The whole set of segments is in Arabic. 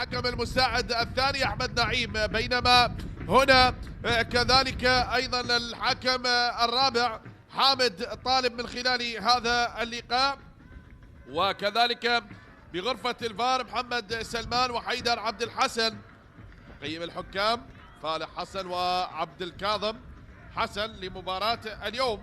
الحكم المساعد الثاني أحمد نعيم، بينما هنا كذلك أيضا الحكم الرابع حامد طالب من خلال هذا اللقاء، وكذلك بغرفة الفار محمد سلمان وحيدر عبد الحسن. مقيم الحكام فالح حسن وعبد الكاظم حسن لمباراة اليوم.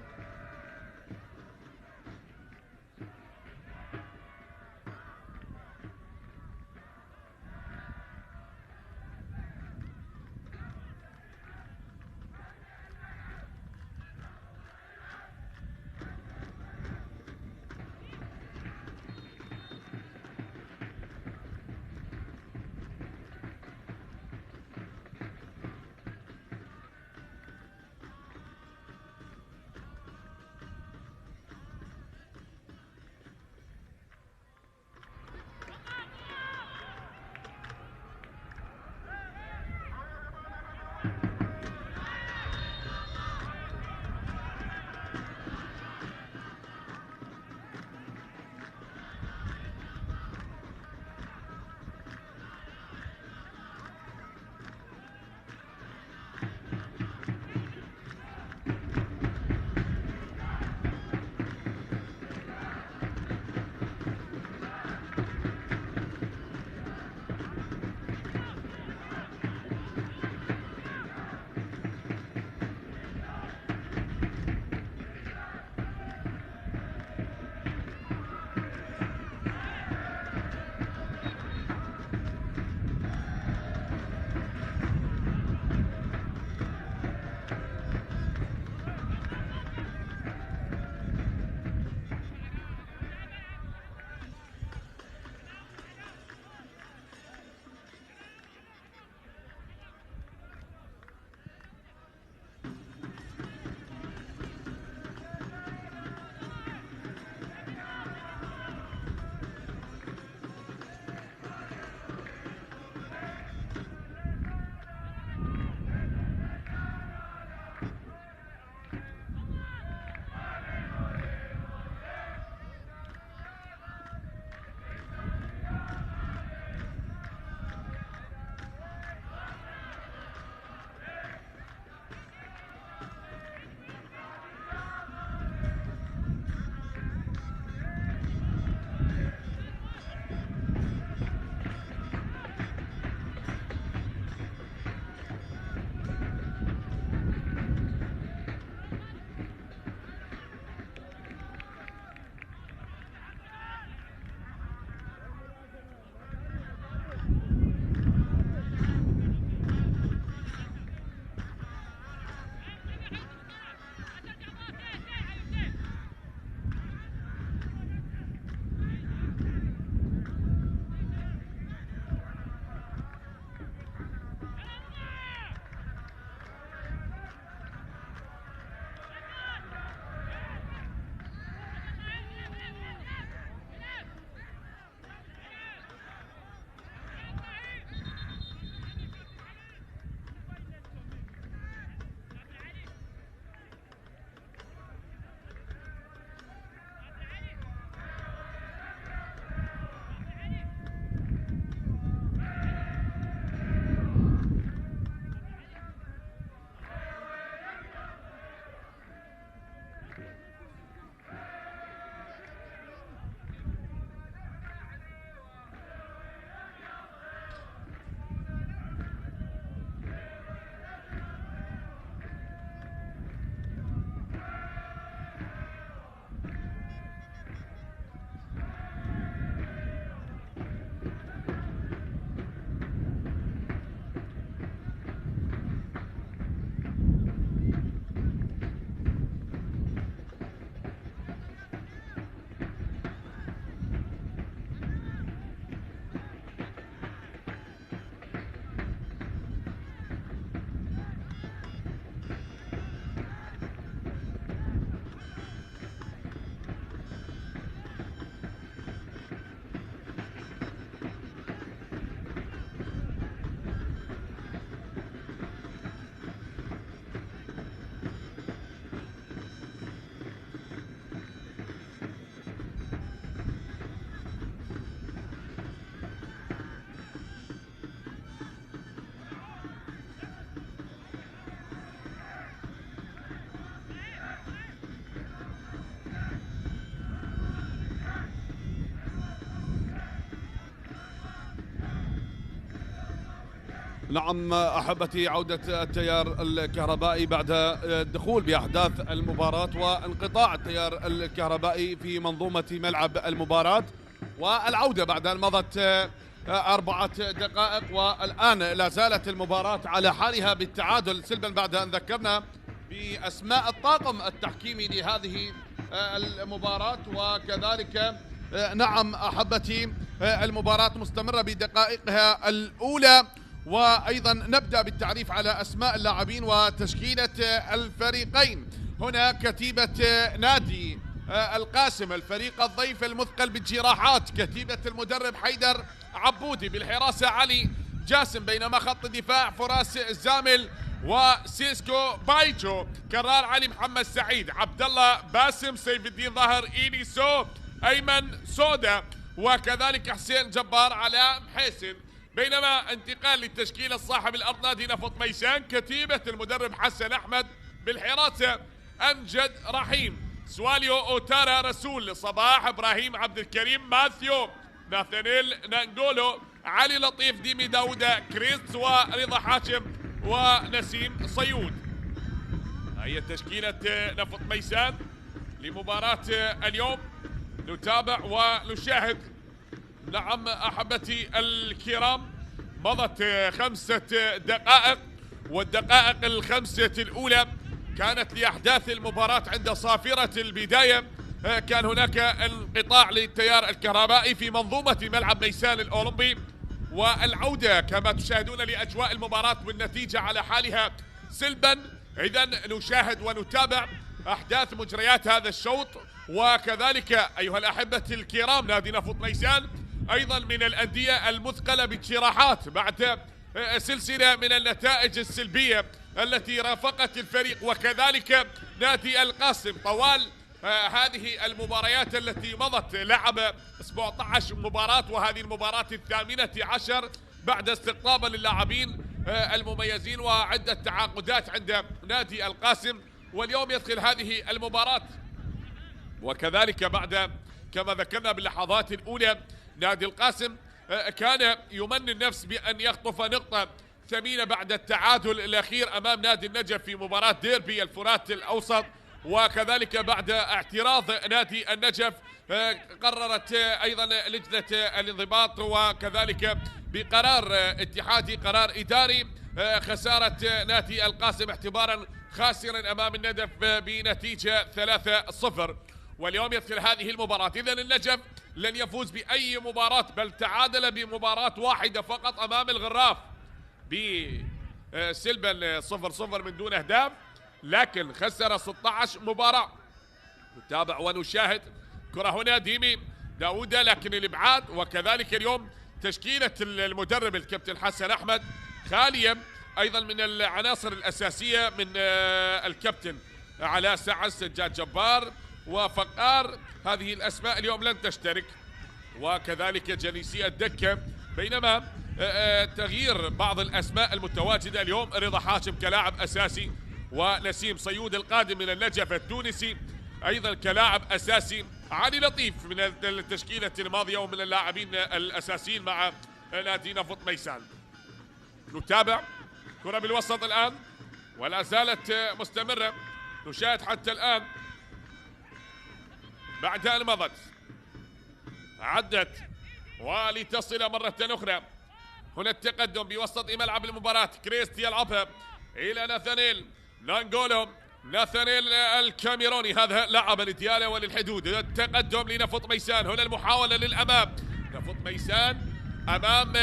نعم أحبتي، عودة التيار الكهربائي بعد الدخول بأحداث المباراة وانقطاع التيار الكهربائي في منظومة ملعب المباراة، والعودة بعد أن مضت 4 دقائق، والآن لا زالت المباراة على حالها بالتعادل سلبا بعد أن ذكرنا بأسماء الطاقم التحكيمي لهذه المباراة. وكذلك نعم أحبتي، المباراة مستمرة بدقائقها الأولى، وأيضا نبدأ بالتعريف على أسماء اللاعبين وتشكيلة الفريقين. هنا كتيبة نادي القاسم، الفريق الضيف المثقل بالجراحات، كتيبة المدرب حيدر عبودي، بالحراسة علي جاسم، بينما خط الدفاع فراس زامل وسيسكو بايجو، كرار علي محمد سعيد، عبد الله باسم، سيف الدين ظاهر، إيلي سو، أيمن سودا، وكذلك حسين جبار، علاء محيسن. بينما انتقال للتشكيلة الصاحب الأرض نادي نفط ميسان، كتيبة المدرب حسن أحمد، بالحراسة أمجد رحيم، سواليو أوتارا رسول، صباح إبراهيم عبد الكريم، ماثيو، ناثانيل نانجولو، علي لطيف، ديمي داوودة، كريست، ورضا حاشم، ونسيم صيود. هي تشكيلة نفط ميسان لمباراة اليوم. نتابع ونشاهد. نعم أحبتي الكرام، مضت 5 دقائق، والدقائق الخمسة الأولى كانت لأحداث المباراة عند صافرة البداية. كان هناك انقطاع للتيار الكهربائي في منظومة ملعب ميسان الأولمبي، والعودة كما تشاهدون لأجواء المباراة والنتيجة على حالها سلبا. إذن نشاهد ونتابع أحداث مجريات هذا الشوط. وكذلك أيها الأحبة الكرام، نادي نفط ميسان أيضا من الأندية المثقلة بالجراحات بعد سلسلة من النتائج السلبية التي رافقت الفريق، وكذلك نادي القاسم طوال هذه المباريات التي مضت لعب 17 مباراة، وهذه المباراة 18 بعد استقطاب للاعبين المميزين وعدة تعاقدات عند نادي القاسم. واليوم يدخل هذه المباراة، وكذلك بعد كما ذكرنا باللحظات الأولى نادي القاسم كان يمني النفس بأن يخطف نقطة ثمينة بعد التعادل الأخير أمام نادي النجف في مباراة ديربي الفرات الأوسط. وكذلك بعد اعتراض نادي النجف قررت أيضا لجنة الانضباط وكذلك بقرار اتحادي، قرار إداري، خسارة نادي القاسم اعتبارا خاسرا أمام النجف بنتيجة 3-0. واليوم يدخل هذه المباراة. إذن النجف لن يفوز بأي مباراة، بل تعادل بمباراة واحدة فقط أمام الغراف بسلبا 0-0 من دون أهداف، لكن خسر 16 مباراة. نتابع ونشاهد. كرة هنا ديمي داوودة لكن الإبعاد، وكذلك اليوم تشكيلة المدرب الكابتن حسن أحمد خالية أيضا من العناصر الأساسية من الكابتن علاء سعد، سجاد جبار وفقار. هذه الأسماء اليوم لن تشترك، وكذلك جليسي الدكة. بينما تغيير بعض الأسماء المتواجدة اليوم، رضا حاشم كلاعب أساسي، ونسيم صيود القادم من النجف التونسي أيضا كلاعب أساسي، علي لطيف من التشكيلة الماضية ومن اللاعبين الأساسيين مع نادي نفط ميسان. نتابع. كرة بالوسط الآن ولا زالت مستمرة. نشاهد حتى الآن بعد أن مضت عدت ولتصل مرة أخرى. هنا التقدم بوسط ملعب المباراة، كريست يلعبها إلى ناثانيل نانجولو، ناثانيل الكاميروني، هذا لعب لديالا وللحدود. التقدم لنفط ميسان، هنا المحاولة للأمام، نفط ميسان أمام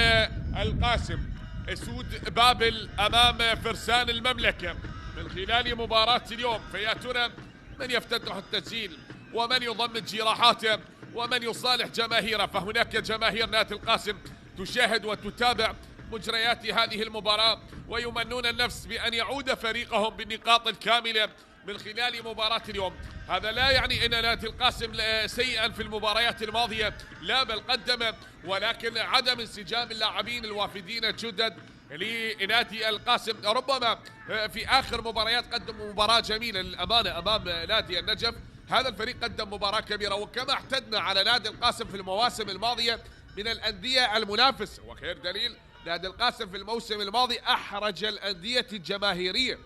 القاسم، اسود بابل أمام فرسان المملكة من خلال مباراة اليوم. فيا ترى من يفتتح التسجيل ومن يضمن جراحاته ومن يصالح جماهيره. فهناك جماهير نادي القاسم تشاهد وتتابع مجريات هذه المباراة، ويمنون النفس بأن يعود فريقهم بالنقاط الكاملة من خلال مباراة اليوم. هذا لا يعني أن نادي القاسم سيئا في المباريات الماضية، لا بل قدم، ولكن عدم انسجام اللاعبين الوافدين الجدد لنادي القاسم. ربما في آخر مباريات قدموا مباراة جميلة للأمانة أمام نادي النجف. هذا الفريق قدم مباراة كبيرة، وكما اعتدنا على نادي القاسم في المواسم الماضية من الأندية المنافسة، وخير دليل نادي القاسم في الموسم الماضي أحرج الأندية الجماهيرية،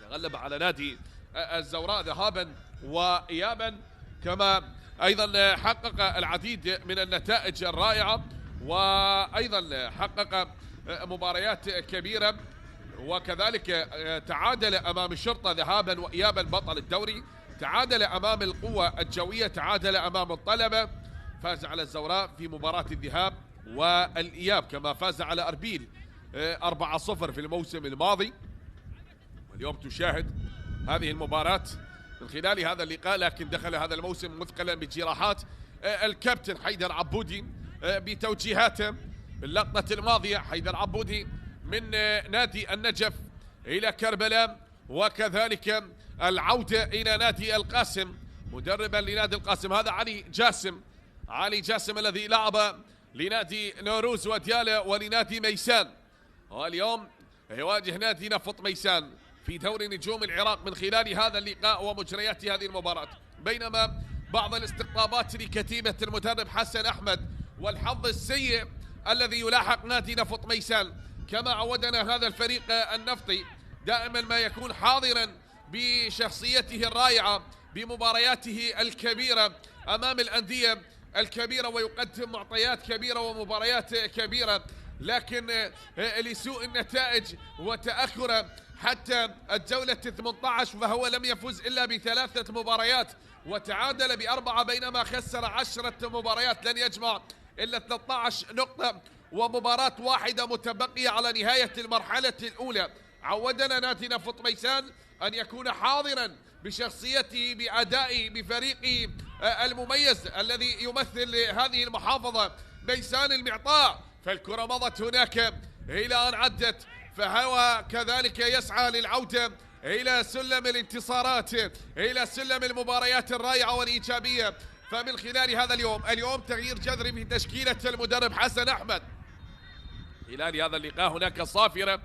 تغلب على نادي الزوراء ذهابا وإيابا، كما أيضا حقق العديد من النتائج الرائعة، وأيضا حقق مباريات كبيرة، وكذلك تعادل أمام الشرطة ذهابا وإيابا بطل الدوري، تعادل أمام القوة الجوية، تعادل أمام الطلبة، فاز على الزوراء في مباراة الذهاب والإياب، كما فاز على أربيل 4-0 في الموسم الماضي. واليوم تشاهد هذه المباراة من خلال هذا اللقاء، لكن دخل هذا الموسم مثقلا بجراحات الكابتن حيدر عبودي بتوجيهاته باللقطة الماضية. حيدر عبودي من نادي النجف إلى كربلاء، وكذلك العودة إلى نادي القاسم مدربا لنادي القاسم. هذا علي جاسم الذي لعب لنادي نوروز وديالة ولنادي ميسان، واليوم يواجه نادي نفط ميسان في دوري نجوم العراق من خلال هذا اللقاء ومجريات هذه المباراة. بينما بعض الاستقطابات لكتيبة المدرب حسن أحمد والحظ السيء الذي يلاحق نادي نفط ميسان، كما عودنا هذا الفريق النفطي دائما ما يكون حاضرا بشخصيته الرائعة بمبارياته الكبيرة أمام الأندية الكبيرة، ويقدم معطيات كبيرة ومباريات كبيرة، لكن لسوء النتائج وتأخر حتى الجولة 18 فهو لم يفز إلا ب3 مباريات وتعادل ب4، بينما خسر 10 مباريات، لن يجمع إلا 13 نقطة ومباراة واحدة متبقية على نهاية المرحلة الأولى. عودنا نادي نفط ميسان أن يكون حاضرا بشخصيته بأدائه بفريقه المميز الذي يمثل هذه المحافظة ميسان المعطاء، فالكرة مضت هناك إلى أن عدت، فهو كذلك يسعى للعودة إلى سلم الانتصارات، إلى سلم المباريات الرائعة والإيجابية. فمن خلال هذا اليوم تغيير جذري في تشكيلة المدرب حسن أحمد. خلال هذا اللقاء هناك صافرة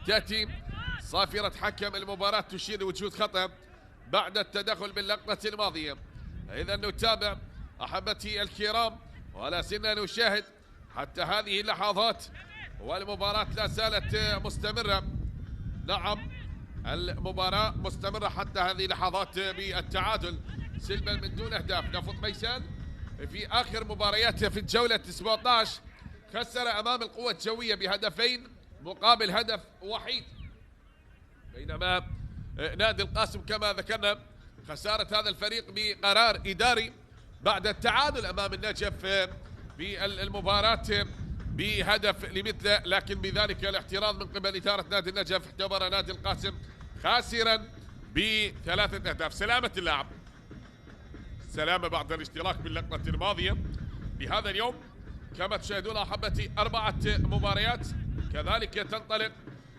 تأتي، صافرة حكم المباراة تشير لوجود خطأ بعد التدخل باللقطة الماضية. إذا نتابع أحبتي الكرام ولا زلنا نشاهد حتى هذه اللحظات والمباراة لا زالت مستمرة. نعم المباراة مستمرة حتى هذه اللحظات بالتعادل سلبا من دون أهداف. نفط ميسان في آخر مبارياته في الجولة 17 خسر أمام القوة الجوية بهدفين مقابل هدف وحيد، بينما نادي القاسم كما ذكرنا خسارة هذا الفريق بقرار إداري بعد التعادل أمام النجف بالمباراة بهدف لمثله، لكن بذلك الاحتراز من قبل إدارة نادي النجف اعتبر نادي القاسم خاسرا ب3 أهداف. سلامة اللاعب، سلامة بعد الاشتراك باللقطة الماضية لهذا اليوم. كما تشاهدون أحبتي 4 مباريات كذلك تنطلق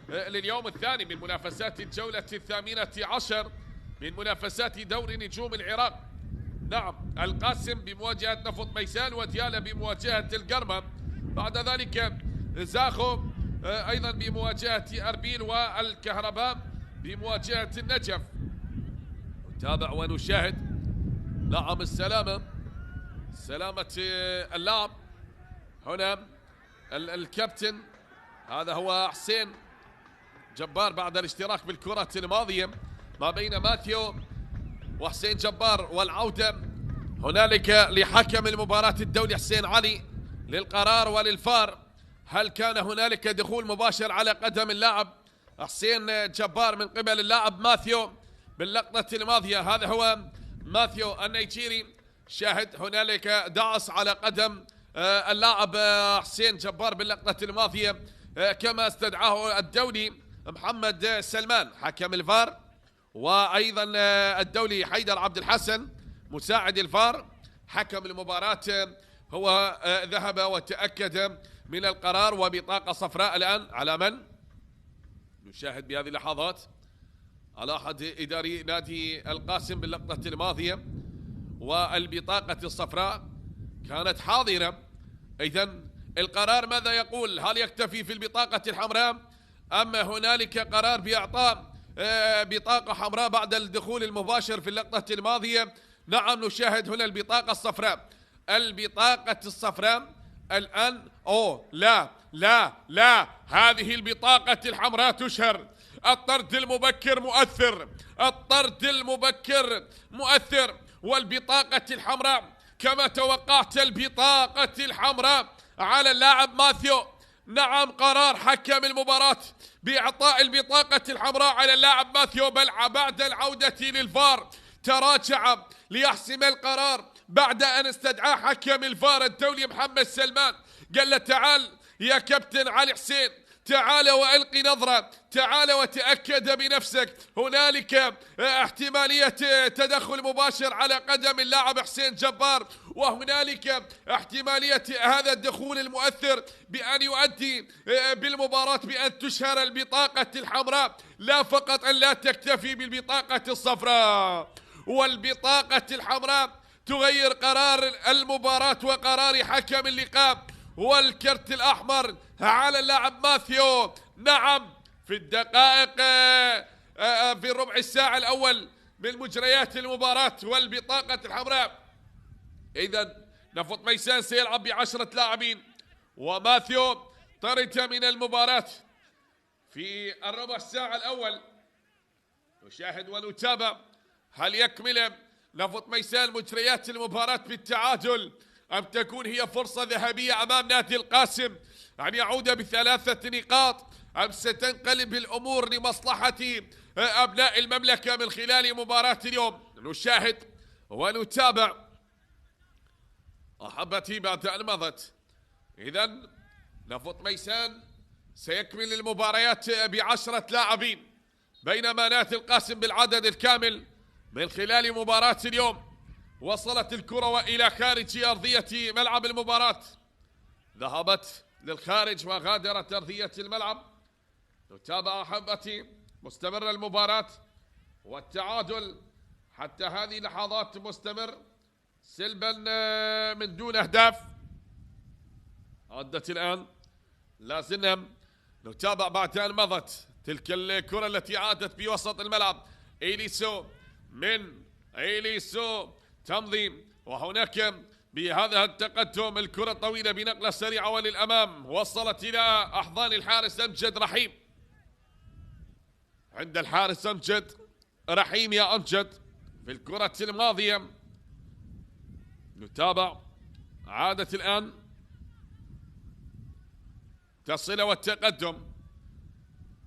لليوم الثاني من منافسات الجولة 18 من منافسات دوري نجوم العراق. نعم القاسم بمواجهة نفط ميسان وديالة بمواجهة القرمة، بعد ذلك زاخو أيضا بمواجهة أربيل والكهرباء بمواجهة النجف. نتابع ونشاهد. نعم سلامة اللاعب هنا الكابتن هذا هو حسين جبار بعد الاشتراك بالكرة الماضية ما بين ماثيو وحسين جبار، والعودة هنالك لحكم المباراة الدولي حسين علي للقرار وللفار. هل كان هنالك دخول مباشر على قدم اللاعب حسين جبار من قبل اللاعب ماثيو باللقطة الماضية؟ هذا هو ماثيو النيجيري. شاهد هنالك دعس على قدم اللاعب حسين جبار باللقطة الماضية كما استدعاه الدولي محمد سلمان حكم الفار، وأيضا الدولي حيدر عبد الحسن مساعد الفار حكم المباراة هو ذهب وتأكد من القرار وبطاقة صفراء الآن على من؟ نشاهد بهذه اللحظات على أحد إداري نادي القاسم باللقطة الماضية، والبطاقة الصفراء كانت حاضرة. إذن القرار ماذا يقول؟ هل يكتفي في البطاقة الحمراء أم هنالك قرار بإعطاء بطاقة حمراء بعد الدخول المباشر في اللقطة الماضية؟ نعم نشاهد هنا البطاقة الصفراء. البطاقة الصفراء الآن لا لا لا، هذه البطاقة الحمراء تشهر. الطرد المبكر مؤثر، الطرد المبكر مؤثر. والبطاقة الحمراء كما توقعت، البطاقة الحمراء على اللاعب ماثيو. نعم، قرار حكم المباراة بإعطاء البطاقة الحمراء على اللاعب ماثيو، بل بعد العودة للفار تراجع ليحسم القرار بعد أن استدعى حكم الفار الدولي محمد سلمان. قال له تعال يا كابتن علي حسين، تعال وألقي نظرة، تعال وتأكد بنفسك. هنالك احتمالية تدخل مباشر على قدم اللاعب حسين جبار، وهنالك احتمالية هذا الدخول المؤثر بأن يؤدي بالمباراة بأن تشهر البطاقة الحمراء، لا فقط أن لا تكتفي بالبطاقة الصفراء. والبطاقة الحمراء تغير قرار المباراة وقرار حكم اللقاء، والكرت الأحمر على اللاعب ماثيو. نعم، في الدقائق في الربع الساعة الأول من مجريات المباراة والبطاقة الحمراء. إذا نفط ميسان سيلعب ب10 لاعبين، وماثيو طرد من المباراة في الربع الساعة الأول. نشاهد ونتابع هل يكمل نفط ميسان مجريات المباراة بالتعادل، أم تكون هي فرصة ذهبية أمام نادي القاسم أن يعود ب3 نقاط، أم ستنقلب الأمور لمصلحة أبناء المملكة من خلال مباراة اليوم. نشاهد ونتابع أحبتي بعد أن مضت. إذا نفط ميسان سيكمل المباريات ب10 لاعبين، بينما نادي القاسم بالعدد الكامل. من خلال مباراة اليوم وصلت الكرة وإلى خارج أرضية ملعب المباراة، ذهبت للخارج وغادرت أرضية الملعب. نتابع أحبتي، مستمر المباراة والتعادل حتى هذه اللحظات مستمر سلبا من دون أهداف. عدت الآن، لا زلنا نتابع بعد أن مضت تلك الكرة التي عادت بوسط الملعب. إليسو تمضي، وهناك بهذا التقدم الكرة الطويلة بنقلة سريعة وللأمام، وصلت إلى أحضان الحارس أمجد رحيم. عند الحارس أمجد رحيم يا أمجد في الكرة الماضية. نتابع، عادت الآن تصل والتقدم.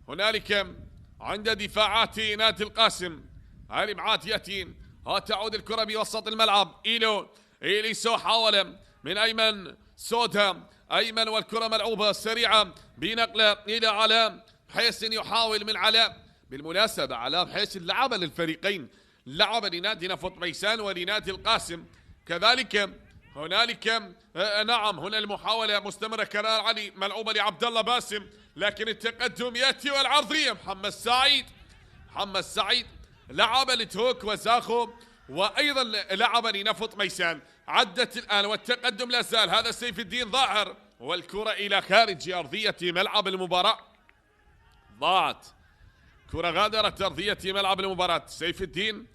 هنالك عند دفاعات نادي القاسم علي معاتيتين، تعود الكرة بوسط الملعب. إليسو حاول من أيمن سودا، أيمن والكرة ملعوبة سريعة بنقلة إلى علاء بحيث يحاول من علاء. بالمناسبة علاء بحيث لعب للفريقين، لعب لنادي نفط ميسان ولنادي القاسم كذلك. هنالك نعم، هنا المحاولة مستمرة. كرار علي ملعوبة لعبد الله باسم، لكن التقدم يأتي والعرضية. محمد سعيد لعب لتوك وزاخو، وأيضا لعب لنفط ميسان. عدت الآن والتقدم لا زال. هذا سيف الدين ظاهر، والكرة إلى خارج أرضية ملعب المباراة. ضاعت كرة، غادرت أرضية ملعب المباراة. سيف الدين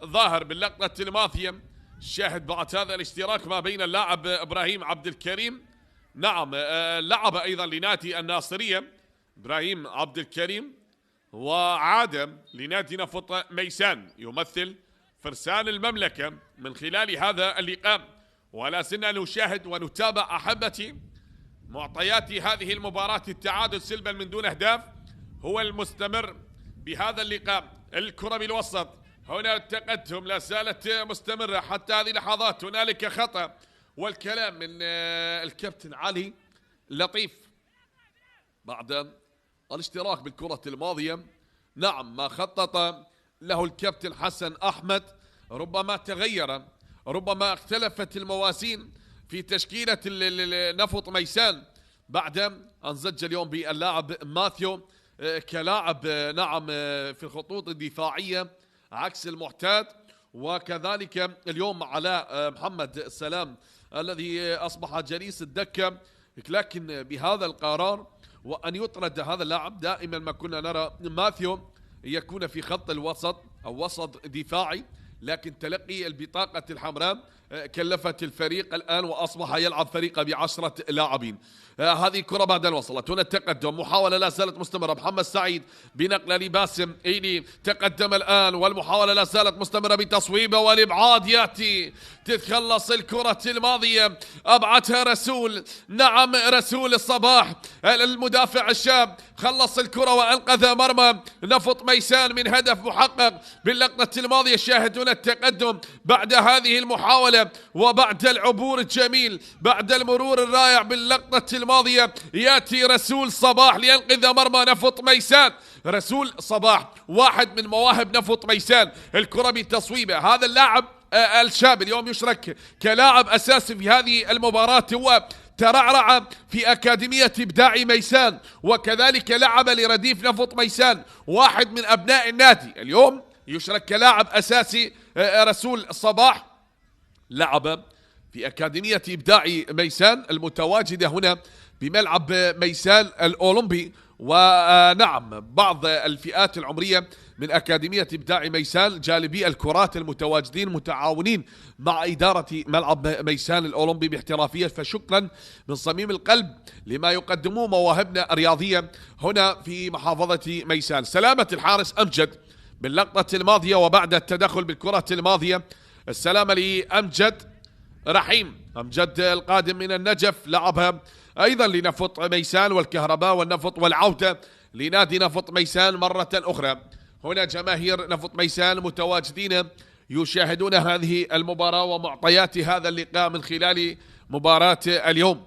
ظاهر باللقطة الماضية. شاهد بعد هذا الاشتراك ما بين اللاعب إبراهيم عبد الكريم، نعم لعب أيضا لنادي الناصرية إبراهيم عبد الكريم، وعاد لنادي نفط ميسان يمثل فرسان المملكة من خلال هذا اللقاء. ولا زلنا نشاهد ونتابع أحبتي معطيات هذه المباراة. التعادل سلبا من دون أهداف هو المستمر بهذا اللقاء. الكرة بالوسط، هنا التقدم لا زالت مستمرة حتى هذه اللحظات. هنالك خطأ، والكلام من الكابتن علي لطيف بعد الاشتراك بالكرة الماضية. نعم، ما خطط له الكابتن حسن أحمد ربما تغير، ربما اختلفت الموازين في تشكيلة نفط ميسان بعد أن زج اليوم باللاعب ماثيو كلاعب نعم في الخطوط الدفاعية عكس المعتاد، وكذلك اليوم علاء محمد السلام الذي أصبح جليس الدكة. لكن بهذا القرار وأن يطرد هذا اللاعب، دائما ما كنا نرى ماثيو يكون في خط الوسط أو وسط دفاعي، لكن تلقي البطاقة الحمراء كلفت الفريق الآن وأصبح يلعب فريقه ب10 لاعبين. هذه كرة بعد أن وصلت هنا التقدم، محاولة لا زالت مستمرة. محمد سعيد بنقلة لباسم إيلي، تقدم الآن والمحاولة لا زالت مستمرة بتصويبه والإبعاد يأتي. تتخلص الكرة الماضية، أبعدها رسول، نعم رسول الصباح المدافع الشاب، خلص الكرة وأنقذ مرمى نفط ميسان من هدف محقق باللقطة الماضية. شاهدون التقدم بعد هذه المحاولة وبعد العبور الجميل، بعد المرور الرائع باللقطة الماضية، يأتي رسول صباح لينقذ مرمى نفط ميسان. رسول صباح واحد من مواهب نفط ميسان، الكرة بتصويبه. هذا اللاعب الشاب اليوم يشرك كلاعب أساسي في هذه المباراة، هو ترعرع في أكاديمية إبداع ميسان وكذلك لعب لرديف نفط ميسان، واحد من أبناء النادي. اليوم يشرك كلاعب أساسي رسول صباح، لعب في أكاديمية إبداع ميسان المتواجدة هنا بملعب ميسان الأولمبي. ونعم بعض الفئات العمرية من أكاديمية إبداع ميسان جالبي الكرات المتواجدين متعاونين مع إدارة ملعب ميسان الأولمبي باحترافية، فشكرا من صميم القلب لما يقدموه مواهبنا الرياضية هنا في محافظة ميسان. سلامة الحارس أمجد باللقطة الماضية وبعد التدخل بالكرة الماضية. السلامة لأمجد رحيم، أمجد القادم من النجف، لعبها أيضا لنفط ميسان والكهرباء والنفط، والعودة لنادي نفط ميسان مرة أخرى. هنا جماهير نفط ميسان متواجدين يشاهدون هذه المباراة ومعطيات هذا اللقاء من خلال مباراة اليوم.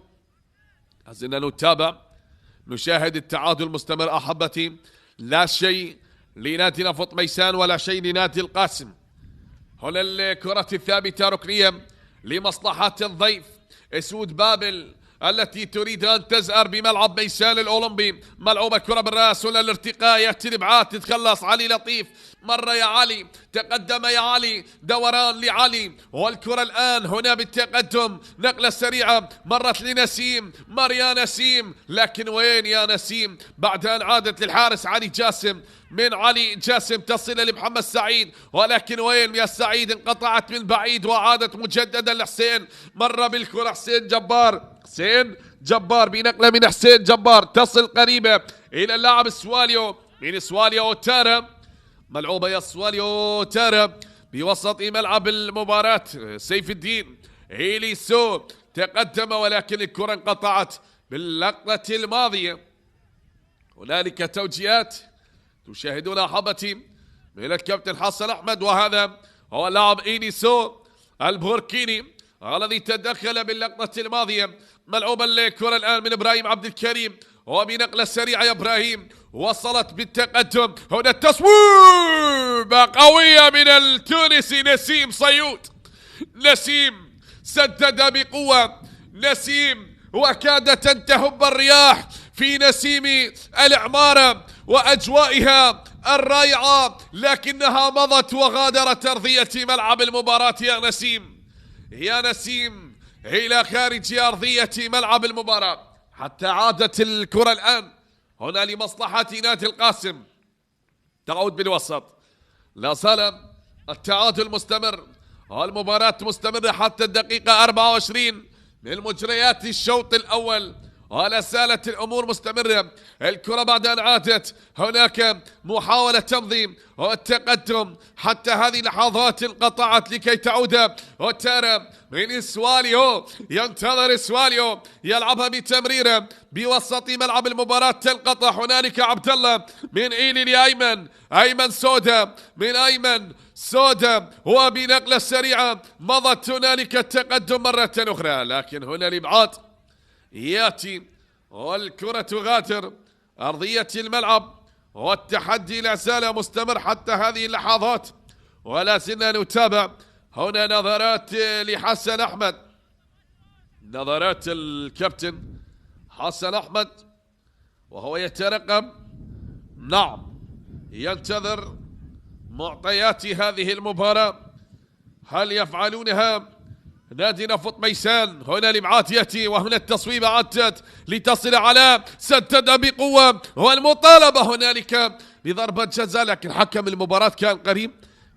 لازلنا نتابع نشاهد التعادل المستمر أحبتي، لا شيء لنادي نفط ميسان ولا شيء لنادي القاسم. هنا الكرة الثابتة ركنية لمصلحة الضيف اسود بابل التي تريد أن تزأر بملعب ميسان الأولمبي. ملعوبة كرة بالرأس، هنا الارتقاء يأتي الإبعاد، تتخلص علي لطيف، مرة يا علي، تقدم يا علي، دوران لعلي، والكرة الآن هنا بالتقدم، نقلة سريعة مرت لنسيم، مر يا نسيم، لكن وين يا نسيم بعد أن عادت للحارس علي جاسم، من علي جاسم تصل لمحمد سعيد، ولكن وين يا سعيد، انقطعت من بعيد وعادت مجددا لحسين، مر بالكرة حسين جبار، حسين جبار بنقلة من حسين جبار تصل قريبة إلى اللاعب السواليو، من سواليو تارا، ملعوبة يا سواليو تارا بوسط ملعب المباراة. سيف الدين إليسو تقدم ولكن الكرة انقطعت باللقطة الماضية. هنالك توجيهات تشاهدون أحبتي من الكابتن حسن أحمد، وهذا هو اللاعب إليسو البوركيني الذي تدخل باللقطة الماضية. ملعوبة الكرة الآن من إبراهيم عبد الكريم وبنقلة سريعة يا إبراهيم، وصلت بالتقدم، هنا التصويب قوية من التونسي نسيم صيود. نسيم سدد بقوة، نسيم وكادت أن تهب الرياح في نسيم العمارة وأجوائها الرائعة، لكنها مضت وغادرت أرضية ملعب المباراة يا نسيم، يا نسيم إلى خارج أرضية ملعب المباراة. حتى عادت الكرة الآن هنا لمصلحة نادي القاسم، تعود بالوسط، لا زال التعادل مستمر والمباراة مستمرة حتى الدقيقة 24 من مجريات الشوط الأول، ولا زالت الأمور مستمرة. الكرة بعد أن عادت هناك محاولة تمضي والتقدم، حتى هذه اللحظات انقطعت لكي تعود وتارا من سواليو، ينتظر سواليو يلعبها بتمريرة بوسط ملعب المباراة، تنقطع. هنالك عبد الله من إيلي لأيمن، أيمن سودا من أيمن سودا وبنقلة سريعة مضت هنالك التقدم مرة أخرى، لكن هنا الإبعاد ياتي والكرة تغادر أرضية الملعب، والتحدي لا زال مستمر حتى هذه اللحظات، ولا زلنا نتابع. هنا نظرات لحسن أحمد، نظرات الكابتن حسن أحمد وهو يترقب، نعم ينتظر معطيات هذه المباراة، هل يفعلونها نادي نفط ميسان؟ هنا الإبعاد يأتي وهنا التصويبة عدت لتصل على سدد بقوة، والمطالبة هنالك بضربة جزاء، لكن حكم المباراة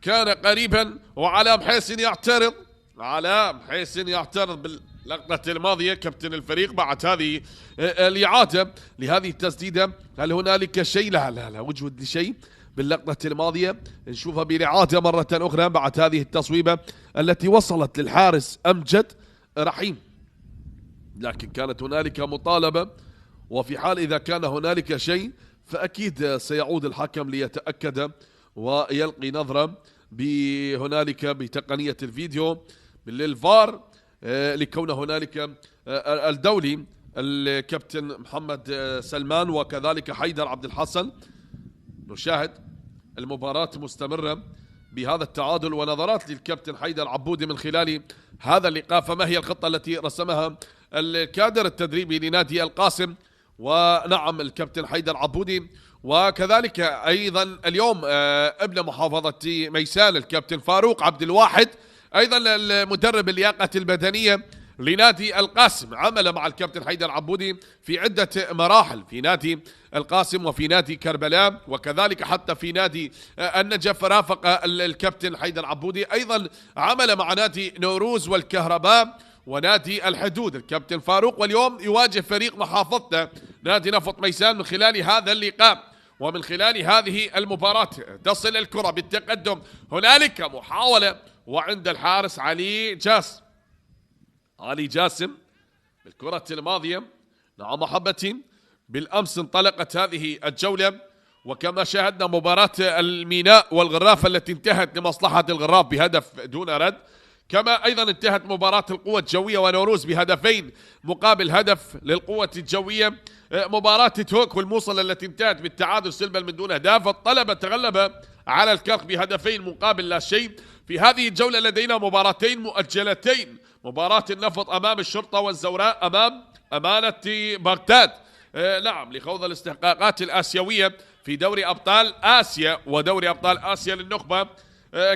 كان قريبا وعلى محسن يعترض علاء بحيث يعترض باللقطة الماضية كابتن الفريق بعد هذه الإعادة لهذه التسديدة. هل هنالك شيء؟ لا وجود شيء باللقطة الماضية. نشوفها بالإعادة مرة أخرى بعد هذه التصويبة التي وصلت للحارس أمجد رحيم، لكن كانت هنالك مطالبة، وفي حال إذا كان هنالك شيء فأكيد سيعود الحكم ليتأكد ويلقي نظرة هنالك بتقنية الفيديو للفار، لكون هنالك الدولي الكابتن محمد سلمان وكذلك حيدر عبد الحسن. نشاهد المباراة مستمرة بهذا التعادل، ونظرات للكابتن حيدر عبودي من خلال هذا اللقاء. فما هي الخطة التي رسمها الكادر التدريبي لنادي القاسم؟ ونعم الكابتن حيدر عبودي، وكذلك أيضا اليوم ابن محافظة ميسان الكابتن فاروق عبد الواحد، أيضا المدرب اللياقة البدنية لنادي القاسم، عمل مع الكابتن حيدر عبودي في عدة مراحل في نادي القاسم وفي نادي كربلاء، وكذلك حتى في نادي النجف رافق الكابتن حيدر عبودي. أيضا عمل مع نادي نوروز والكهرباء ونادي الحدود الكابتن فاروق، واليوم يواجه فريق محافظته نادي نفط ميسان. من خلال هذا اللقاء ومن خلال هذه المباراة تصل الكرة بالتقدم، هنالك محاولة وعند الحارس علي جاسم بالكرة الماضية. نعم محبتي، بالأمس انطلقت هذه الجولة، وكما شاهدنا مباراة الميناء والغراف التي انتهت لمصلحة الغراف بهدف دون رد، كما أيضا انتهت مباراة القوة الجوية ونوروز بهدفين مقابل هدف للقوة الجوية. مباراة توك والموصل التي انتهت بالتعادل سلبا من دون أهداف. الطلبة تغلب على الكرك بهدفين مقابل لا شيء. في هذه الجولة لدينا مباراتين مؤجلتين، مباراة النفط أمام الشرطة والزوراء أمام أمانة بغداد، نعم، لخوض الاستحقاقات الآسيوية في دوري أبطال آسيا ودوري أبطال آسيا للنخبة.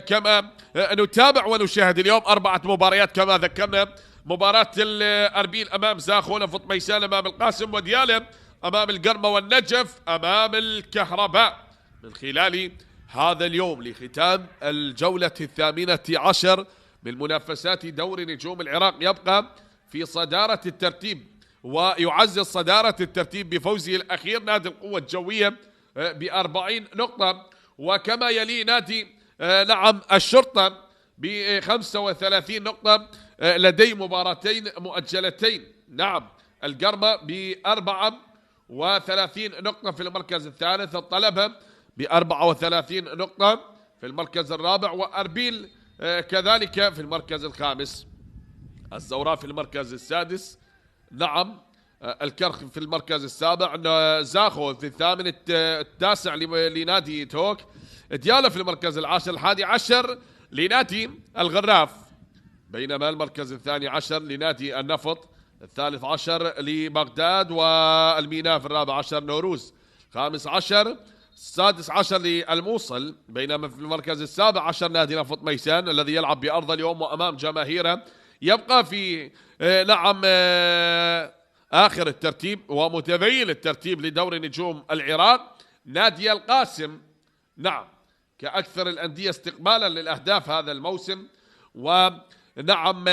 كما نتابع ونشاهد اليوم 4 مباريات كما ذكرنا: مباراة الأربيل أمام زاخو، نفط ميسان أمام القاسم، وديالة أمام القرمة والنجف أمام الكهرباء. من خلال هذا اليوم لختام الجولة 18 من منافسات دوري نجوم العراق، يبقى في صدارة الترتيب ويعزز صدارة الترتيب بفوزه الأخير نادي القوة الجوية ب40 نقطة، وكما يلي نادي نعم الشرطة ب35 نقطة لدي مباراتين مؤجلتين. نعم القرمة ب34 نقطة في المركز الثالث، الطلبة ب34 نقطة في المركز الرابع، وأربيل كذلك في المركز الخامس، الزوراء في المركز السادس، نعم الكرخ في المركز السابع، زاخو في الثامن، التاسع لنادي توك، ديالة في المركز العاشر، الحادي عشر لنادي الغراف، بينما المركز الثاني عشر لنادي النفط، الثالث عشر لبغداد، والميناء في الرابع عشر نوروز، خامس عشر، السادس عشر للموصل، بينما في المركز السابع عشر نادي نفط ميسان الذي يلعب بأرض اليوم وأمام جماهيره. يبقى في نعم آخر الترتيب ومتذيل الترتيب لدوري نجوم العراق نادي القاسم، نعم كأكثر الأندية استقبالا للأهداف هذا الموسم، ونعم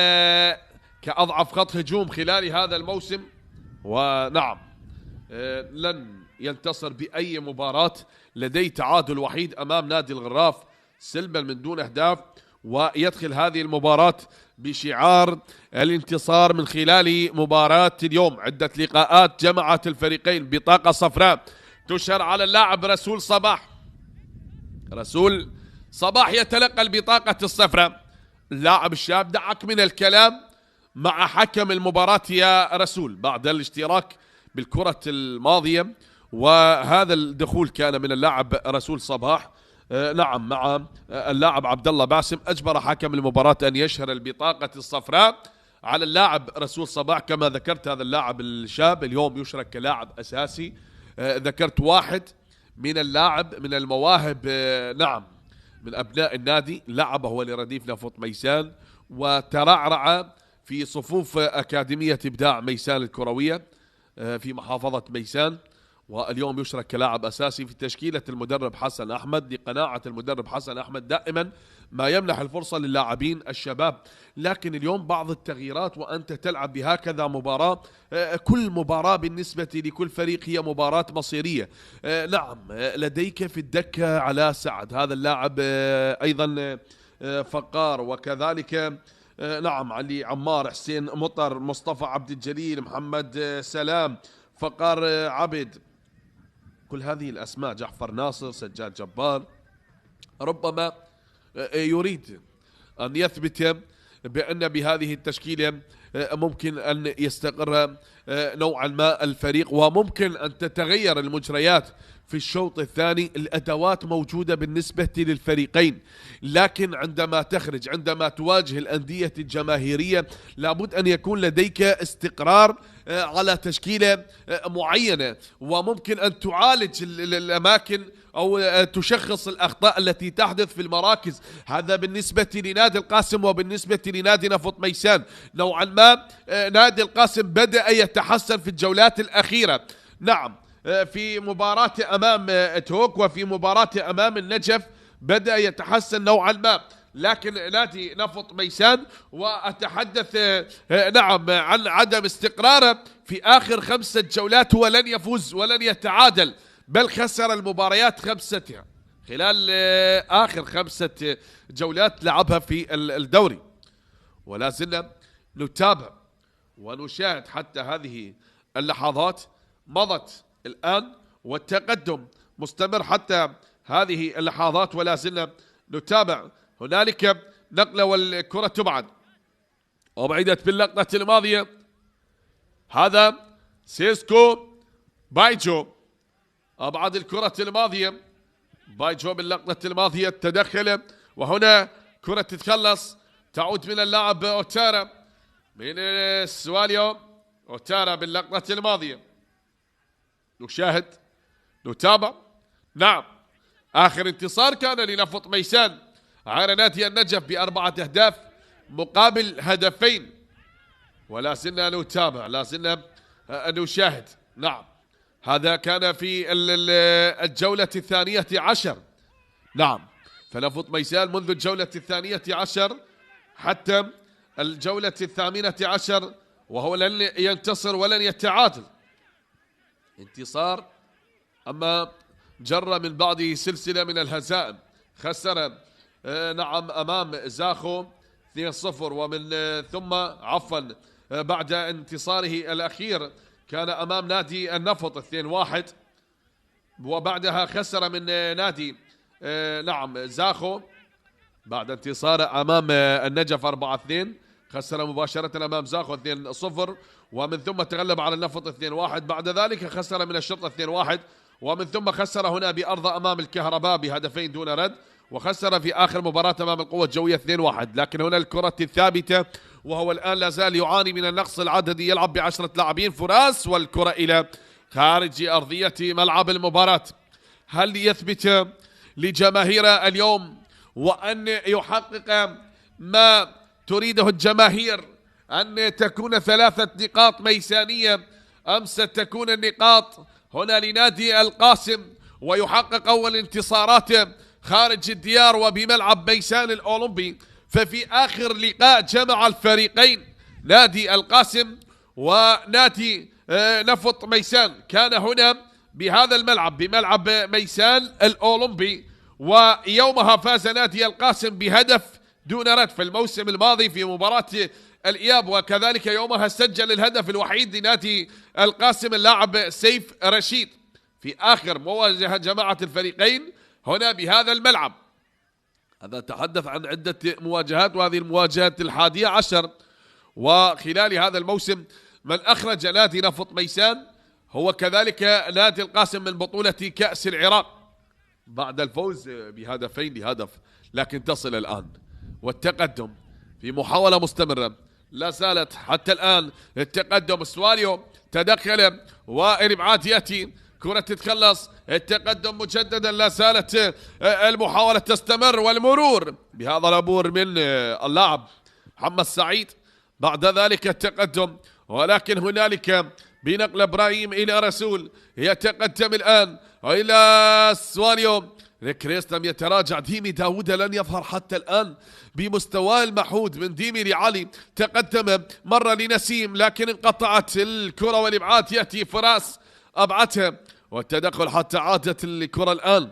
كأضعف خط هجوم خلال هذا الموسم، ونعم لن ينتصر بأي مباراة، لديه تعادل وحيد أمام نادي الغراف سلبا من دون أهداف، ويدخل هذه المباراة بشعار الانتصار من خلال مباراة اليوم. عدة لقاءات جمعت الفريقين، بطاقة صفراء تشهر على اللاعب رسول صباح يتلقى البطاقة الصفراء. اللاعب الشاب دعك من الكلام مع حكم المباراة يا رسول بعد الاشتراك بالكرة الماضية، وهذا الدخول كان من اللاعب رسول صباح نعم مع اللاعب عبد الله باسم، أجبر حكم المباراة أن يشهر البطاقة الصفراء على اللاعب رسول صباح. كما ذكرت هذا اللاعب الشاب اليوم يشرك كلاعب أساسي، ذكرت واحد من اللاعب من المواهب نعم من أبناء النادي، لعب هو لرديف نفط ميسان وترعرع في صفوف أكاديمية إبداع ميسان الكروية في محافظة ميسان، واليوم يشرك كلاعب أساسي في تشكيلة المدرب حسن أحمد، لقناعة المدرب حسن أحمد دائما ما يمنح الفرصة للاعبين الشباب. لكن اليوم بعض التغييرات وأنت تلعب بهكذا مباراة، كل مباراة بالنسبة لكل فريق هي مباراة مصيرية. نعم، لديك في الدكة علاء سعد، هذا اللاعب أيضا فقار، وكذلك نعم علي عمار، حسين مطر، مصطفى عبد الجليل، محمد سلام، فقار عبد، كل هذه الأسماء، جعفر ناصر، سجاد جبار، ربما يريد أن يثبت بأن بهذه التشكيلة ممكن أن يستقر نوعا ما الفريق، وممكن أن تتغير المجريات في الشوط الثاني. الأدوات موجودة بالنسبة للفريقين، لكن عندما تخرج، عندما تواجه الأندية الجماهيرية، لابد أن يكون لديك استقرار على تشكيلة معينة، وممكن أن تعالج الأماكن أو تشخص الأخطاء التي تحدث في المراكز. هذا بالنسبة لنادي القاسم وبالنسبة لنادي نفط ميسان. نوعا ما نادي القاسم بدأ يتحسن في الجولات الأخيرة، نعم، في مباراة أمام توك وفي مباراة أمام النجف بدأ يتحسن نوعا ما، لكن نادي نفط ميسان وأتحدث نعم عن عدم استقراره في آخر 5 جولات، ولن يفوز ولن يتعادل، بل خسر المباريات 5 خلال آخر 5 جولات لعبها في الدوري. ولا زلنا نتابع ونشاهد حتى هذه اللحظات، مضت الآن والتقدم مستمر حتى هذه اللحظات، ولا زلنا نتابع. هنالك نقلة والكرة تبعد، وبعدت باللقطة الماضية، هذا سيسكو بايجو أبعد الكرة الماضية، بايجو باللقطة الماضية تدخل، وهنا كرة تتخلص تعود من اللاعب أوتارا من سواليو، أوتارا باللقطة الماضية. نشاهد نتابع، نعم، آخر انتصار كان لنفط ميسان على نادي النجف ب4 أهداف مقابل 2 هدف، ولا زلنا نتابع، لا زلنا نشاهد. نعم، هذا كان في الجولة 12، نعم، فنفط ميسان منذ الجولة 12 حتى الجولة 18 وهو لن ينتصر ولن يتعادل. انتصار، أما جر من بعده سلسلة من الهزائم، خسر نعم أمام زاخو 2-0، ومن ثم عفوا بعد انتصاره الأخير كان أمام نادي النفط 2-1، وبعدها خسر من نادي نعم زاخو بعد انتصاره أمام النجف 4-2، خسر مباشرة أمام زاخو 2-0، ومن ثم تغلب على النفط 2-1. بعد ذلك خسر من الشرطة 2-1، ومن ثم خسر هنا بأرض أمام الكهرباء ب2 دون رد، وخسر في آخر مباراة أمام القوة الجوية 2-1. لكن هنا الكرة الثابتة، وهو الآن لا زال يعاني من النقص العددي، يلعب ب10 لاعبين فراس، والكرة إلى خارج أرضية ملعب المباراة. هل يثبت لجماهير اليوم وأن يحقق ما تريده الجماهير، أن تكون 3 نقاط ميسانية، أم ستكون النقاط هنا لنادي القاسم ويحقق أول انتصاراته خارج الديار وبملعب ميسان الأولمبي؟ ففي آخر لقاء جمع الفريقين نادي القاسم ونادي نفط ميسان كان هنا بهذا الملعب، بملعب ميسان الأولمبي، ويومها فاز نادي القاسم ب1 دون رد في الموسم الماضي في مباراة الإياب، وكذلك يومها سجل الهدف الوحيد لنادي القاسم اللاعب سيف رشيد في آخر مواجهة جماعة الفريقين هنا بهذا الملعب. هذا تحدث عن عدة مواجهات، وهذه المواجهات 11، وخلال هذا الموسم من أخرج نادي نفط ميسان هو كذلك نادي القاسم من بطولة كأس العراق بعد الفوز ب2 ل1، لكن تصل الآن والتقدم في محاولة مستمرة، لا زالت حتى الآن التقدم. سواليو تدخل وإربعات يأتي، كرة تتخلص، التقدم مجددا، لا زالت المحاولة تستمر، والمرور بهذا العبور من اللاعب محمد سعيد، بعد ذلك التقدم، ولكن هنالك بنقل ابراهيم الى رسول، يتقدم الان الى سواليو. كريست لم يتراجع. ديمي داوود لن يظهر حتى الان بمستواه المحمود من ديمي لعلي. تقدم مرة لنسيم لكن انقطعت الكرة والابعاد. ياتي فراس ابعدها والتدخل حتى عادت الكرة الان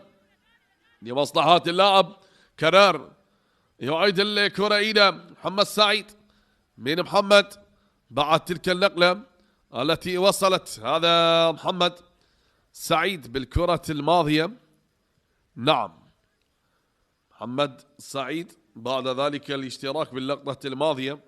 لمصلحة اللاعب كرار. يعيد الكرة الى محمد سعيد من محمد بعد تلك النقلة التي وصلت. هذا محمد سعيد بالكرة الماضية. نعم محمد سعيد بعد ذلك الاشتراك باللقطة الماضية.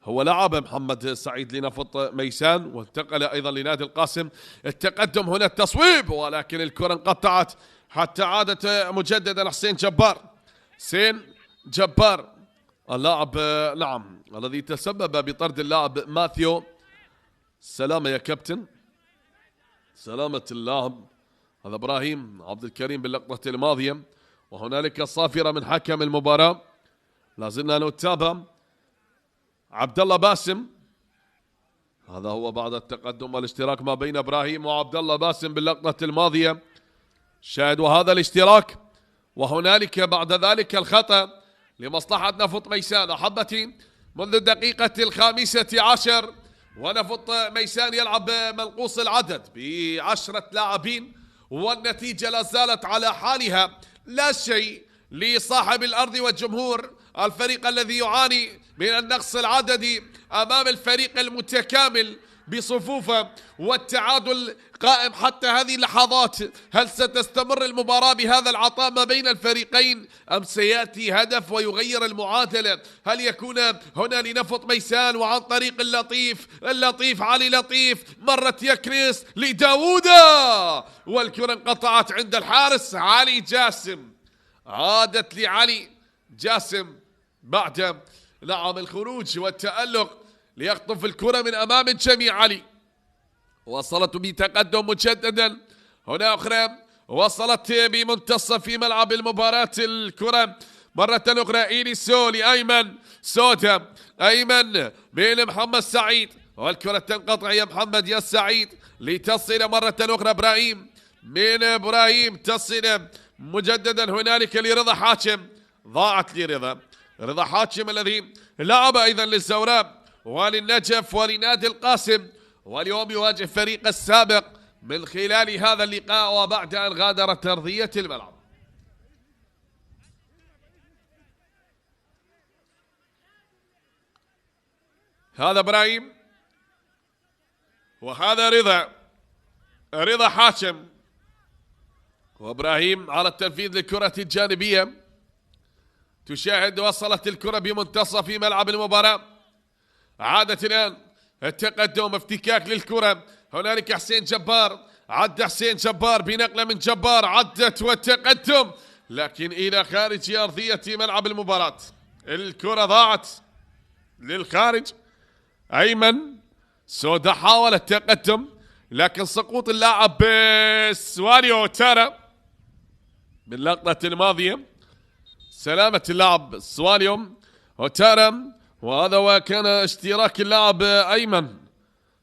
هو لعب محمد سعيد لنفط ميسان وانتقل أيضا لنادي القاسم. التقدم هنا التصويب ولكن الكرة انقطعت حتى عادت مجددا حسين جبار. حسين جبار اللاعب نعم الذي تسبب بطرد اللاعب ماثيو. سلامة يا كابتن، سلامة اللاعب. هذا ابراهيم عبد الكريم باللقطة الماضية. وهنالك صافرة من حكم المباراة. لازلنا نتابع. عبد الله باسم، هذا هو بعد التقدم والاشتراك ما بين ابراهيم وعبد الله باسم باللقطة الماضية. شاهدوا هذا الاشتراك وهنالك بعد ذلك الخطأ لمصلحة نفط ميسان. أحبتي منذ الدقيقة 15 ونفط ميسان يلعب منقوص العدد ب10 لاعبين والنتيجة لا زالت على حالها. لا شيء لصاحب الأرض والجمهور، الفريق الذي يعاني من النقص العددي أمام الفريق المتكامل بصفوفه والتعادل قائم حتى هذه اللحظات. هل ستستمر المباراة بهذا العطاء ما بين الفريقين أم سيأتي هدف ويغير المعادلة؟ هل يكون هنا لنفط ميسان وعن طريق اللطيف علي لطيف مرت يا كريس لداوودة والكرة انقطعت عند الحارس علي جاسم. عادت لعلي جاسم بعد نعم الخروج والتألق ليخطف الكرة من أمام الجميع. علي وصلت بتقدم مجددا. هنا أخرى وصلت بمنتصف ملعب المباراة الكرة مرة أخرى إيليسو لأيمن سودا. أيمن من محمد سعيد والكرة تنقطع يا محمد يا سعيد لتصل مرة أخرى إبراهيم من إبراهيم تصل مجددا هنالك لرضا حاتم. ضاعت رضا حاتم الذي لعب أيضا للزوراء وللنجف ولنادي القاسم واليوم يواجه فريق السابق من خلال هذا اللقاء وبعد أن غادرت أرضية الملعب. هذا إبراهيم وهذا رضا حاتم وإبراهيم على التنفيذ للكرة الجانبية. تشاهد وصلت الكرة بمنتصف ملعب المباراة. عادت الآن التقدم افتكاك للكرة. هنالك حسين جبار. عد حسين جبار بنقلة من جبار عدت والتقدم لكن إلى خارج أرضية ملعب المباراة. الكرة ضاعت للخارج. أيمن سودا حاول التقدم لكن سقوط اللاعب سواليو تارا باللقطة الماضية. سلامة اللاعب سواليو وتارا وهذا وكان اشتراك اللاعب أيمن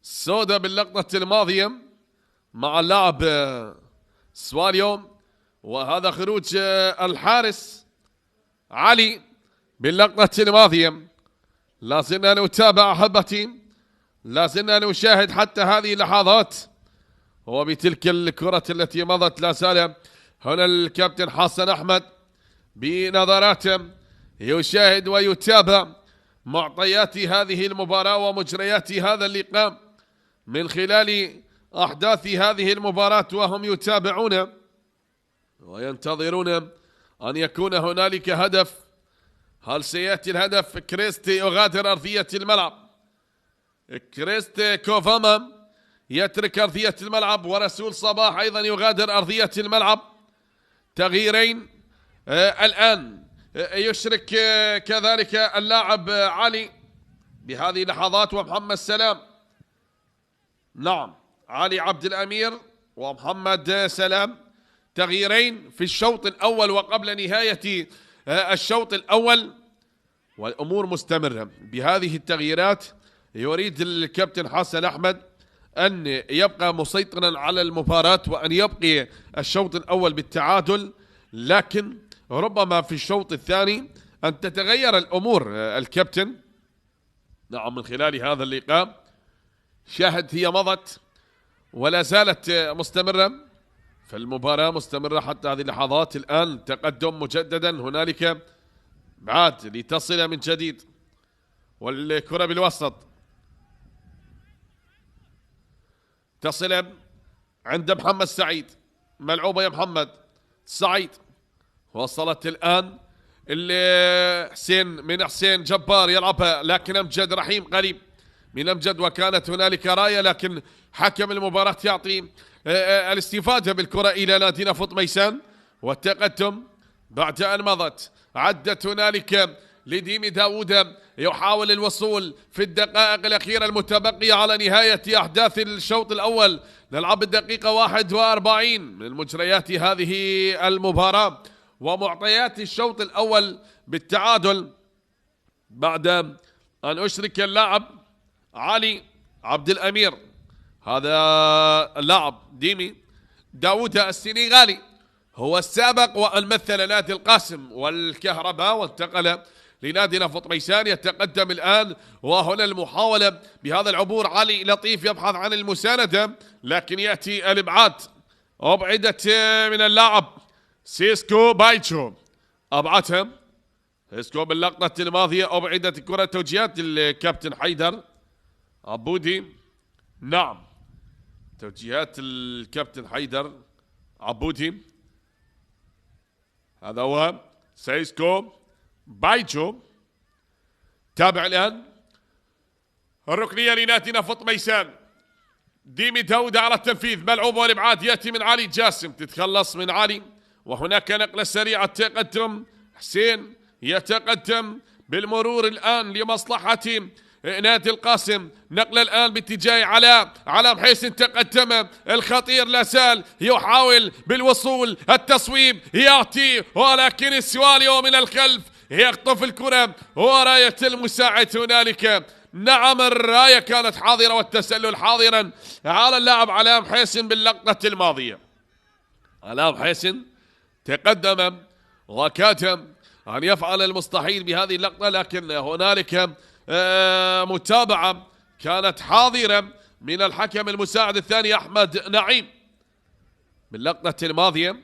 سودا باللقطة الماضية مع اللاعب سواليو. وهذا خروج الحارس علي باللقطة الماضية. لازلنا نتابع أحبتي، لازلنا نشاهد حتى هذه اللحظات. وبتلك الكرة التي مضت لا زال هنا الكابتن حسن أحمد بنظراته يشاهد ويتابع معطيات هذه المباراة ومجريات هذا اللقاء من خلال أحداث هذه المباراة وهم يتابعون وينتظرون أن يكون هنالك هدف. هل سيأتي الهدف؟ كريستي يغادر أرضية الملعب. كريستي كوفاما يترك أرضية الملعب ورسول صباح أيضا يغادر أرضية الملعب. تغييرين الآن يشرك كذلك اللاعب علي بهذه اللحظات ومحمد سلام. نعم علي عبد الأمير ومحمد سلام. تغييرين في الشوط الأول وقبل نهاية الشوط الأول والأمور مستمرة بهذه التغييرات. يريد الكابتن حسن أحمد أن يبقى مسيطرا على المباراة وأن يبقي الشوط الأول بالتعادل، لكن ربما في الشوط الثاني أن تتغير الأمور الكابتن. نعم، من خلال هذا اللقاء شاهد هي مضت ولا زالت مستمرة، فالمباراة مستمرة حتى هذه اللحظات. الآن تقدم مجددا هنالك بعد لتصل من جديد، والكرة بالوسط تصل عند محمد سعيد، ملعوبة يا محمد سعيد، وصلت الآن اللي حسين جبار يلعبها، لكن أمجد رحيم قريب من أمجد، وكانت هنالك راية، لكن حكم المباراة يعطي الاستفادة بالكرة إلى نادي نفط ميسان، والتقدم بعد أن مضت. عدت هنالك لديمي داوود يحاول الوصول في الدقائق الأخيرة المتبقية على نهاية أحداث الشوط الأول. نلعب الدقيقة 41 من مجريات هذه المباراة ومعطيات الشوط الأول بالتعادل، بعد أن أشرك اللاعب علي عبد الأمير، هذا اللاعب ديمي داوود السنغالي هو السابق وأن مثل نادي القاسم والكهرباء وانتقل لنادي نفط ميسان. يتقدم الآن، وهنا المحاولة بهذا العبور. علي لطيف يبحث عن المساندة، لكن يأتي الإبعاد، أبعدت من اللاعب سيسكو بايتشو، أبعدها سيسكو باللقطة الماضية، أبعدت الكرة. توجيهات الكابتن حيدر عبودي، نعم توجيهات الكابتن حيدر عبودي، هذا هو سيسكو بايتشو. تابع الآن الركنية لنادي نفط ميسان، ديمي داود على التنفيذ، ملعوب والإبعاد يأتي من علي جاسم، تتخلص من علي، وهناك نقلة سريعة تقدم حسين، يتقدم بالمرور الآن لمصلحة نادي القاسم، نقلة الآن باتجاه علاء محيسن، تقدم الخطير لا زال يحاول بالوصول، التصويب يأتي، ولكن السواليو من الخلف يخطف الكرة وراية المساعد هنالك. نعم، الراية كانت حاضرة والتسلل حاضرا على اللاعب علاء محيسن باللقطة الماضية. علاء محيسن تقدم وكاد أن يفعل المستحيل بهذه اللقطة، لكن هنالك متابعة كانت حاضرة من الحكم المساعد الثاني أحمد نعيم. باللقطة الماضية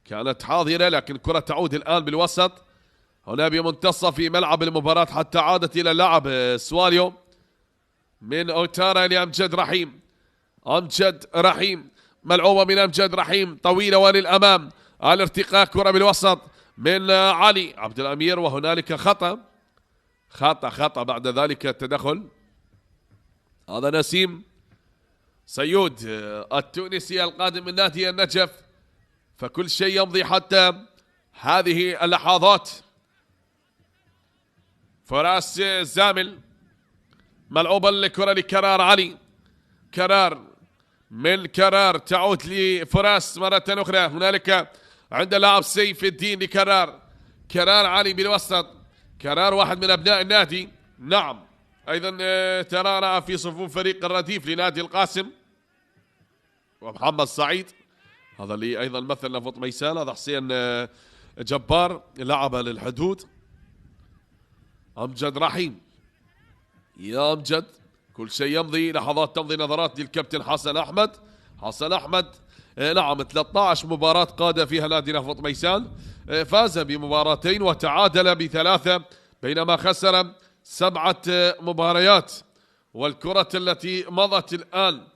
كانت حاضرة، لكن الكرة تعود الآن بالوسط هنا بمنتصف ملعب المباراة، حتى عادت إلى اللاعب سواليو من أوتارا لأمجد رحيم. أمجد رحيم، ملعوبة من أمجد رحيم طويلة وللأمام، الارتقاء كرة بالوسط من علي عبد الأمير، وهنالك خطأ بعد ذلك التدخل. هذا نسيم سيود التونسي القادم من نادي النجف، فكل شيء يمضي حتى هذه اللحظات. فراس زامل، ملعوبة الكرة لكرار علي، كرار من كرار تعود لفراس مرة أخرى، هنالك عند اللاعب سيف الدين لكرار، كرار علي بالوسط، كرار واحد من أبناء النادي، نعم أيضا ترانى في صفوف فريق الرديف لنادي القاسم. ومحمد سعيد هذا اللي أيضا مثل نفط ميسان، هذا حسين جبار لعب للحدود. أمجد رحيم، يا أمجد كل شيء يمضي، لحظات تمضي، نظرات للكابتن حسن أحمد. نعم 13 مباراة قاد فيها نادي نفط ميسان، فاز بمباراتين وتعادل ب3، بينما خسر 7 مباريات. والكرة التي مضت الآن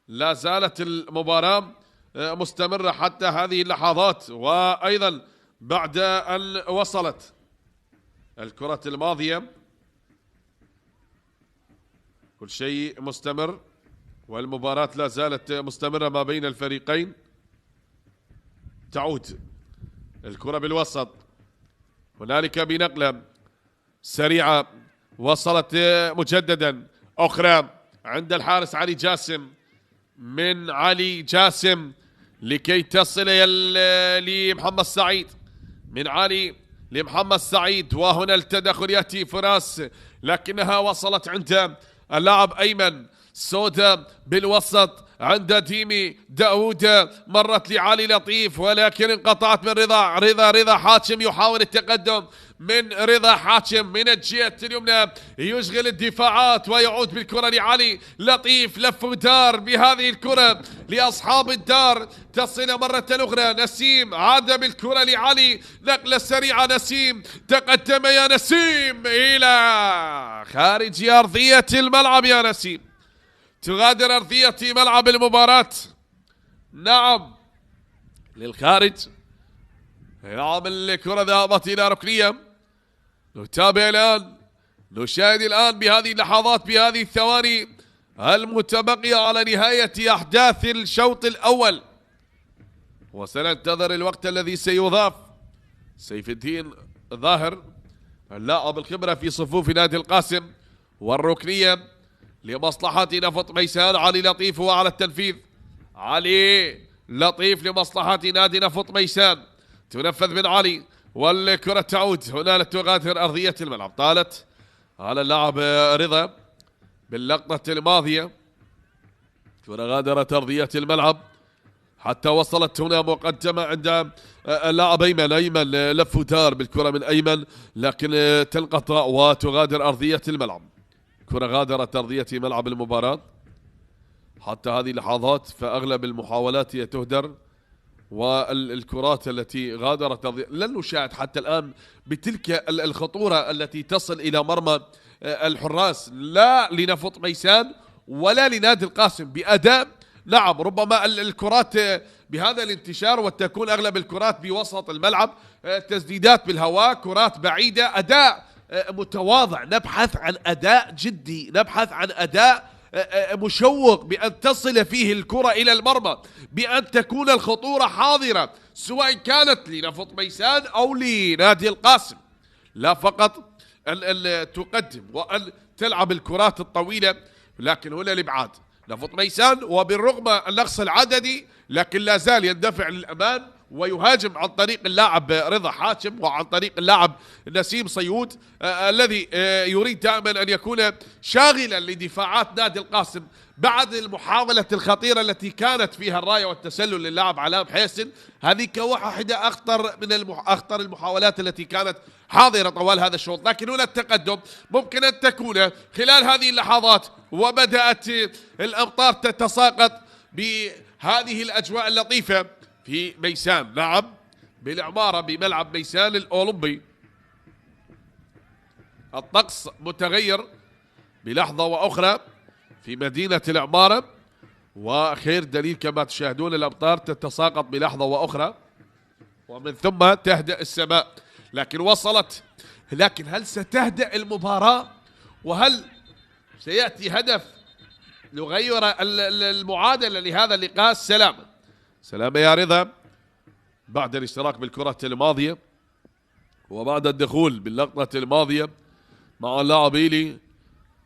لا زالت المباراة مستمرة حتى هذه اللحظات، وأيضا بعد أن وصلت الكرة الماضية كل شيء مستمر، والمباراة لا زالت مستمرة ما بين الفريقين. تعود الكرة بالوسط، هنالك بنقلة سريعة وصلت مجددا أخرى عند الحارس علي جاسم، من علي جاسم لكي تصل لمحمد سعيد، من علي لمحمد سعيد، وهنا التدخل يأتي فراس، لكنها وصلت عند اللاعب أيمن سودا بالوسط عند ديمي داود، مرت لعلي لطيف ولكن انقطعت من رضا حاتم يحاول التقدم من رضا حاتم من الجهة اليمنى، يشغل الدفاعات ويعود بالكرة لعلي لطيف، لف ودار بهذه الكرة لأصحاب الدار، تصل مرة أخرى نسيم، عاد بالكرة لعلي، نقلة سريعة نسيم، تقدم يا نسيم إلى خارج أرضية الملعب. يا نسيم تغادر أرضية ملعب المباراة، نعم للخارج. نعم الكرة ذهبت إلى ركنية. نتابع الآن، نشاهد الآن بهذه اللحظات بهذه الثواني المتبقية على نهاية أحداث الشوط الأول، وسننتظر الوقت الذي سيضاف. سيف الدين ظاهر اللاعب الخبرة في صفوف نادي القاسم، والركنية لمصلحة نفط ميسان. علي لطيف هو على التنفيذ، علي لطيف لمصلحة نادي نفط ميسان، تنفذ من علي والكرة تعود هنا لتغادر أرضية الملعب. طالت على اللاعب رضا باللقطة الماضية، كرة غادرت أرضية الملعب حتى وصلت هنا مقدمة عند اللاعب أيمن لف ودار بالكرة من أيمن، لكن تنقطع وتغادر أرضية الملعب. كرة غادرت أرضية ملعب المباراة حتى هذه اللحظات، فأغلب المحاولات هي تهدر، والكرات التي غادرت لن نشاهد حتى الآن بتلك الخطورة التي تصل إلى مرمى الحراس، لا لنفط ميسان ولا لنادي القاسم بأداء. نعم ربما الكرات بهذا الانتشار وتكون أغلب الكرات بوسط الملعب، تسديدات بالهواء، كرات بعيدة، أداء متواضع. نبحث عن أداء جدي، نبحث عن أداء مشوق بأن تصل فيه الكرة إلى المرمى، بأن تكون الخطورة حاضرة سواء كانت لنفط ميسان أو لنادي القاسم، لا فقط أن تقدم وأن تلعب الكرات الطويلة، لكن هنا الإبعاد. نفط ميسان وبالرغم النقص العددي لكن لا زال يندفع للأمام ويهاجم عن طريق اللاعب رضا حاتم وعن طريق اللاعب نسيم صيود، الذي يريد دائما أن يكون شاغلا لدفاعات نادي القاسم بعد المحاولة الخطيرة التي كانت فيها الراية والتسلل للاعب علام حيسن. هذه كواحدة أخطر المحاولات التي كانت حاضرة طوال هذا الشوط، لكن هنا التقدم ممكن أن تكون خلال هذه اللحظات، وبدأت الأمطار تتساقط بهذه الأجواء اللطيفة في ميسان. نعم بالعمارة بملعب ميسان الأولمبي، الطقس متغير بلحظة وأخرى في مدينة العمارة، وخير دليل كما تشاهدون الأمطار تتساقط بلحظة وأخرى ومن ثم تهدأ السماء. لكن وصلت، لكن هل ستهدأ المباراة؟ وهل سيأتي هدف يغير المعادلة لهذا اللقاء؟ سلامة يا رضا بعد الاشتراك بالكرة الماضية وبعد الدخول باللقطة الماضية مع اللاعب إيلي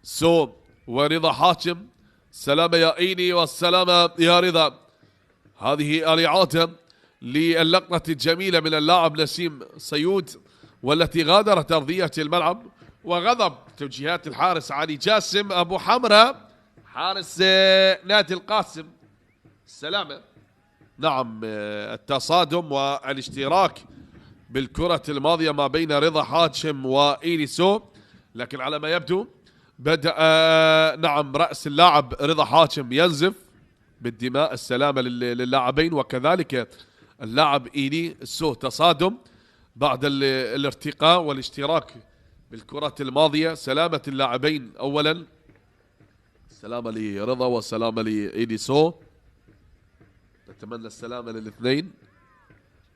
سو ورضا حاتم. سلامة يا إيلي والسلامة يا رضا. هذه الإعادة للقطة الجميلة من اللاعب نسيم صيود والتي غادرت أرضية الملعب، وغضب توجيهات الحارس علي جاسم أبو حمرة حارس نادي القاسم. سلامة نعم التصادم والاشتراك بالكرة الماضية ما بين رضا حاتم وإيليسو، لكن على ما يبدو بدأ نعم رأس اللاعب رضا حاتم ينزف بالدماء. السلامة للاعبين وكذلك اللاعب إيليسو. تصادم بعد الارتقاء والاشتراك بالكرة الماضية. سلامة اللاعبين أولا، سلامة لرضا وسلامة لإيليسو، نتمنى السلامة للاثنين.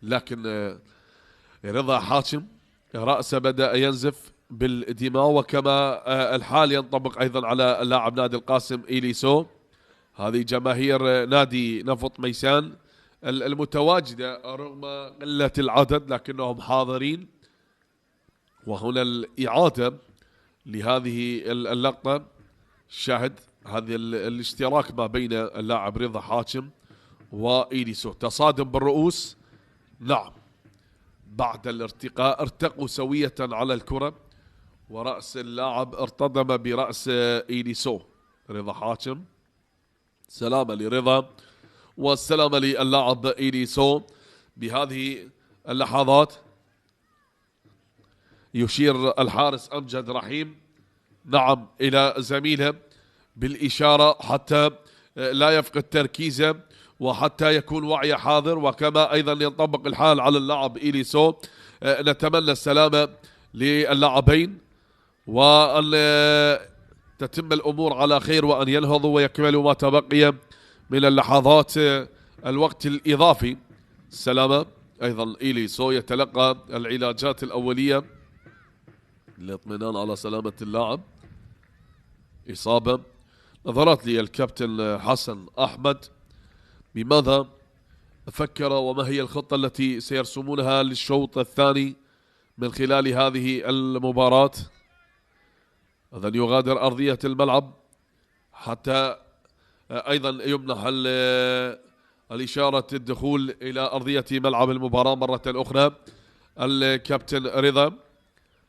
لكن رضا حاتم رأسه بدأ ينزف بالدماء، وكما الحال ينطبق أيضا على اللاعب نادي القاسم إيليسو. هذه جماهير نادي نفط ميسان المتواجدة رغم قلة العدد لكنهم حاضرين. وهنا الإعادة لهذه اللقطة، شاهد هذا الاشتراك ما بين اللاعب رضا حاتم وإيليسو. تصادم بالرؤوس، نعم بعد الارتقاء ارتقوا سوية على الكرة ورأس اللاعب ارتطم برأس إيليسو رضا حاتم. سلامة لرضا والسلامة للاعب إليسو. بهذه اللحظات يشير الحارس أمجد رحيم نعم إلى زميله بالإشارة حتى لا يفقد تركيزه وحتى يكون وعي حاضر، وكما أيضا ينطبق الحال على اللاعب إليسو. نتمنى السلامة للاعبين وأن تتم الأمور على خير وأن ينهضوا ويكملوا ما تبقي من اللحظات الوقت الإضافي. السلامة أيضا إليسو يتلقى العلاجات الأولية للاطمئنان على سلامة اللاعب. إصابة. نظرات لي الكابتن حسن أحمد بماذا فكر وما هي الخطة التي سيرسمونها للشوط الثاني من خلال هذه المباراة. إذن يغادر أرضية الملعب حتى أيضا يمنح الإشارة الدخول إلى أرضية ملعب المباراة مرة أخرى الكابتن رضا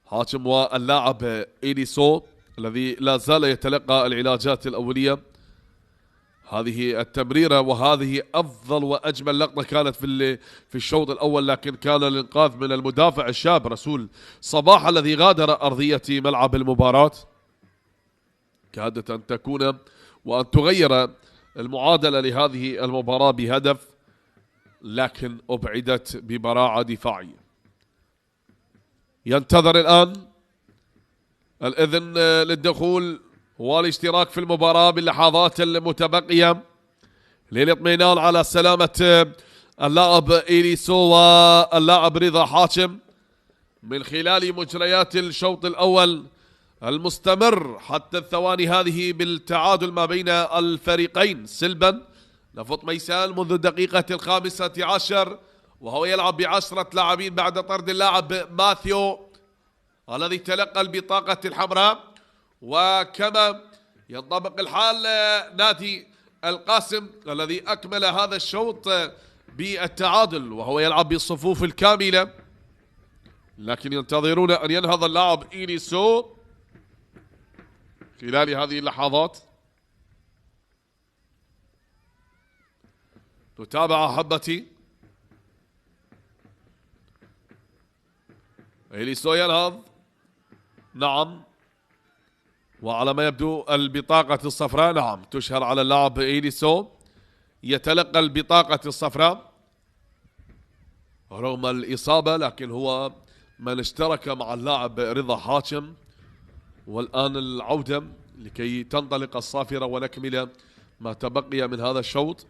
حاتم واللاعب إليسو الذي لا زال يتلقى العلاجات الأولية. هذه التمريرة وهذه أفضل وأجمل لقطة كانت في الشوط الأول، لكن كان الإنقاذ من المدافع الشاب رسول صباح الذي غادر أرضية ملعب المباراة. كادت أن تكون وأن تغير المعادلة لهذه المباراة بهدف، لكن أبعدت ببراعة دفاعية. ينتظر الآن الإذن للدخول والاشتراك في المباراة باللحظات المتبقية للاطمئنان على سلامة اللاعب إليسو واللاعب رضا حاتم من خلال مجريات الشوط الأول المستمر حتى الثواني هذه بالتعادل ما بين الفريقين سلبا. نفط ميسان منذ الدقيقة 15 وهو يلعب ب10 لاعبين بعد طرد اللاعب ماثيو الذي تلقى البطاقة الحمراء. وكما ينطبق الحال نادي القاسم الذي أكمل هذا الشوط بالتعادل وهو يلعب بالصفوف الكاملة، لكن ينتظرون أن ينهض اللاعب إليسو خلال هذه اللحظات. نتابع أحبتي. إليسو ينهض نعم، وعلى ما يبدو البطاقة الصفراء نعم تشهر على اللاعب إليسو. يتلقى البطاقة الصفراء رغم الإصابة، لكن هو من اشترك مع اللاعب رضا حاتم. والآن العودة لكي تنطلق الصافرة ونكمل ما تبقي من هذا الشوط.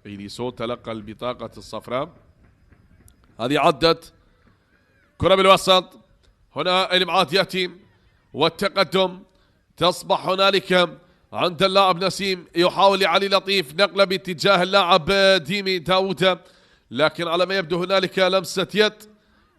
إليسو تلقى البطاقة الصفراء. هذه عدت كرة بالوسط. هنا الإبعاد يأتي والتقدم تصبح هنالك عند اللاعب نسيم يحاول علي لطيف نقله باتجاه اللاعب ديمي داوود، لكن على ما يبدو هنالك لمسة يد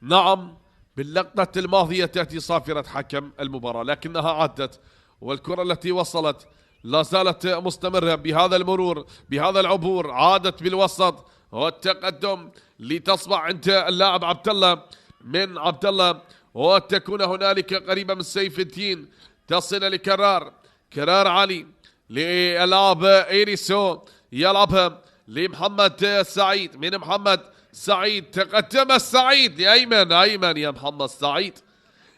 نعم باللقطة الماضية تأتي صافرة حكم المباراة، لكنها عدت والكرة التي وصلت لا زالت مستمرة بهذا المرور بهذا العبور. عادت بالوسط والتقدم لتصبح عند اللاعب عبد الله وتكون هنالك قريبة من سيف الدين. تصل لكرار علي للاعب إليسو يلعبها لمحمد سعيد. من محمد سعيد تقدم السعيد لأيمن يا محمد سعيد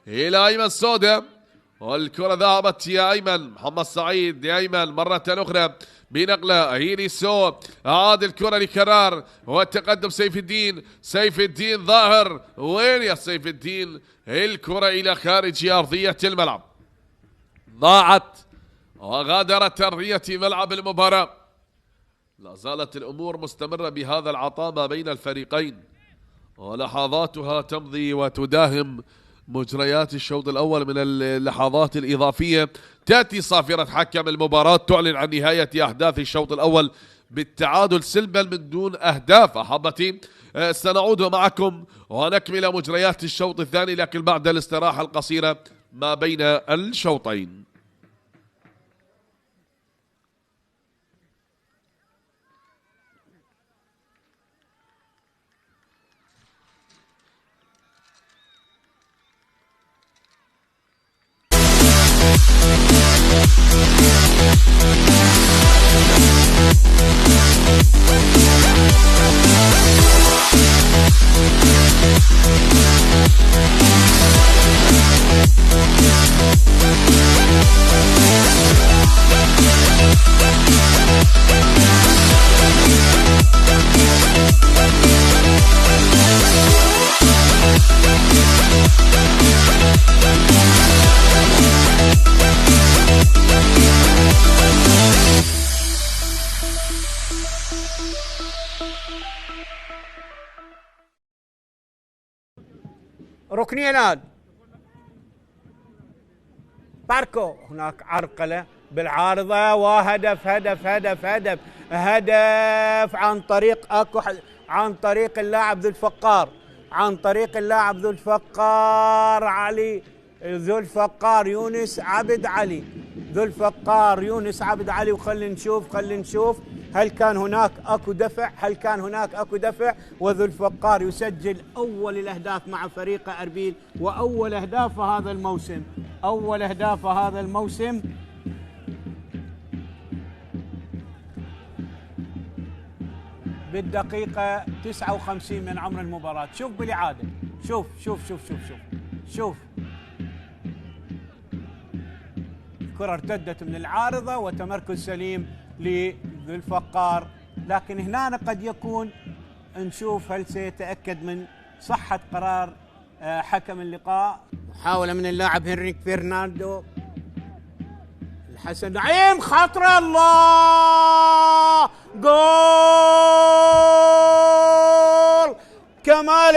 إلى أيمن سودا والكرة ذهبت يا أيمن. محمد سعيد لأيمن مرة أخرى بنقلة إليسو. عاد الكرة لكرار والتقدم سيف الدين ظاهر. وين يا سيف الدين؟ الكرة إلى خارج أرضية الملعب، ضاعت وغادرت أرضية ملعب المباراة. لا زالت الأمور مستمرة بهذا العطاء ما بين الفريقين ولحظاتها تمضي وتداهم مجريات الشوط الأول من اللحظات الإضافية. تأتي صافرة حكم المباراة تعلن عن نهاية أحداث الشوط الأول بالتعادل سلبا من دون أهداف. أحبتي سنعود معكم ونكمل مجريات الشوط الثاني، لكن بعد الاستراحة القصيرة ما بين الشوطين. ركنية الآن. باركو هناك عرقلة بالعارضة وهدف هدف هدف هدف هدف عن طريق اللاعب ذو الفقار، عن طريق اللاعب ذو الفقار علي ذو الفقار يونس عبد علي، ذو الفقار يونس عبد علي. وخلي نشوف هل كان هناك اكو دفع، هل كان هناك اكو دفع. وذو الفقار يسجل اول الاهداف مع فريق اربيل، واول اهداف هذا الموسم، اول اهداف هذا الموسم. بالدقيقة 59 من عمر المباراة. شوف بالإعادة، شوف شوف شوف شوف شوف شوف الكرة ارتدت من العارضة وتمركز سليم لذو الفقار. لكن هنا قد يكون نشوف هل سيتأكد من صحة قرار حكم اللقاء. محاولة من اللاعب هنريك فرناندو الحسن نعيم، خطر الله، جول كمال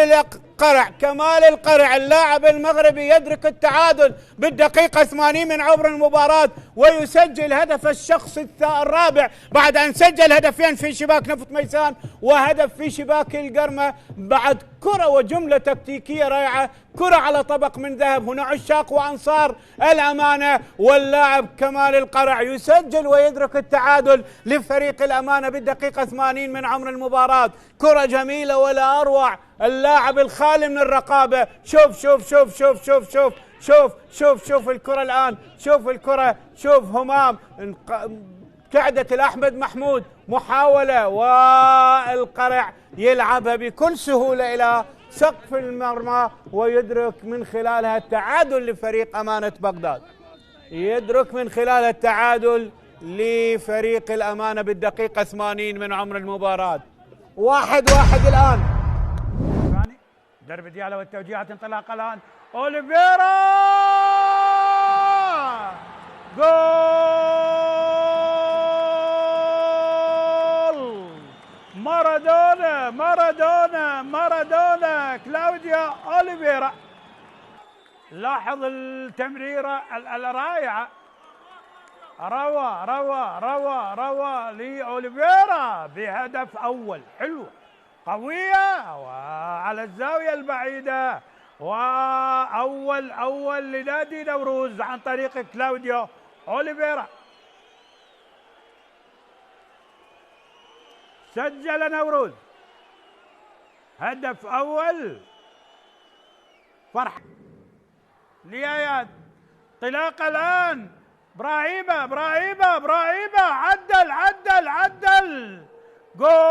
القرع اللاعب المغربي يدرك التعادل بالدقيقة 80 من عمر المباراة، ويسجل هدف الشخص الرابع بعد أن سجل هدفين في شباك نفط ميسان وهدف في شباك القرمة، بعد كرة وجملة تكتيكية رائعة، كرة على طبق من ذهب. هنا عشاق وأنصار الأمانة، واللاعب كمال القرع يسجل ويدرك التعادل لفريق الأمانة بالدقيقة 80 من عمر المباراة. كرة جميلة ولا أروع، اللاعب الخالي من الرقابة. شوف شوف شوف شوف شوف شوف شوف شوف شوف الكرة الآن، شوف الكرة، شوف همام كعدة الأحمد محمود، محاولة والقرع يلعبها بكل سهولة إلى سقف المرمى ويدرك من خلالها التعادل لفريق أمانة بغداد، يدرك من خلالها التعادل لفريق الأمانة بالدقيقة 80 من عمر المباراة. 1-1 الآن. درب ديالا والتوجيهات، انطلاق الآن أوليفيرا، جول مارادونا كلاوديا أوليفيرا. لاحظ التمريرة الرائعة، روى لأوليفيرا بهدف أول، حلوة قوية وعلى الزاوية البعيدة، وأول لنادي نوروز عن طريق كلاوديو أوليفيرا. سجل نوروز هدف أول، فرح ليايات. انطلاق الآن إبراهيم عدل جول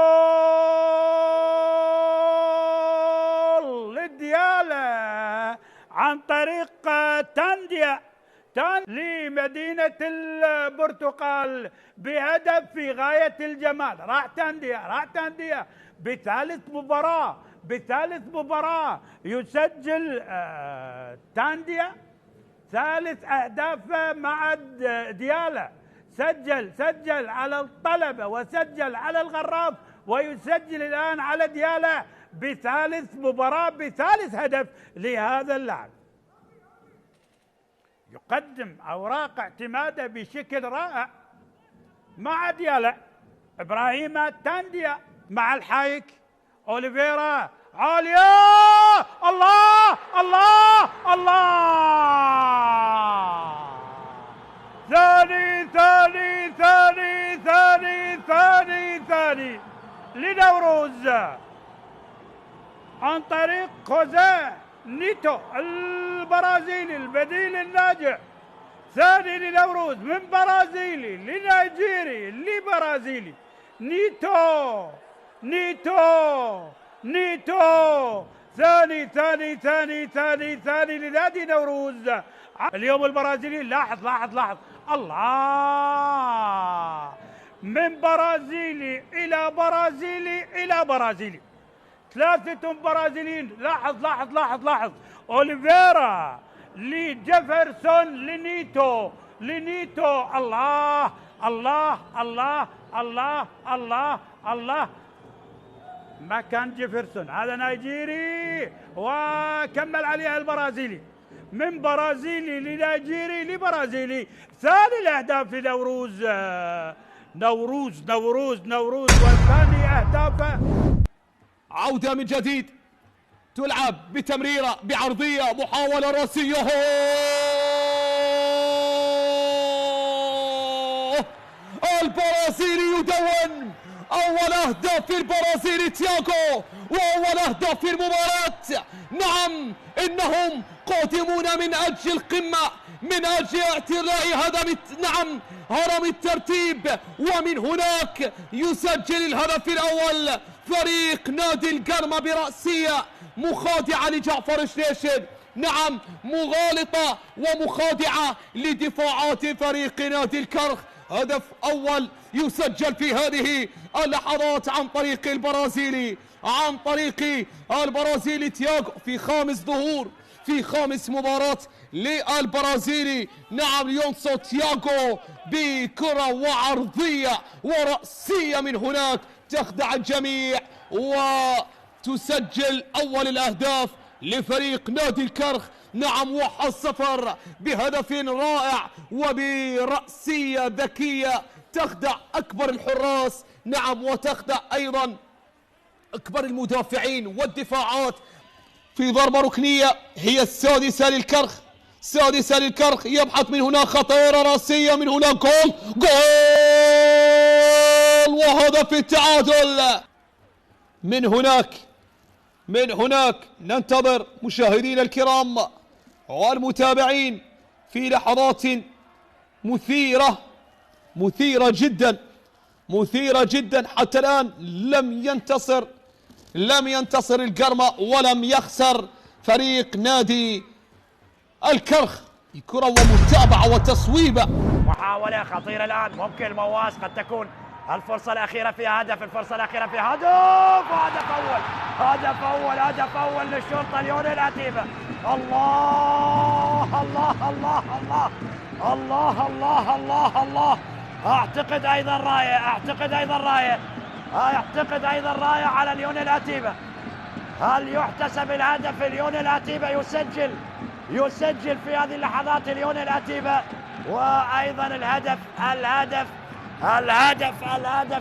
للديالة عن طريق تانديا لمدينة البرتقال بهدف في غاية الجمال. راح تانديا بثالث مباراة يسجل تانديا ثالث أهدافه مع ديالة. سجل على الطلبة وسجل على الغراف، ويسجل الآن على ديالة بثالث مباراة بثالث هدف لهذا اللاعب. يقدم أوراق اعتماده بشكل رائع مع ديالة. إبراهيم تانديا مع الحايك، أوليفيرا عالية، الله ثاني لنوروز عن طريق خوزيه نيتو البرازيلي البديل الناجح. ثاني لنوروز من برازيلي لنيجيري لبرازيلي. نيتو ثاني لنادي نوروز. اليوم البرازيلي لاحظ الله، من برازيلي إلى برازيلي ثلاثة برازيليين. لاحظ أوليفيرا لجيفرسون لنيتو الله مكان جيفرسون، هذا نيجيري وكمل عليها البرازيلي، من برازيلي لنيجيري لبرازيلي. ثاني الاهداف لنوروز. نوروز والثاني اهدافه. عودة من جديد، تلعب بتمريرة بعرضية، محاولة راسية، البرازيلي يدون أول أهداف البرازيلي تياغو، وأول أهداف في المباراة. نعم، إنهم قادمون من أجل القمة، من أجل اعتلاء هرم الترتيب. ومن هناك يسجل الهدف الأول فريق نادي القرمة برأسية مخادعة لجعفر شليشن. نعم، مغالطة ومخادعة لدفاعات فريق نادي الكرخ. هدف أول يسجل في هذه اللحظات عن طريق البرازيلي تياغو في خامس ظهور، في خامس مباراة للبرازيلي. نعم، ليونسو تياغو بكرة وعرضية ورأسية من هناك تخدع الجميع وتسجل أول الأهداف لفريق نادي الكرخ. نعم، 1-0 بهدف رائع وبرأسية ذكية تخدع أكبر الحراس. نعم، وتخدع أيضا أكبر المدافعين والدفاعات. في ضربة ركنية هي السادسة للكرخ، يبحث من هنا خطيرة راسية، من هنا جول وهدف التعادل. من هناك ننتظر مشاهدينا الكرام والمتابعين في لحظات مثيرة جدا. حتى الآن لم ينتصر القرمة ولم يخسر فريق نادي الكرخ. كرة ومتابعة وتصويبة. محاولة خطيرة الآن، ممكن المواس قد تكون الفرصة الأخيرة فيها هدف، هدف أول للشرطة اليونان العتيبة. الله. أعتقد أيضا راية على اليونان العتيبة. هل يحتسب الهدف؟ اليونان العتيبة يسجل في هذه اللحظات اليونان العتيبة. وأيضا الهدف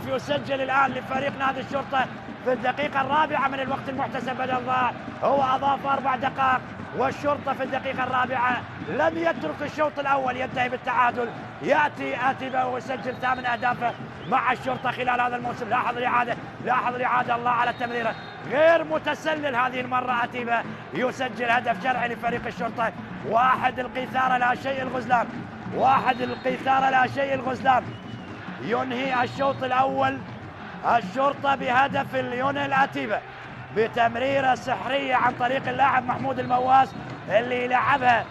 يسجل الآن لفريق نادي الشرطة في الدقيقة الرابعة من الوقت المحتسب بدل ضاع. هو أضاف 4 دقائق، والشرطة في الدقيقة الرابعة لم يترك الشوط الأول ينتهي بالتعادل. يأتي آتيبا ويسجل 8 أهدافه مع الشرطة خلال هذا الموسم. لاحظ الإعادة الله على التمريرة، غير متسلل هذه المرة. آتيبا يسجل هدف شرعي لفريق الشرطة. واحد القيثارة لا شيء الغزلان ينهي الشوط الأول الشرطة بهدف اليونان العتيبة بتمريرة سحرية عن طريق اللاعب محمود المواس، اللي لعبها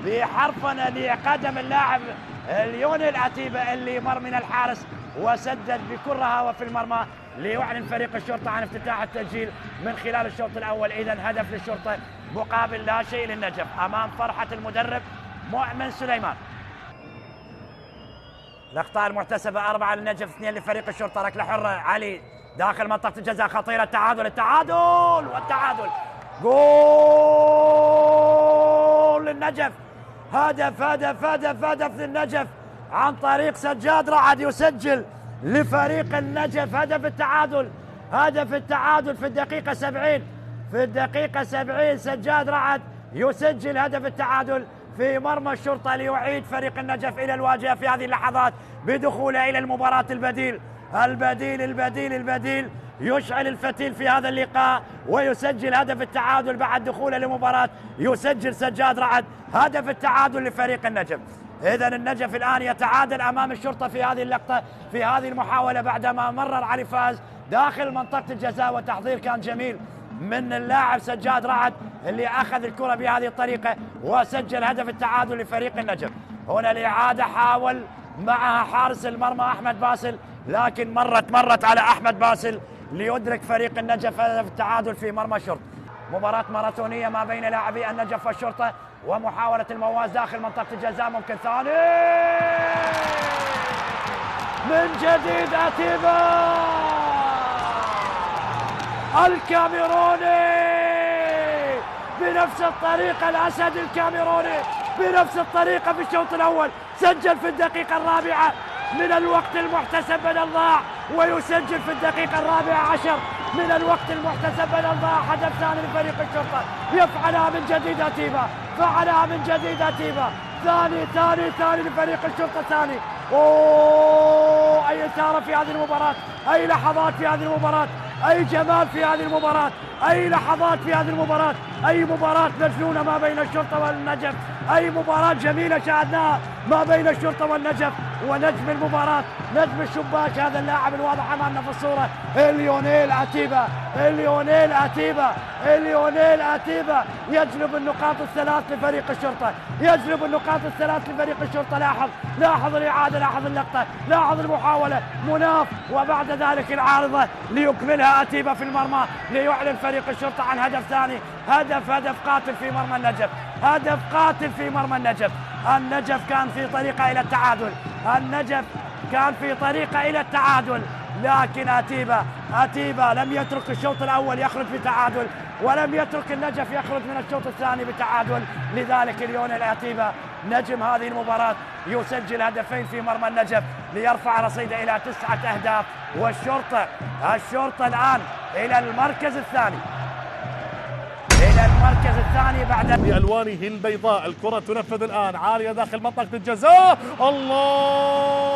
بحرفنة لقدم اللاعب اليونان العتيبة اللي مر من الحارس وسدد بكرة هوا في المرمى ليعلن فريق الشرطة عن افتتاح التسجيل من خلال الشوط الأول. إذن هدف للشرطة مقابل لا شيء للنجف أمام فرحة المدرب مؤمن سليمان. الأخطاء المحتسبة 4 للنجف، 2 لفريق الشرطة. ركلة حرة علي داخل منطقة الجزاء خطيرة. التعادل جول للنجف. هدف للنجف عن طريق سجاد رعد، يسجل لفريق النجف هدف التعادل في الدقيقة 70 سجاد رعد يسجل هدف التعادل في مرمى الشرطة ليعيد فريق النجف إلى الواجهة في هذه اللحظات بدخوله إلى المباراة. البديل يشعل الفتيل في هذا اللقاء ويسجل هدف التعادل بعد دخوله للمباراة. يسجل سجاد رعد هدف التعادل لفريق النجف. إذن النجف الآن يتعادل أمام الشرطة في هذه اللقطة، في هذه المحاولة، بعدما مرر علي فاز داخل منطقة الجزاء، وتحضير كان جميل من اللاعب سجاد رعد اللي أخذ الكرة بهذه الطريقة وسجل هدف التعادل لفريق النجف. هنا الإعادة حاول معها حارس المرمى أحمد باسل، لكن مرت على أحمد باسل ليدرك فريق النجف هدف التعادل في مرمى الشرطة. مباراة ماراثونية ما بين لاعبي النجف والشرطة، ومحاولة المواس داخل منطقة الجزاء، ممكن ثاني من جديد. الكاميروني بنفس الطريقة. الأسد الكاميروني بنفس الطريقة في الشوط الأول سجل في الدقيقة الرابعة من الوقت المحتسب بدل ضاع، ويسجل في الدقيقة الرابعة عشر من الوقت المحتسب بدل ضاع هدف ثاني لفريق الشرطة. يفعلها من جديد أتيبا، فعلها من جديد أتيبا، ثاني لفريق الشرطة ثاني. أوه أي إثارة في هذه المباراة، أي لحظات في هذه المباراة، أي جمال في هذه المباراة، أي لحظات في هذه المباراة، أي مباراة مجنونة ما بين الشرطة والنجف، أي مباراة جميلة شاهدناها ما بين الشرطة والنجف. ونجم المباراة نجم الشباك هذا اللاعب الواضح أمامنا في الصورة ليونيل أتيبا. ليونيل أتيبا يجلب النقاط الثلاث لفريق الشرطة، يجلب النقاط الثلاث لفريق الشرطة. لاحظ الإعادة، لاحظ اللقطة، لاحظ المحاولة، مناف وبعد ذلك العارضة ليكملها أتيبا في المرمى ليعلن فريق الشرطة عن هدف ثاني. هدف قاتل في مرمى النجف، هدف قاتل في مرمى النجف. النجف كان في طريقة إلى التعادل، النجف كان في طريقة إلى التعادل، لكن أتيبا لم يترك الشوط الأول يخرج بتعادل، ولم يترك النجف يخرج من الشوط الثاني بتعادل. لذلك ليونيل أتيبا نجم هذه المباراة يسجل هدفين في مرمى النجف ليرفع رصيده إلى 9 أهداف. والشرطة الآن إلى المركز الثاني، بعد بألوانه البيضاء. الكرة تنفذ الآن عالية داخل منطقة الجزاء. الله،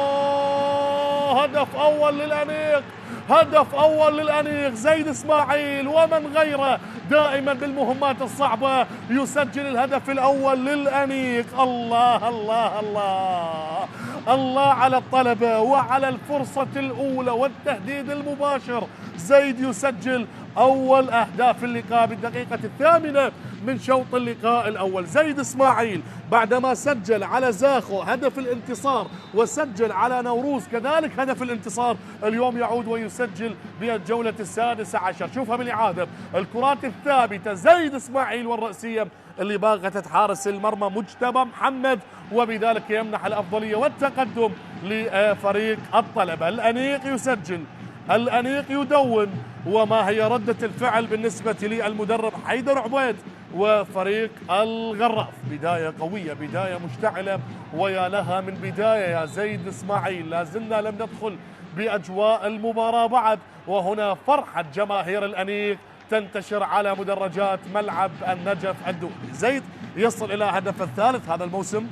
هدف أول للأنيق زيد إسماعيل ومن غيره دائما بالمهمات الصعبة يسجل الهدف الأول للأنيق. الله الله الله الله على الطلبة وعلى الفرصة الأولى والتهديد المباشر. زيد يسجل أول أهداف اللقاء بالدقيقة 8 من شوط اللقاء الأول. زيد إسماعيل بعدما سجل على زاخو هدف الانتصار وسجل على نوروز كذلك هدف الانتصار، اليوم يعود ويسجل بالجولة 16. شوفها بالإعادة، الكرات الثابتة، زيد إسماعيل والرأسية اللي باغتت حارس المرمى مجتبى محمد، وبذلك يمنح الأفضلية والتقدم لفريق الطلبة. الأنيق يسجل، الأنيق يدون. وما هي ردة الفعل بالنسبة للمدرب حيدر عبيد وفريق الغراف؟ بداية قوية، بداية مشتعلة، ويا لها من بداية يا زيد إسماعيل. لازلنا لم ندخل بأجواء المباراة بعد، وهنا فرحة جماهير الأنيق تنتشر على مدرجات ملعب النجف الدولي. زيد يصل إلى هدف الثالث هذا الموسم.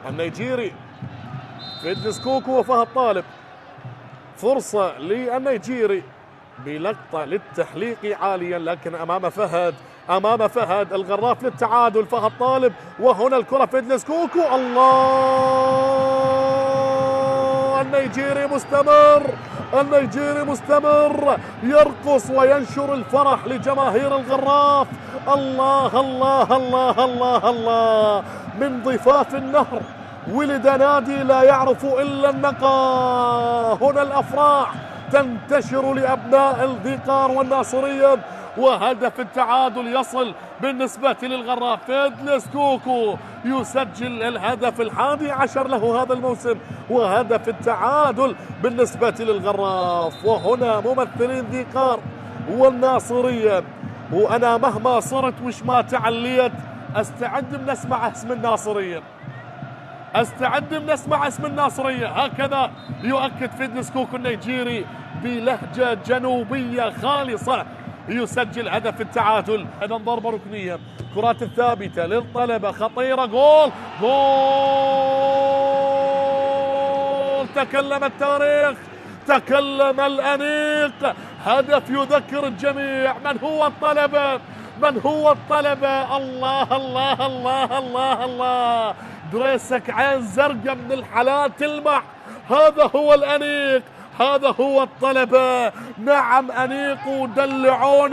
النيجيري فيدنس كوكو وفهد طالب، فرصة للنيجيري بلقطة للتحليق عاليا، لكن أمام فهد الغراف للتعادل. فهد طالب وهنا الكرة فيدنس كوكو. الله، النيجيري مستمر يرقص وينشر الفرح لجماهير الغراف. الله الله الله الله الله، من ضفاف النهر ولد نادي لا يعرف إلا النقا. هنا الأفراح تنتشر لأبناء الذقار والناصرية، وهدف التعادل يصل بالنسبة للغراف. فيدلس كوكو يسجل الهدف 11 له هذا الموسم، وهدف التعادل بالنسبة للغراف. وهنا ممثلين ذقار والناصرية، وأنا مهما صرت وش ما تعليت أستعد من أسمع اسم الناصرية، هكذا يؤكد فيدنس كوكو النيجيري بلهجة جنوبية خالصة. يسجل هدف التعادل. أيضا ضربة ركنية، كرات الثابتة للطلبة خطيرة. جول، تكلم التاريخ، تكلم الأنيق. هدف يذكر الجميع من هو الطلبة. الله الله الله الله الله، دريسك عين زرقاء من الحلال تلمع. هذا هو الأنيق، هذا هو الطلبة. نعم أنيق ودلعون.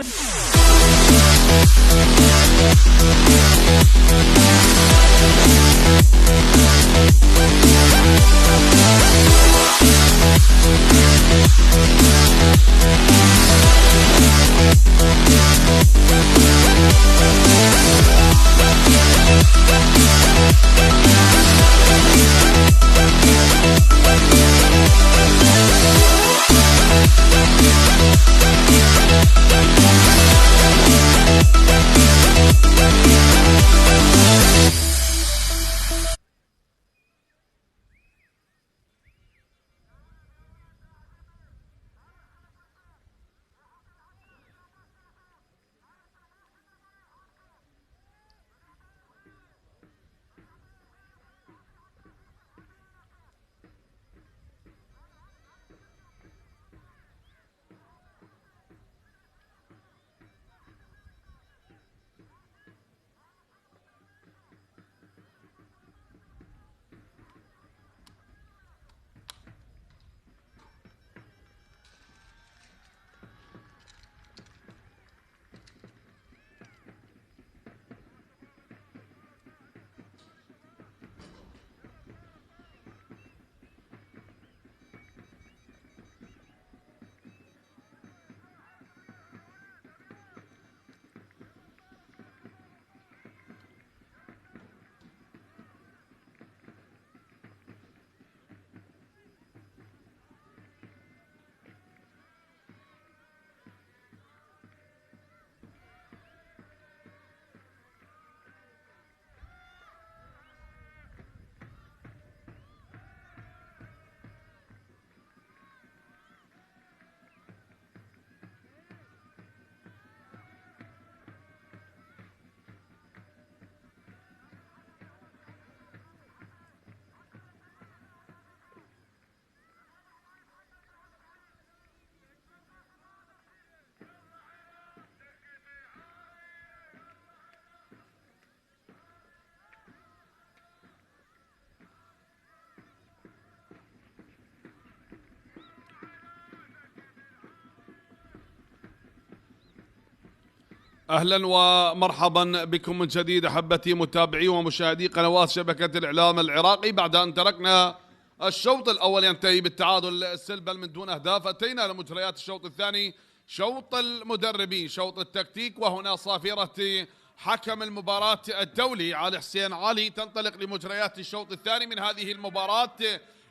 أهلا ومرحبا بكم من جديد أحبتي متابعي ومشاهدي قنوات شبكة الإعلام العراقي. بعد أن تركنا الشوط الأول ينتهي بالتعادل سلبا من دون أهداف، أتينا لمجريات الشوط الثاني، شوط المدربين، شوط التكتيك، وهنا صافرة حكم المباراة الدولي علي حسين علي تنطلق لمجريات الشوط الثاني من هذه المباراة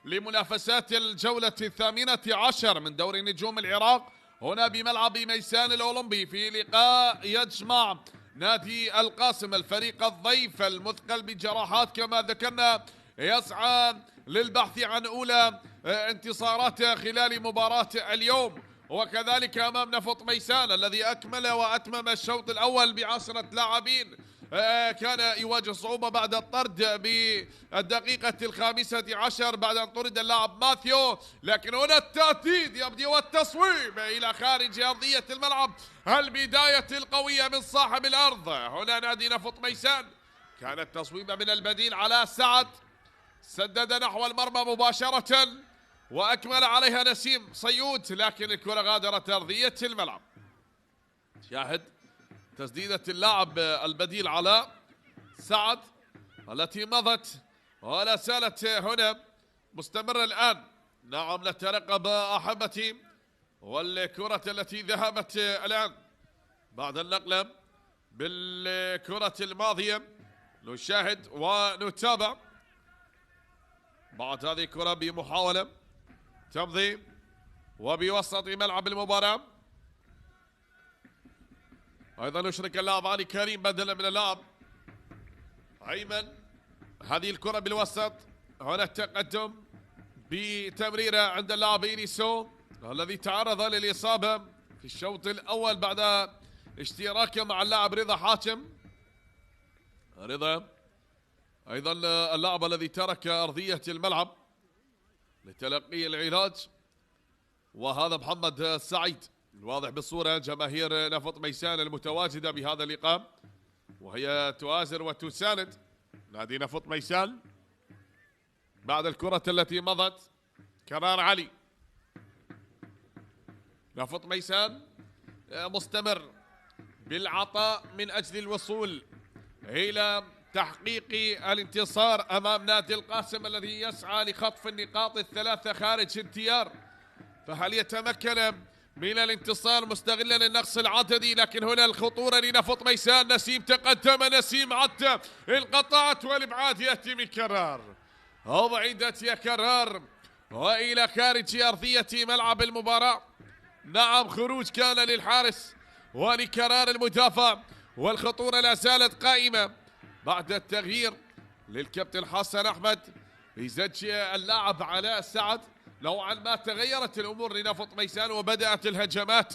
لمنافسات الجولة 18 من دوري نجوم العراق، هنا بملعب ميسان الأولمبي، في لقاء يجمع نادي القاسم الفريق الضيف المثقل بجراحات كما ذكرنا، يسعى للبحث عن أولى انتصاراته خلال مباراة اليوم، وكذلك أمام نفط ميسان الذي أكمل وأتمم الشوط الأول ب10 لاعبين. كان يواجه صعوبة بعد الطرد بالدقيقة 15 بعد أن طرد اللاعب ماثيو، لكن هنا التأكيد يبدي والتصويب إلى خارج أرضية الملعب. البداية القوية من صاحب الأرض هنا نادي نفط ميسان، كانت تصويبة من البديل على سعد، سدد نحو المرمى مباشرة وأكمل عليها نسيم صيود، لكن الكرة غادرت أرضية الملعب. شاهد تسديدة اللاعب البديل على سعد التي مضت ولا زالت هنا مستمرة الآن. نعم نترقب أحبتي، والكرة التي ذهبت الآن بعد النقلة بالكرة الماضية، نشاهد ونتابع بعد هذه الكرة بمحاولة تمضي وبوسط ملعب المباراة. أيضا نشرك اللاعب علي كريم بدلا من اللاعب أيمن. هذه الكرة بالوسط، هنا التقدم بتمريرة عند اللاعب إينيسو الذي تعرض للإصابة في الشوط الأول بعد اشتراكه مع اللاعب رضا حاتم. رضا أيضا اللاعب الذي ترك أرضية الملعب لتلقي العلاج، وهذا محمد سعيد الواضح بالصورة. جماهير نفط ميسان المتواجدة بهذا اللقاء وهي تؤازر وتساند نادي نفط ميسان بعد الكرة التي مضت. كرار علي، نفط ميسان مستمر بالعطاء من أجل الوصول إلى تحقيق الانتصار أمام نادي القاسم الذي يسعى لخطف النقاط الثلاثة خارج انتيار. فهل يتمكن من الانتصار مستغلا النقص العددي؟ لكن هنا الخطورة لنفط ميسان. نسيم تقدم، نسيم عدى، انقطعت والابعاد يأتي من كرار، أبعدت يا كرار وإلى خارج أرضية ملعب المباراة. نعم خروج كان للحارس ولكرار المدافع، والخطورة لا زالت قائمة بعد التغيير للكابتن حسن أحمد بزج اللاعب علاء سعد. نوعا ما تغيرت الأمور لنفط ميسان وبدأت الهجمات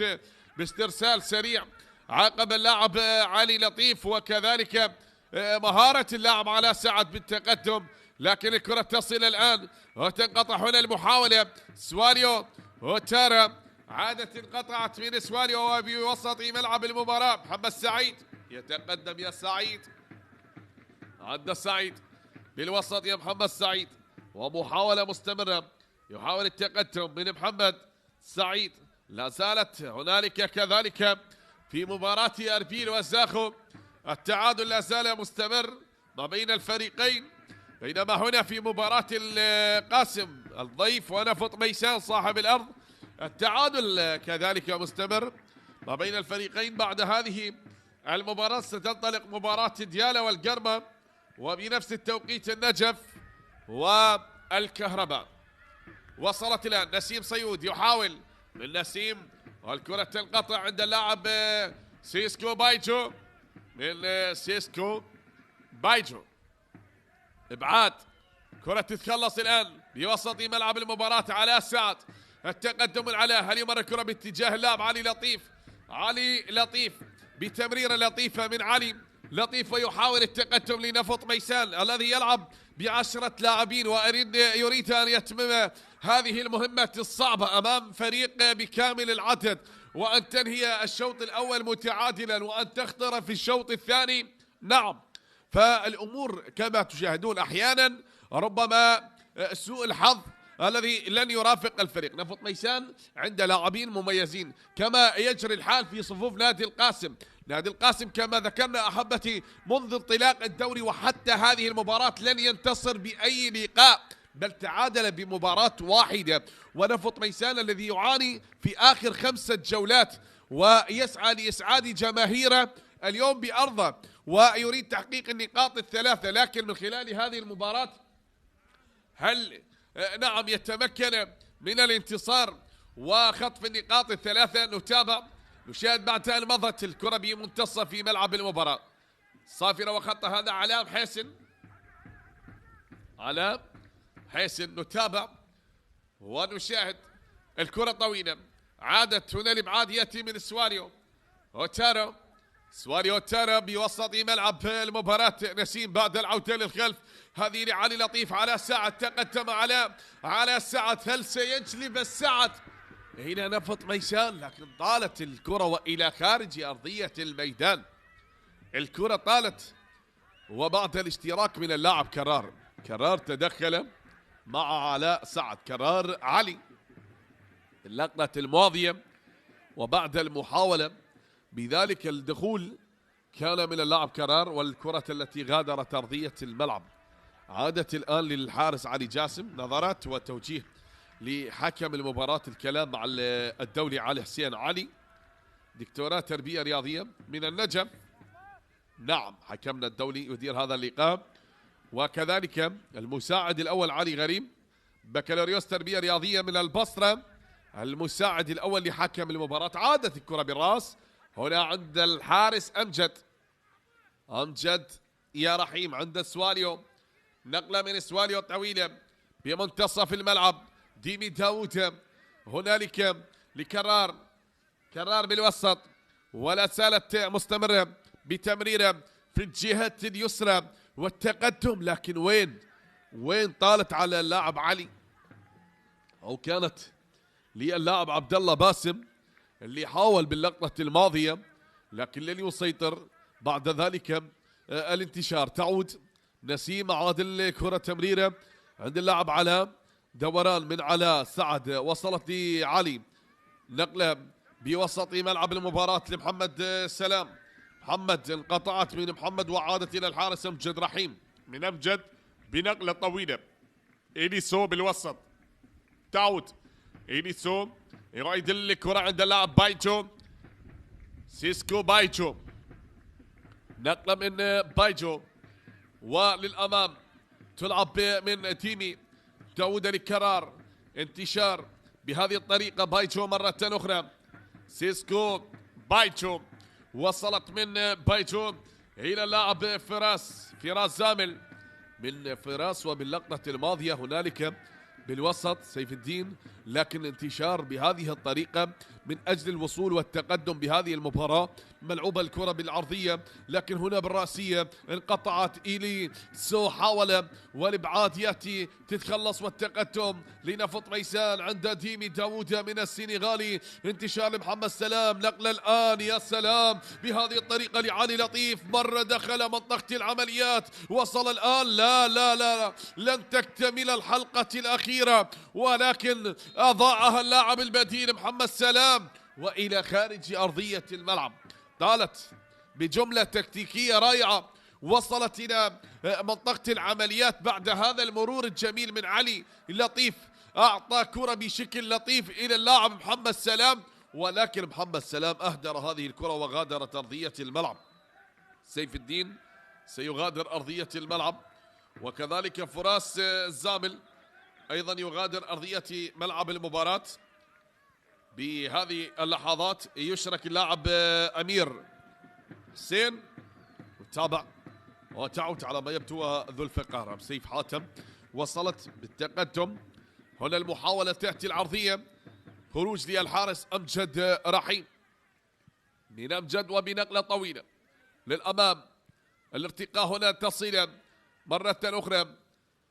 باسترسال سريع عقب اللاعب علي لطيف، وكذلك مهارة اللاعب علاء سعد بالتقدم، لكن الكرة تصل الآن وتنقطع هنا المحاولة. سواليو وتارا عادت انقطعت من سواليو وبوسط ملعب المباراة. محمد سعيد يتقدم يا سعيد، عدى سعيد بالوسط يا محمد سعيد، ومحاولة مستمرة يحاول التقدم من محمد سعيد. لا زالت هنالك كذلك في مباراة أربيل وزاخو التعادل لا زال مستمر ما بين الفريقين، بينما هنا في مباراة القاسم الضيف ونفط ميسان صاحب الأرض التعادل كذلك مستمر ما بين الفريقين. بعد هذه المباراة ستنطلق مباراة ديالى والقرمة، وبنفس التوقيت النجف والكهرباء. وصلت الآن نسيم صيود، يحاول من نسيم والكرة تنقطع عند اللاعب سيسكو بايجو، من سيسكو بايجو ابعاد. كرة تتخلص الآن بوسط ملعب المباراة على سعد، التقدم العلاء، هل يمر الكرة باتجاه اللاعب علي لطيف. علي لطيف بتمريرة لطيفة من علي لطيف، ويحاول التقدم لنفط ميسان الذي يلعب ب10 لاعبين ويريد أن يتمم هذه المهمة الصعبة أمام فريق بكامل العدد، وأن تنهي الشوط الأول متعادلا وأن تخطر في الشوط الثاني. نعم فالأمور كما تشاهدون أحيانا ربما سوء الحظ الذي لن يرافق الفريق. نفط ميسان عند لاعبين مميزين كما يجري الحال في صفوف نادي القاسم. نادي القاسم كما ذكرنا أحبتي منذ انطلاق الدوري وحتى هذه المباراة لن ينتصر بأي لقاء، بل تعادل بمباراة واحدة. ونفط ميسان الذي يعاني في آخر 5 جولات ويسعى لإسعاد جماهيره اليوم بأرضه ويريد تحقيق النقاط ال3، لكن من خلال هذه المباراة هل نعم يتمكن من الانتصار وخطف النقاط ال3؟ نتابع نشاهد بعد أن مضت الكرة بمنتصف في ملعب المباراة. صافرة وخط هذا علام حسن، علام حسن. نتابع ونشاهد الكرة طويلة، عادت هنا الابعاد يأتي من سواريو اوتارو، سواريو اوتارو بوسط ملعب المباراة. نسيم بعد العودة للخلف، هذه لعلي لطيف على سعد، تقدم على سعد، هل سيجلب السعد هنا نفط ميسان؟ لكن طالت الكرة وإلى خارج أرضية الميدان. الكرة طالت وبعد الاشتراك من اللاعب كرار تدخل مع علاء سعد، كرار علي اللقطة الماضية، وبعد المحاولة بذلك الدخول كان من اللاعب كرار، والكرة التي غادرت أرضية الملعب عادت الآن للحارس علي جاسم. نظرات وتوجيه لحكم المباراة الكلام مع الدولي علي حسين علي، دكتوراه تربية رياضية من النجف. نعم حكمنا الدولي يدير هذا اللقاء، وكذلك المساعد الأول علي غريم، بكالوريوس تربية رياضية من البصرة، المساعد الأول لحكم المباراة. عادت الكرة بالرأس هنا عند الحارس أمجد يا رحيم، عند سواليو، نقلة من سواليو طويلة بمنتصف الملعب. ديمي داوود هنالك لكرار، كرار بالوسط، ولا زالت مستمرة بتمريرة في الجهة اليسرى والتقدم، لكن وين طالت على اللاعب علي، أو كانت للاعب عبد الله باسم اللي حاول باللقطة الماضية لكن لن يسيطر. بعد ذلك الانتشار، تعود نسيم، عادل كرة تمريرة عند اللاعب علاء، دوران من علاء سعد، وصلت لعلي، نقلة بوسط ملعب المباراة لمحمد سلام، محمد انقطعت من محمد وعادت إلى الحارس أمجد رحيم، من أمجد بنقلة طويلة، إليسو بالوسط، تعود إليسو يريد الكرة عند اللاعب بايجو، سيسكو بايجو، نقلة من بايجو وللأمام تلعب من تيمي داود لكرار، انتشار بهذه الطريقة. بايجو مرة أخرى، سيسكو بايجو، وصلت من بايجو إلى اللاعب فراس زامل من فراس، وباللقطة الماضية هنالك بالوسط سيف الدين، لكن انتشار بهذه الطريقة من أجل الوصول والتقدم بهذه المباراة. ملعوبة الكرة بالعرضية، لكن هنا بالرأسية انقطعت. إيلي سو حاول والإبعاد يأتي، تتخلص والتقدم لنفط ميسان عند ديمي داوود من السنغالي، انتشار لمحمد سلام، نقلة الآن يا سلام بهذه الطريقة لعلي لطيف، مرة دخل منطقة العمليات، وصل الآن لا لن تكتمل الحلقة الأخيرة، ولكن أضاعها اللاعب البديل محمد سلام وإلى خارج أرضية الملعب. طالت بجملة تكتيكية رائعة، وصلت إلى منطقة العمليات بعد هذا المرور الجميل من علي لطيف، أعطى كرة بشكل لطيف إلى اللاعب محمد سلام، ولكن محمد سلام أهدر هذه الكرة وغادرت أرضية الملعب. سيف الدين سيغادر أرضية الملعب، وكذلك فراس الزامل أيضا يغادر أرضية ملعب المباراة. بهذه اللحظات يشرك اللاعب أمير حسين، وتابع وتعود على ما يبدو ذو الفقار سيف حاتم، وصلت بالتقدم. هنا المحاولة تأتي العرضية، خروج للحارس أمجد رحيم من أمجد وبنقلة طويلة للأمام، الارتقاء هنا تصل مرة أخرى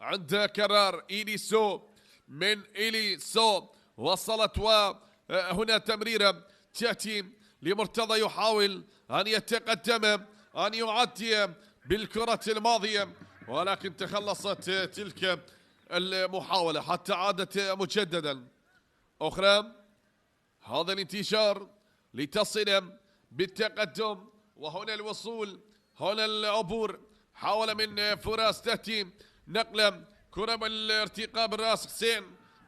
عند كرار إليسو، من إليسو وصلت، وهنا تمريرة تأتي لمرتضى يحاول أن يتقدم، أن يعدي بالكرة الماضية، ولكن تخلصت تلك المحاولة حتى عادت مجددا أخرى. هذا الانتشار لتصل بالتقدم وهنا الوصول، هنا العبور، حاول من فراس تأتي نقلة كرة بالارتقاء بالراس. حسين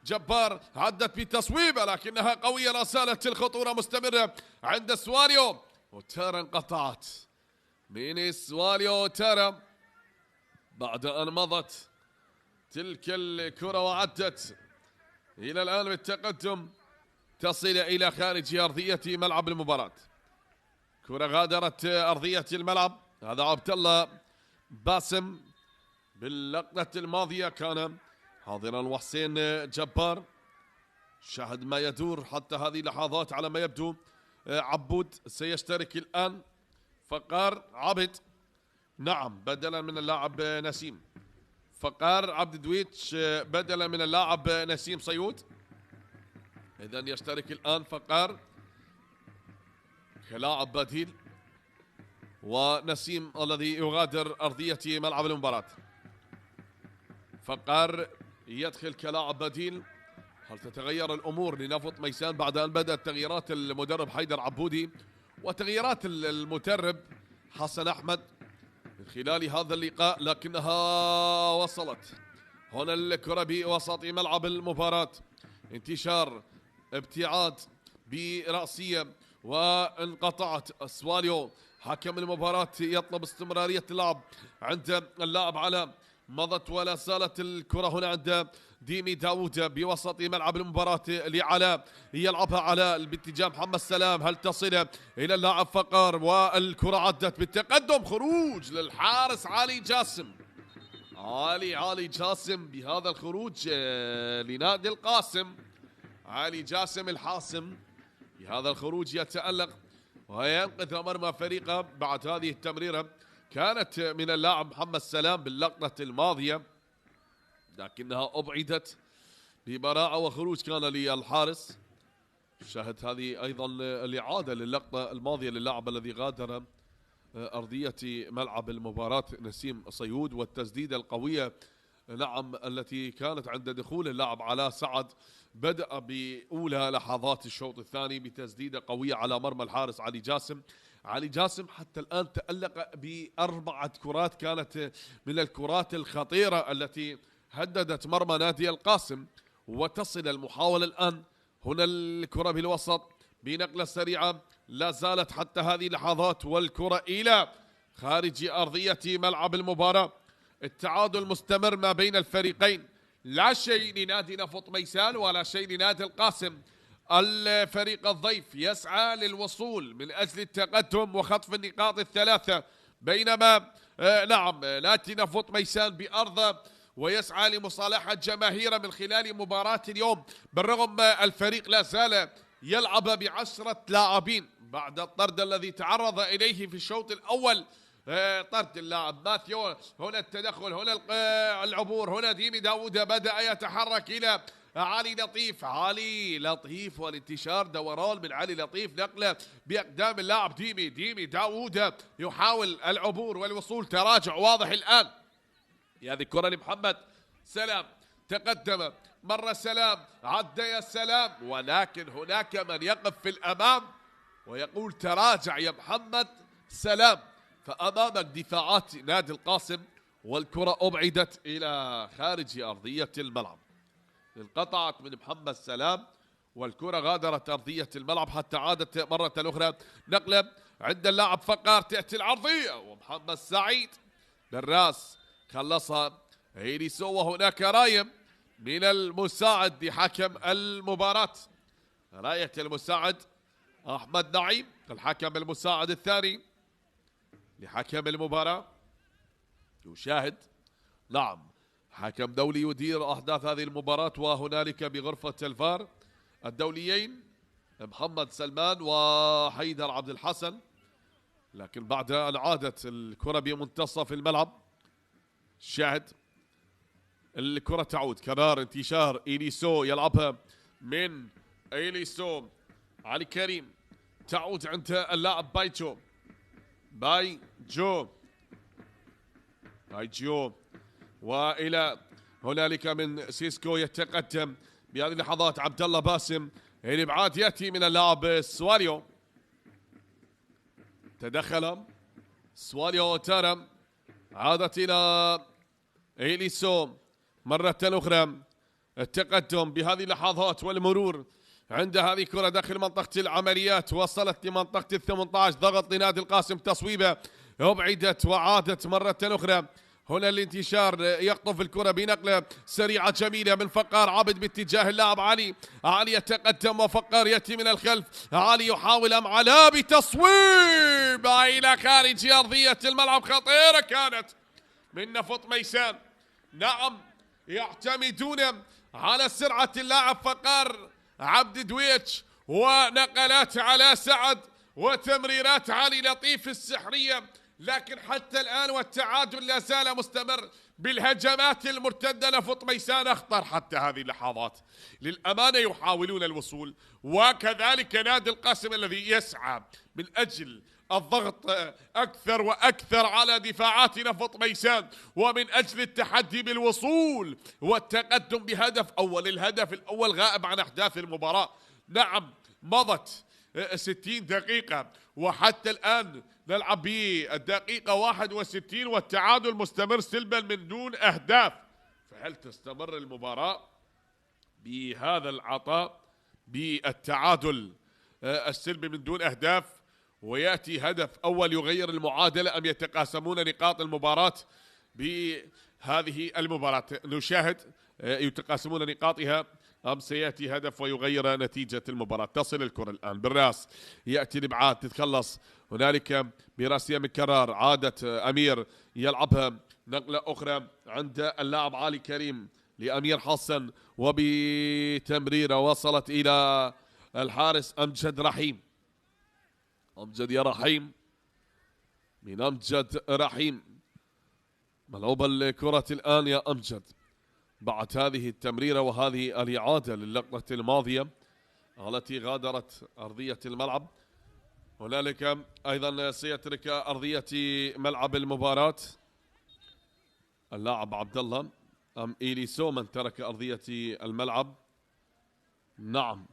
جبار عدت بتصويبة لكنها قوية، لا زالت الخطورة مستمرة عند سواليو، وتارا انقطعت من سواليو. تارا بعد أن مضت تلك الكرة وعدت إلى الآن بالتقدم تصل إلى خارج أرضية ملعب المباراة. كرة غادرت أرضية الملعب. هذا عبد الله باسم باللقطة الماضية كان حاضرا، وحسين جبار شاهد ما يدور حتى هذه اللحظات على ما يبدو. عبود سيشترك الآن، فقار عبد نعم بدلا من اللاعب نسيم، فقار عبد دويتش بدلا من اللاعب نسيم صيود. إذن يشترك الآن فقار كلاعب بديل، ونسيم الذي يغادر أرضية ملعب المباراة. فقار يدخل كلاعب بديل. هل تتغير الأمور لنفط ميسان بعد أن بدأت تغييرات المدرب حيدر عبودي وتغييرات المدرب حسن أحمد من خلال هذا اللقاء؟ لكنها وصلت. هنا الكرة بوسط ملعب المباراة، انتشار، ابتعاد برأسية، وانقطعت. سواليو حكم المباراة يطلب استمرارية اللعب عند اللاعب علاء. مضت ولا زالت الكرة هنا عند ديمي داوود بوسط ملعب المباراة لعلاء، يلعبها علاء باتجاه محمد سلام. هل تصل إلى اللاعب فقار؟ والكرة عدت بالتقدم. خروج للحارس علي جاسم. علي جاسم بهذا الخروج لنادي القاسم. علي جاسم الحاسم بهذا الخروج يتألق وينقذ مرمى فريقه بعد هذه التمريرة كانت من اللاعب محمد سلام باللقطة الماضية، لكنها أبعدت ببراعة وخروج كان للحارس. شاهد هذه أيضا الإعادة للقطة الماضية للاعب الذي غادر أرضية ملعب المباراة نسيم صيود، والتسديدة القوية نعم التي كانت عند دخول اللاعب علاء سعد. بدأ بأولى لحظات الشوط الثاني بتسديدة قوية على مرمى الحارس علي جاسم. علي جاسم حتى الآن تألق ب4 كرات كانت من الكرات الخطيرة التي هددت مرمى نادي القاسم. وتصل المحاولة الآن، هنا الكرة بالوسط بنقلة سريعة لا زالت حتى هذه اللحظات، والكرة إلى خارج أرضية ملعب المباراة. التعادل مستمر ما بين الفريقين، لا شيء لنادي نفط ميسان ولا شيء لنادي القاسم. الفريق الضيف يسعى للوصول من أجل التقدم وخطف النقاط الثلاثة، بينما نعم نادي نفط ميسان بأرضه ويسعى لمصالحة جماهيره من خلال مباراة اليوم. بالرغم الفريق لا زال يلعب ب10 لاعبين بعد الطرد الذي تعرض إليه في الشوط الأول. طرد اللاعب ماثيو، هنا التدخل، هنا العبور، هنا ديمي داوود بدأ يتحرك إلى علي لطيف. علي لطيف والانتشار دوران من علي لطيف، نقله بأقدام اللاعب ديمي داوود يحاول العبور والوصول. تراجع واضح الآن. هذه الكرة لمحمد سلام، تقدم مرة سلام، عدى يا سلام، ولكن هناك من يقف في الأمام ويقول تراجع يا محمد سلام. فأمامك دفاعات نادي القاسم، والكرة أبعدت إلى خارج أرضية الملعب. انقطعت من محمد سلام والكرة غادرت أرضية الملعب حتى عادت مرة أخرى. نقلة عند اللاعب فقار، تأتي العرضية ومحمد سعيد بالراس خلصها هيريسو. وهناك راية من المساعد لحكم المباراة، راية المساعد أحمد نعيم الحكم المساعد الثاني لحكم المباراة. يشاهد نعم حكم دولي يدير أحداث هذه المباراة، وهنالك بغرفة الفار الدوليين محمد سلمان وحيدر عبد الحسن. لكن بعد أن عادت الكرة بمنتصف الملعب، شاهد الكرة تعود كبار، انتشار إليسو يلعبها من إليسو علي كريم، تعود عند اللاعب بايجو والى هنالك من سيسكو يتقدم بهذه اللحظات عبد الله باسم. الابعاد ياتي من اللاعب سواليو، تدخل سواليو تارم، عادت إلى إيليسو مرة أخرى. التقدم بهذه اللحظات والمرور عند هذه الكرة داخل منطقة العمليات، وصلت لمنطقة ال18، ضغط لنادي القاسم، تصويبة أبعدت وعادت مرة أخرى. هنا الانتشار، يقطف الكرة بنقلة سريعة جميلة من فقار عبد باتجاه اللاعب علي. علي يتقدم وفقار يأتي من الخلف. علي يحاول أم علاء بتصويب إلى خارج أرضية الملعب، خطيرة كانت من نفط ميسان. نعم، يعتمدون على سرعة اللاعب فقار عبد دويتش، ونقلات على سعد وتمريرات علي لطيف السحرية، لكن حتى الآن والتعادل لا زال مستمر بالهجمات المرتدة. نفط ميسان أخطر حتى هذه اللحظات، للأمانة يحاولون الوصول، وكذلك نادي القاسم الذي يسعى من أجل الضغط أكثر وأكثر على دفاعات نفط ميسان، ومن أجل التحدي بالوصول والتقدم بهدف أول. الهدف الأول غائب عن أحداث المباراة. نعم، مضت 60 دقيقة وحتى الآن نلعب بالدقيقة 61 والتعادل مستمر سلبا من دون أهداف. فهل تستمر المباراة بهذا العطاء بالتعادل السلبي من دون أهداف ويأتي هدف أول يغير المعادلة، أم يتقاسمون نقاط المباراة بهذه المباراة؟ نشاهد يتقاسمون نقاطها أم سيأتي هدف ويغير نتيجة المباراة. تصل الكرة الآن بالراس، يأتي الإبعاد، تتخلص هنالك براسية من كرار، عادت أمير يلعبها نقلة أخرى عند اللاعب علي كريم لأمير حسن، وبتمريرة وصلت إلى الحارس أمجد رحيم. أمجد يا رحيم، من أمجد رحيم، ملعوبة الكرة الآن يا أمجد بعد هذه التمريرة وهذه الإعادة للقطة الماضية التي غادرت أرضية الملعب. هنالك أيضا سيترك أرضية ملعب المباراة اللاعب عبد الله أم إيليسو من ترك أرضية الملعب؟ نعم،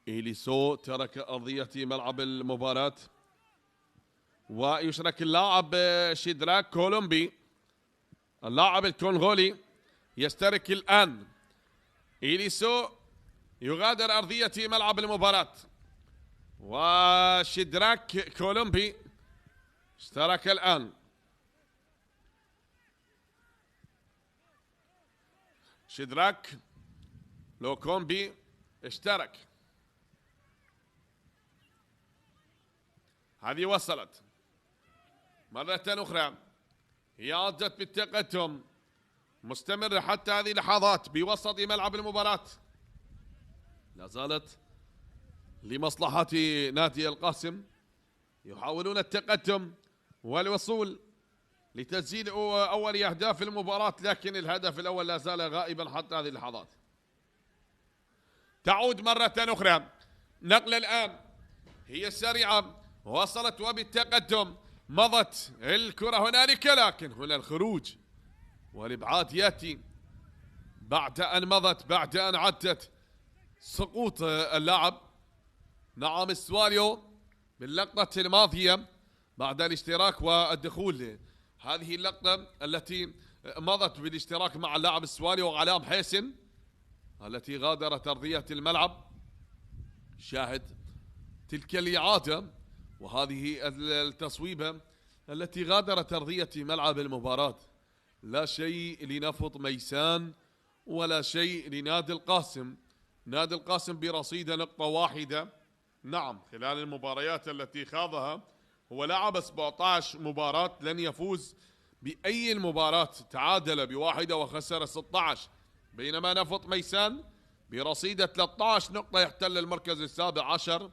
إيليسو ترك أرضية ملعب المباراة، ويشرك اللاعب شيدراك كولومبي، اللاعب الكونغولي يشترك الآن. إيليسو يغادر أرضية ملعب المباراة، وشيدراك كولومبي اشترك الآن. شيدراك لوكومبي اشترك. هذه وصلت مرة أخرى، هي عادت بالتقدم مستمرة حتى هذه اللحظات بوسط ملعب المباراة، لا زالت لمصلحة نادي القاسم، يحاولون التقدم والوصول لتسجيل أول أهداف المباراة، لكن الهدف الأول لا زال غائبا حتى هذه اللحظات. تعود مرة أخرى، نقلة الآن هي سريعة، وصلت وبالتقدم مضت الكرة هنالك، لكن هنا الخروج والإبعاد يأتي بعد أن مضت، بعد أن عدت سقوط اللاعب. نعم، السواليو باللقطة الماضية بعد الاشتراك والدخول، هذه اللقطة التي مضت بالاشتراك مع اللاعب السواليو وعلام حسن التي غادرت أرضية الملعب. شاهد تلك الإعادة وهذه التصويبة التي غادرت أرضية ملعب المباراة. لا شيء لنفط ميسان ولا شيء لنادي القاسم. نادي القاسم برصيد نقطة واحدة. نعم، خلال المباريات التي خاضها هو لعب 17 مباراة لن يفوز بأي المباراة، تعادل بواحدة وخسر 16، بينما نفط ميسان برصيد 13 نقطة يحتل المركز السابع عشر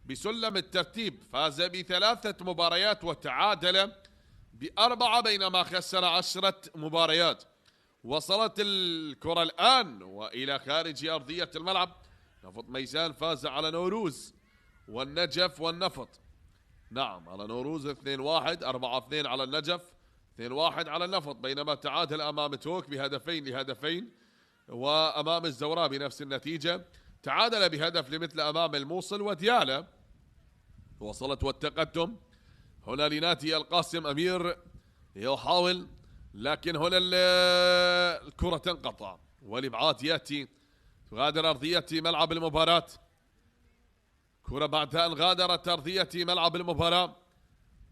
بسلم الترتيب، فاز ب3 مباريات وتعادل ب4 بينما خسر 10 مباريات. وصلت الكرة الآن وإلى خارج أرضية الملعب. نفط ميسان فاز على نوروز والنجف والنفط. نعم، على نوروز 2-1، 4-2 على النجف، 2-1 على النفط، بينما تعادل أمام توك ب2-2، وأمام الزوراء بنفس النتيجة. تعادل بهدف لمثل أمام الموصل وديالى. وصلت والتقدم هنا لنادي القاسم. أمير يحاول لكن هنا الكرة تنقطع والإبعاد يأتي، تغادر أرضية ملعب المباراة. كرة بعد أن غادرت أرضية ملعب المباراة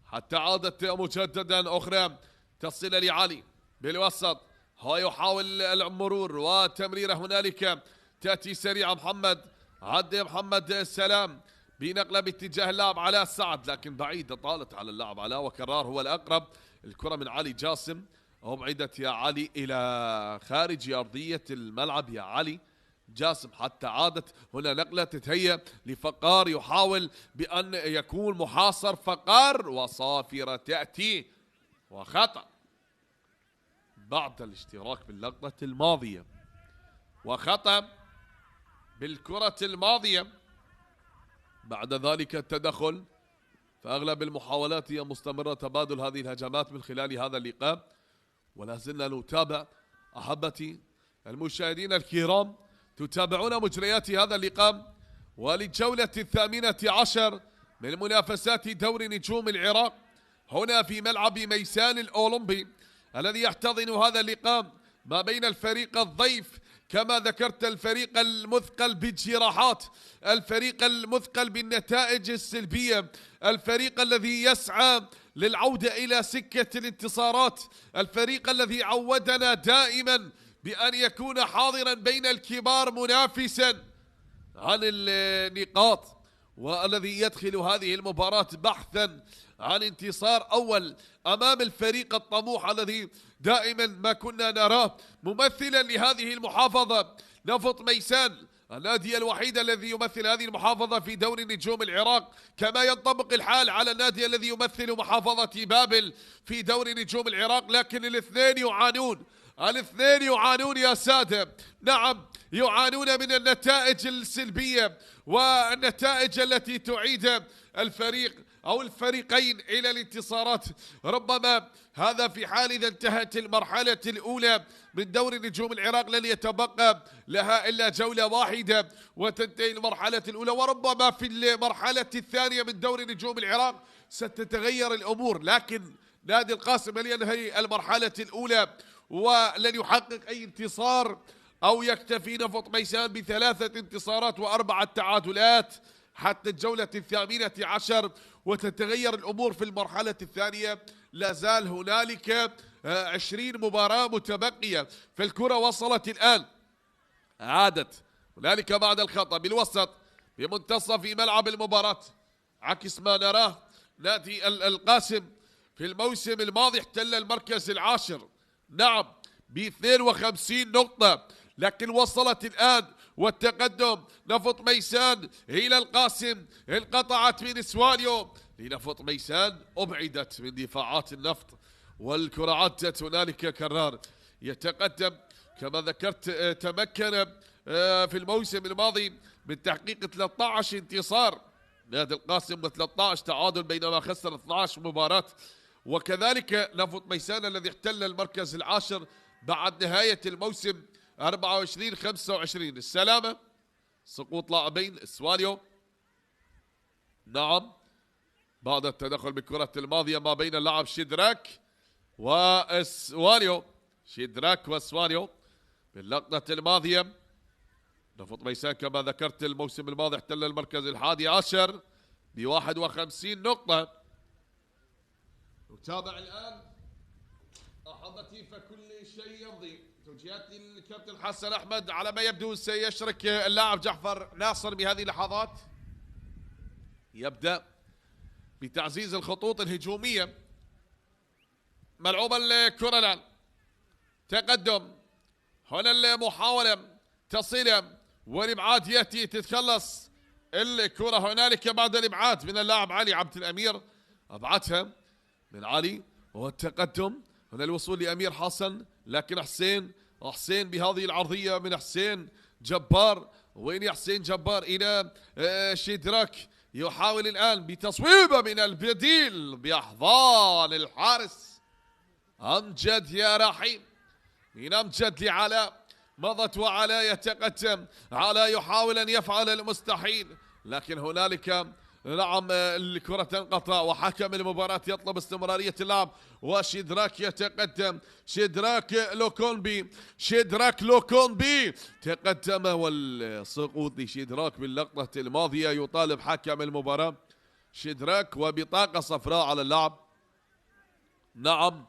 حتى عادت مجددا أخرى تصل لعلي بالوسط، هو يحاول المرور وتمريرة هنالك تأتي سريعة. محمد عد محمد السلام بنقلة باتجاه اللاعب علاء سعد لكن بعيدة طالت على اللاعب علاء وكرار هو الأقرب. الكرة من علي جاسم أبعدت يا علي إلى خارج أرضية الملعب يا علي جاسم حتى عادت هنا نقلة تتهيأ لفقار يحاول بأن يكون محاصر فقار وصافرة تأتي وخطأ بعد الاشتراك باللقطة الماضية وخطأ بالكرة الماضية. بعد ذلك التدخل، فأغلب المحاولات هي مستمرة تبادل هذه الهجمات من خلال هذا اللقاء. ولا زلنا نتابع أحبتي المشاهدين الكرام، تتابعون مجريات هذا اللقاء وللجولة 18 من منافسات دوري نجوم العراق هنا في ملعب ميسان الأولمبي الذي يحتضن هذا اللقاء ما بين الفريق الضيف كما ذكرت، الفريق المثقل بالجراحات، الفريق المثقل بالنتائج السلبية، الفريق الذي يسعى للعودة إلى سكة الانتصارات، الفريق الذي عودنا دائما بأن يكون حاضرا بين الكبار منافسا عن النقاط، والذي يدخل هذه المباراة بحثا عن انتصار أول أمام الفريق الطموح الذي دائما ما كنا نراه ممثلا لهذه المحافظة نفط ميسان، النادي الوحيد الذي يمثل هذه المحافظة في دوري نجوم العراق، كما ينطبق الحال على النادي الذي يمثل محافظة بابل في دوري نجوم العراق. لكن الاثنين يعانون يا سادة، نعم يعانون من النتائج السلبية والنتائج التي تعيد الفريق أو الفريقين إلى الانتصارات. ربما هذا في حال إذا انتهت المرحلة الأولى من دوري نجوم العراق لن يتبقى لها إلا جولة واحدة وتنتهي المرحلة الأولى، وربما في المرحلة الثانية من دوري نجوم العراق ستتغير الأمور. لكن نادي القاسم لن ينهي المرحلة الأولى ولن يحقق أي انتصار أو يكتفي نفط ميسان ب3 انتصارات و4 تعادلات حتى الجولة 18 وتتغير الأمور في المرحلة الثانية. لا زال هنالك 20 مباراة متبقية، فالكرة وصلت الآن، عادت هنالك بعد الخطأ بالوسط بمنتصف ملعب المباراة، عكس ما نراه نادي القاسم في الموسم الماضي احتل المركز العاشر، نعم ب52 نقطة، لكن وصلت الآن والتقدم نفط ميسان إلى القاسم، انقطعت من سواليو لنفط ميسان، أبعدت من دفاعات النفط والكرة عدت هنالك كرار يتقدم. كما ذكرت تمكن في الموسم الماضي من تحقيق 13 انتصار نادي القاسم و13 تعادل بينما خسر 12 مباراة، وكذلك نفط ميسان الذي احتل المركز العاشر بعد نهاية الموسم 24-25. السلامة، سقوط لاعبين سواليو، نعم بعد التدخل بالكرة الماضية ما بين اللاعب شيدراك وسواليو، شيدراك وسواليو باللقطة الماضية. نفط ميسان كما ذكرت الموسم الماضي احتل المركز 11 ب51 نقطة. نتابع الآن أحبتي فكل شيء يمضي. توجيهات الكابتن حسن أحمد على ما يبدو سيشرك اللاعب جعفر ناصر بهذه اللحظات، يبدأ بتعزيز الخطوط الهجومية. ملعوبة الكرة الآن، تقدم هنا المحاولة تصل والإبعاد يأتي، تتخلص الكرة هنالك بعد الإبعاد من اللاعب علي عبد الأمير، أبعدها من علي والتقدم هنا الوصول لأمير حسن، لكن حسين بهذه العرضية من حسين جبار، وين يا حسين جبار إلى شيدراك، يحاول الآن بتصويبة من البديل بأحضان الحارس أمجد يا رحيم، من أمجد لعلاء، مضت وعلاء يتقدم، علاء يحاول أن يفعل المستحيل، لكن هنالك نعم الكرة تنقطع وحكم المباراة يطلب استمرارية اللعب، وشيدراك يتقدم. شيدراك لوكونبي تقدم، والسقوط لشيدراك باللقطة الماضية يطالب حكم المباراة شيدراك وبطاقة صفراء على اللعب. نعم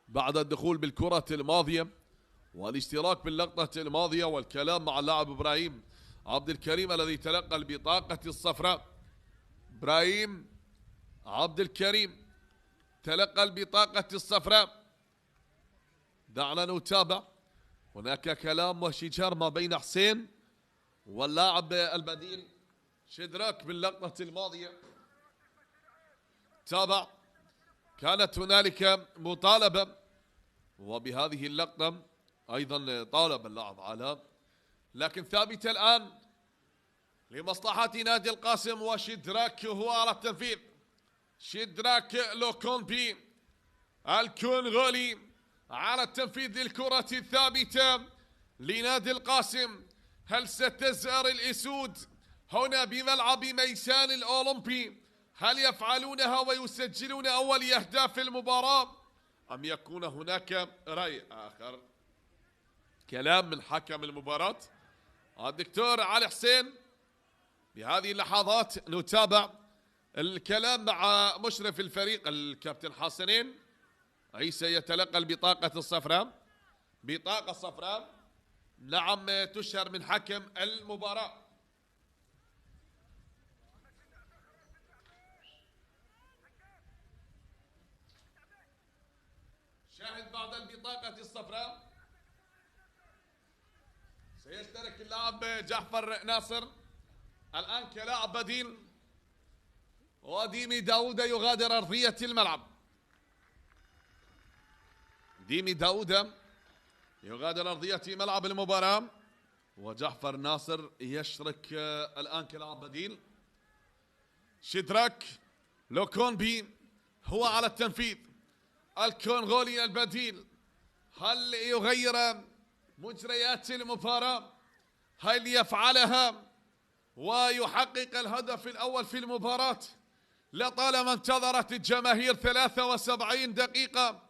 بعد الدخول بالكرة الماضية والاشتراك باللقطة الماضية والكلام مع اللاعب إبراهيم عبد الكريم الذي تلقى البطاقة الصفراء. إبراهيم عبد الكريم تلقى البطاقة الصفراء. دعنا نتابع. هناك كلام وشجار ما بين حسين واللاعب البديل شيدراك باللقطة الماضية. تابع. كانت هنالك مطالبة، وبهذه اللقطة أيضا طالب اللاعب علاء، لكن ثابت الآن لمصلحة نادي القاسم، وشيدراك هو على التنفيذ. شيدراك لوكونبي الكونغولي على التنفيذ للكرة الثابتة لنادي القاسم. هل ستزهر الأسود هنا بملعب ميسان الأولمبي؟ هل يفعلونها ويسجلون أول أهداف المباراة، أم يكون هناك رأي آخر؟ كلام من حكم المباراة الدكتور علي حسين. بهذه اللحظات نتابع الكلام مع مشرف الفريق الكابتن حسنين. عيسى يتلقى البطاقة الصفراء، بطاقة صفراء نعم تشهر من حكم المباراة. شاهد بعد البطاقة الصفراء سيشترك اللاعب جعفر ناصر الآن كلاعب بديل، وديمي داوود يغادر أرضية الملعب. ديمي داوود يغادر أرضية ملعب المباراة، وجعفر ناصر يشترك الآن كلاعب بديل. شيدراك لوكونبي هو على التنفيذ. الكونغولي البديل هل يغير مجريات المباراة؟ هل يفعلها ويحقق الهدف الأول في المباراة؟ لطالما انتظرت الجماهير 73 دقيقة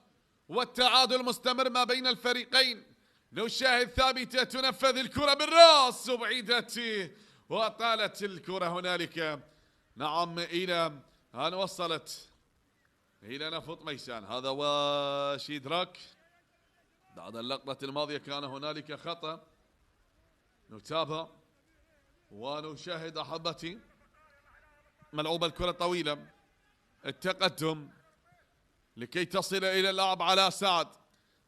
والتعادل مستمر ما بين الفريقين. نشاهد ثابتة تنفذ الكرة بالراس وبعيدت وطالت الكرة هنالك نعم إلى أن وصلت إلى نفط ميسان. هذا وشيدراك. بعد اللقطة الماضية كان هنالك خطأ. نتابع ونشاهد أحبتي ملعوبة الكرة طويلة، التقدم لكي تصل إلى اللاعب علاء سعد.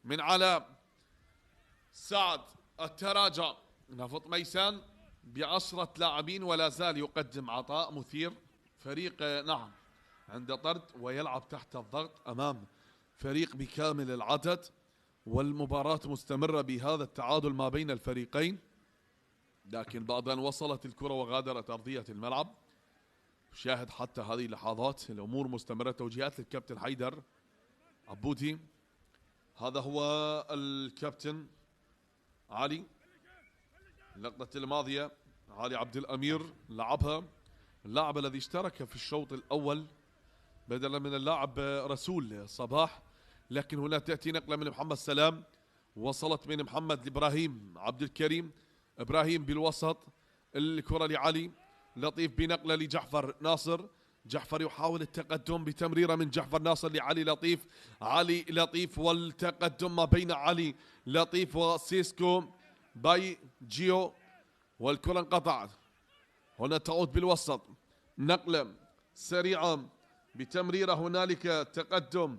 من علاء سعد التراجع. نفط ميسان ب10 لاعبين ولا زال يقدم عطاء مثير. فريق نعم عند طرد ويلعب تحت الضغط أمام فريق بكامل العدد، والمباراة مستمرة بهذا التعادل ما بين الفريقين. لكن بعد أن وصلت الكرة وغادرت أرضية الملعب شاهد حتى هذه اللحظات الأمور مستمرة. توجيهات للكابتن حيدر عبودي. هذا هو الكابتن علي. اللقطة الماضية علي عبد الأمير لعبها اللاعب الذي اشترك في الشوط الأول بدلا من اللاعب رسول صباح، لكن هنا تأتي نقلة من محمد سلام وصلت من محمد لإبراهيم عبد الكريم. إبراهيم بالوسط، الكرة لعلي لطيف بنقلة لجعفر ناصر. جعفر يحاول التقدم بتمريرة من جعفر ناصر لعلي لطيف. علي لطيف والتقدم ما بين علي لطيف وسيسكو باي جيو، والكرة انقطعت. هنا تعود بالوسط، نقلة سريعة بتمريرة، هنالك تقدم،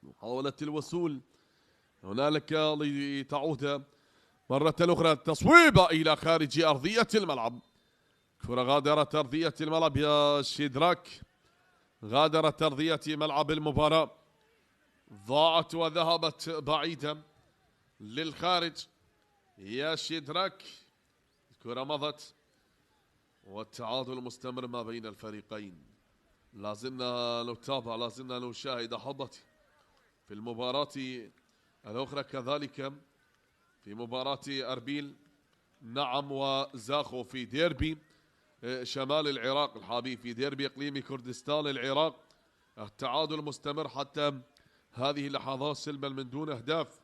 محاولة الوصول هنالك لتعود مرة أخرى، تصويبة إلى خارج أرضية الملعب. كرة غادرت أرضية الملعب يا شيدراك، غادرت أرضية ملعب المباراة، ضاعت وذهبت بعيدا للخارج يا شيدراك. الكرة مضت والتعادل مستمر ما بين الفريقين. لازلنا نتابع، لازلنا نشاهد أحبتي في المباراة الأخرى كذلك في مباراة أربيل نعم وزاخو في ديربي شمال العراق الحابي في ديربي إقليمي كردستان العراق. التعادل مستمر حتى هذه اللحظات سلما من دون أهداف.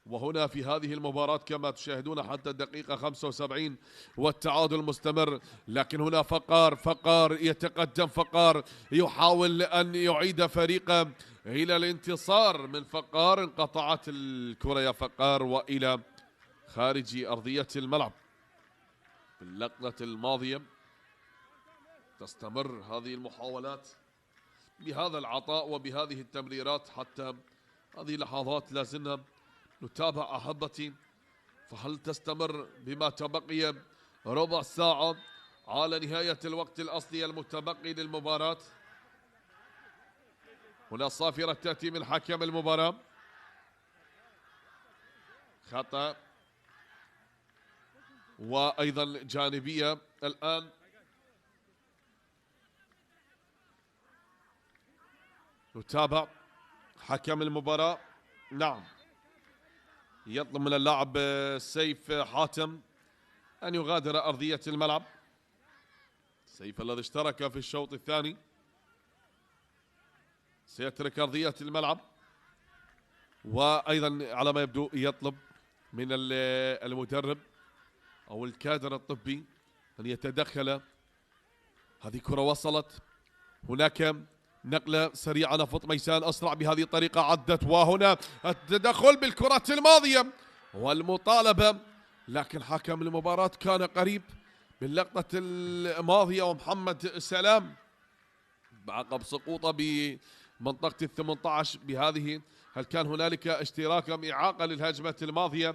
وهنا في هذه المباراة كما تشاهدون حتى الدقيقة 75 والتعادل مستمر. لكن هنا فقار يتقدم، فقار يحاول أن يعيد فريقه إلى الانتصار. من فقار انقطعت الكرة يا فقار وإلى خارج أرضية الملعب. في اللقطة الماضية تستمر هذه المحاولات بهذا العطاء وبهذه التمريرات حتى هذه اللحظات لازلنا نتابع أحبتي. فهل تستمر بما تبقي ربع ساعة على نهاية الوقت الأصلي المتبقي للمباراة؟ هنا صافرة تأتي من حكم المباراة، خطأ وأيضا جانبية. الآن نتابع حكم المباراة. نعم، يطلب من اللاعب سيف حاتم أن يغادر أرضية الملعب. سيف الذي اشترك في الشوط الثاني سيترك أرضية الملعب. وأيضا على ما يبدو يطلب من المدرب أو الكادر الطبي أن يتدخل. هذه كرة وصلت، هناك نقلة سريعة، نفط ميسان أسرع بهذه الطريقة عدت، وهنا التدخل بالكرة الماضية والمطالبة. لكن حكم المباراة كان قريب باللقطة الماضية ومحمد سلام بعقب سقوطه بمنطقة ال18 بهذه. هل كان هنالك اشتراك أم إعاقة للهجمة الماضية؟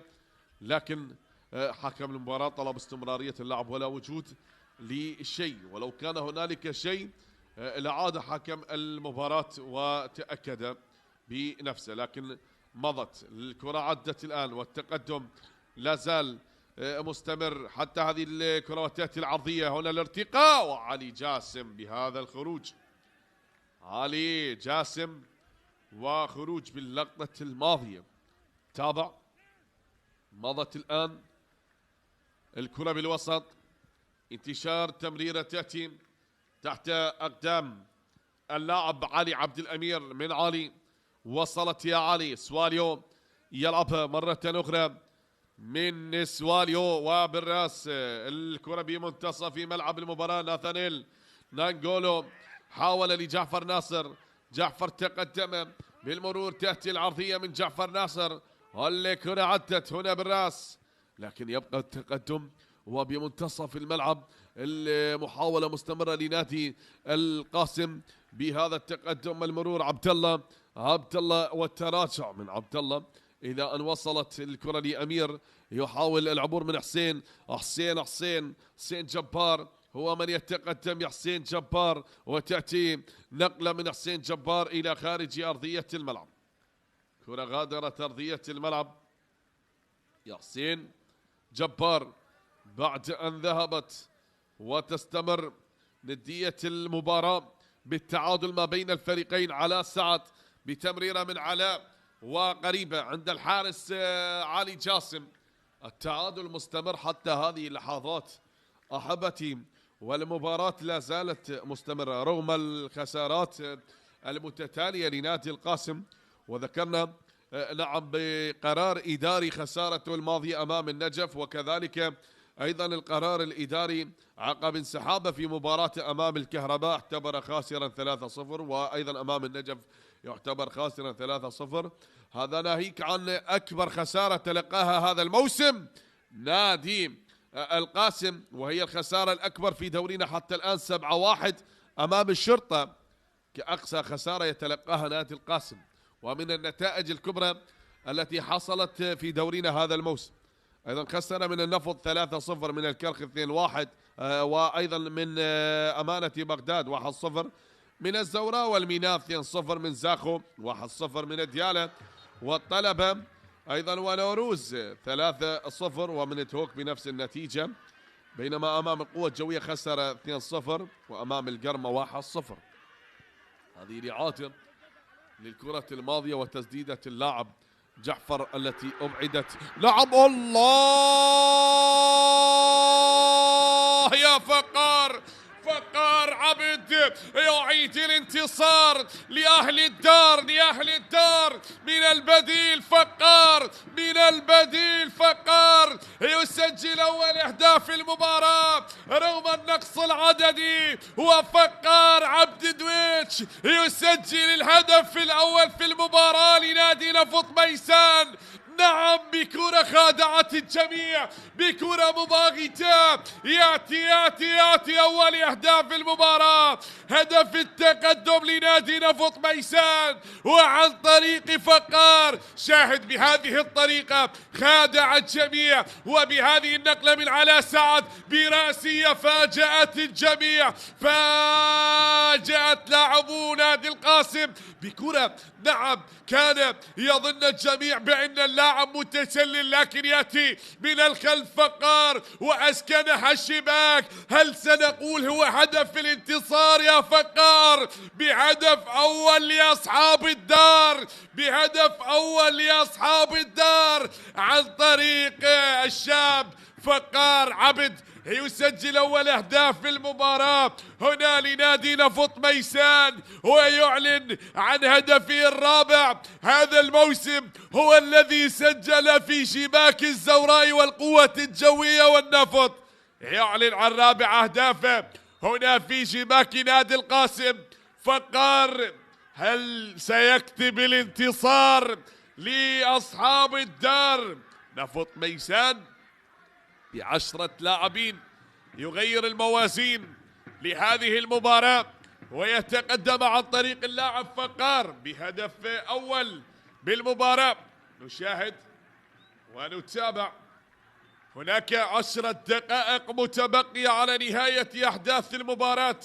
لكن حكم المباراة طلب استمرارية اللعب ولا وجود لشيء، ولو كان هنالك شيء لعاد حكم المباراة وتأكد بنفسه. لكن مضت الكرة، عدت الآن والتقدم لا زال مستمر حتى هذه الكرة وتأتي العرضية. هنا الارتقاء وعلي جاسم بهذا الخروج، علي جاسم وخروج باللقطة الماضية. تابع، مضت الآن الكرة بالوسط، انتشار تمريرة تأتي تحت أقدام اللاعب علي عبد الأمير من علي. وصلت يا علي، سواليو يلعبها مرة أخرى من سواليو وبالراس. الكرة بمنتصف ملعب المباراة. ناثانيل نانجولو حاول لجعفر ناصر، جعفر تقدم بالمرور، تأتي العرضية من جعفر ناصر. الكرة عدت هنا بالراس لكن يبقى التقدم وبمنتصف الملعب. المحاولة مستمرة لنادي القاسم بهذا التقدم. المرور عبد الله والتراجع من عبد الله إلى أن وصلت الكرة لأمير، يحاول العبور من حسين جبار هو من يتقدم. يا حسين جبار، وتأتي نقلة من حسين جبار إلى خارج أرضية الملعب. كرة غادرت أرضية الملعب. يا حسين جبار بعد أن ذهبت وتستمر ندية المباراة بالتعادل ما بين الفريقين. على سعد بتمريرة من علاء وقريبة عند الحارس علي جاسم. التعادل مستمر حتى هذه اللحظات أحبتي، والمباراة لا زالت مستمرة رغم الخسارات المتتالية لنادي القاسم. وذكرنا نعم بقرار إداري خسارته الماضية أمام النجف، وكذلك أيضا القرار الإداري عقب انسحابه في مباراة أمام الكهرباء اعتبر خاسرا 3-0، وأيضا أمام النجف يعتبر خاسرا 3-0. هذا ناهيك عن أكبر خسارة تلقاها هذا الموسم نادي القاسم، وهي الخسارة الأكبر في دورينا حتى الآن 7-1 أمام الشرطة، كأقصى خسارة يتلقاها نادي القاسم. ومن النتائج الكبرى التي حصلت في دورينا هذا الموسم أيضا خسر من النفط 3-0، من الكرخ 2-1، وأيضا من أمانة بغداد 1-0، من الزوراء والميناء 2-0، من زاخو 1-0، من ديالة والطلبة أيضا ونوروز 3-0، ومن تهوك بنفس النتيجة. بينما أمام القوة الجوية خسر 2-0، وأمام القرمة 1-0. هذه رعاية للكرة الماضية وتسديدة اللاعب جعفر التي أبعدت. نعم الله يا فقار، يعيد الانتصار لأهل الدار من البديل فقار يسجل أول أهداف المباراة رغم النقص العددي، وفقار عبد دويتش يسجل الهدف الأول في المباراة لنادي نفط ميسان. نعم، بكرة خادعت الجميع، بكرة مباغتة. ياتي أول أهداف المباراة، هدف التقدم لنادي نفط ميسان وعن طريق فقار. شاهد بهذه الطريقة خادع الجميع، وبهذه النقلة من علاء سعد براسية فاجأت الجميع، فاجأت لاعبو نادي القاسم بكرة. نعم، كان يظن الجميع بأن اللاعب متسلل، لكن يأتي من الخلف فقار وأسكنها الشباك. هل سنقول هو هدف الانتصار يا فقار؟ بهدف أول لأصحاب الدار عن طريق الشاب فقار عبد يسجل أول أهداف في المباراة هنا لنادي نفط ميسان، ويعلن عن هدفه الرابع هذا الموسم، هو الذي سجل في شباك الزوراء والقوة الجوية والنفط. يعلن عن رابع أهدافه هنا في شباك نادي القاسم. فقار هل سيكتب الانتصار لأصحاب الدار؟ نفط ميسان ب10 لاعبين يغير الموازين لهذه المباراة ويتقدم عن طريق اللاعب فقار بهدف أول بالمباراة. نشاهد ونتابع. هناك 10 دقائق متبقية على نهاية أحداث المباراة.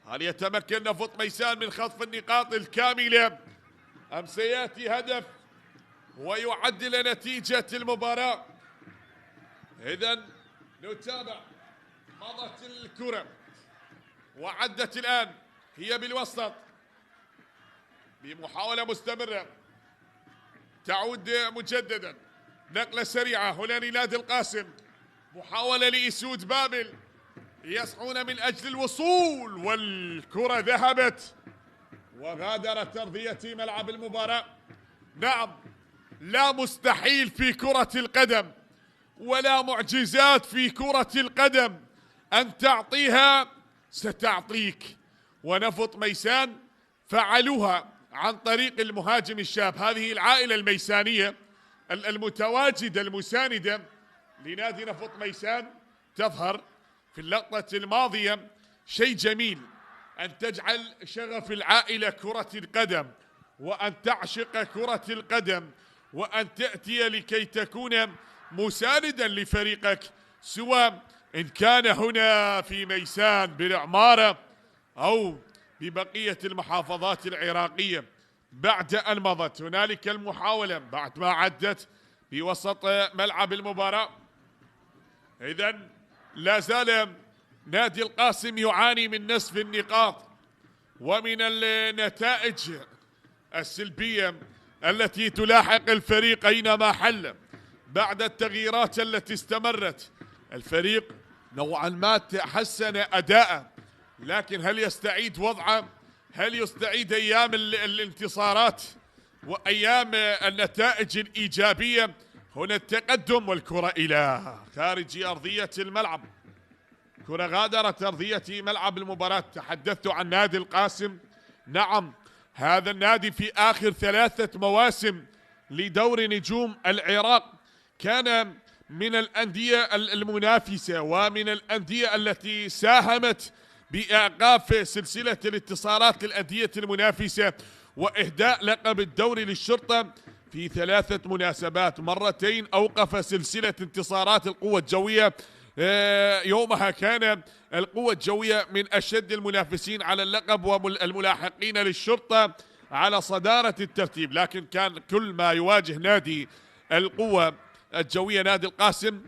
هل يتمكن نفط ميسان من خطف النقاط الكاملة أم سيأتي هدف ويعدل نتيجة المباراة؟ إذن نتابع. مضت الكرة وعدت الآن، هي بالوسط بمحاولة مستمرة، تعود مجددا، نقلة سريعة هنا لنادي القاسم، محاولة لإسود بابل يسعون من أجل الوصول، والكرة ذهبت وغادرت أرضية ملعب المباراة. نعم، لا مستحيل في كرة القدم ولا معجزات في كرة القدم، أن تعطيها ستعطيك، ونفط ميسان فعلوها عن طريق المهاجم الشاب. هذه العائلة الميسانية المتواجدة المساندة لنادي نفط ميسان تظهر في اللقطة الماضية. شيء جميل أن تجعل شغف العائلة كرة القدم، وأن تعشق كرة القدم، وأن تأتي لكي تكون مساندا لفريقك، سواء إن كان هنا في ميسان بالعمارة أو ببقية المحافظات العراقية. بعد أن مضت هنالك المحاولة بعد ما عدت في وسط ملعب المباراة. إذن لا زال نادي القاسم يعاني من نصف النقاط ومن النتائج السلبية التي تلاحق الفريق أينما حل بعد التغييرات التي استمرت. الفريق نوعا ما تحسن أداءه، لكن هل يستعيد وضعه؟ هل يستعيد أيام الانتصارات وأيام النتائج الإيجابية؟ هنا التقدم والكرة إلى خارج أرضية الملعب، كرة غادرت أرضية ملعب المباراة. تحدثت عن نادي القاسم. نعم، هذا النادي في آخر 3 مواسم لدور نجوم العراق كان من الأندية المنافسة ومن الأندية التي ساهمت بإيقاف سلسلة الانتصارات للأندية المنافسة وإهداء لقب الدوري للشرطة في 3 مناسبات. مرتين أوقف سلسلة انتصارات القوة الجوية، يومها كان القوة الجوية من أشد المنافسين على اللقب والملاحقين للشرطة على صدارة الترتيب، لكن كان كل ما يواجه نادي القوة الجوية نادي القاسم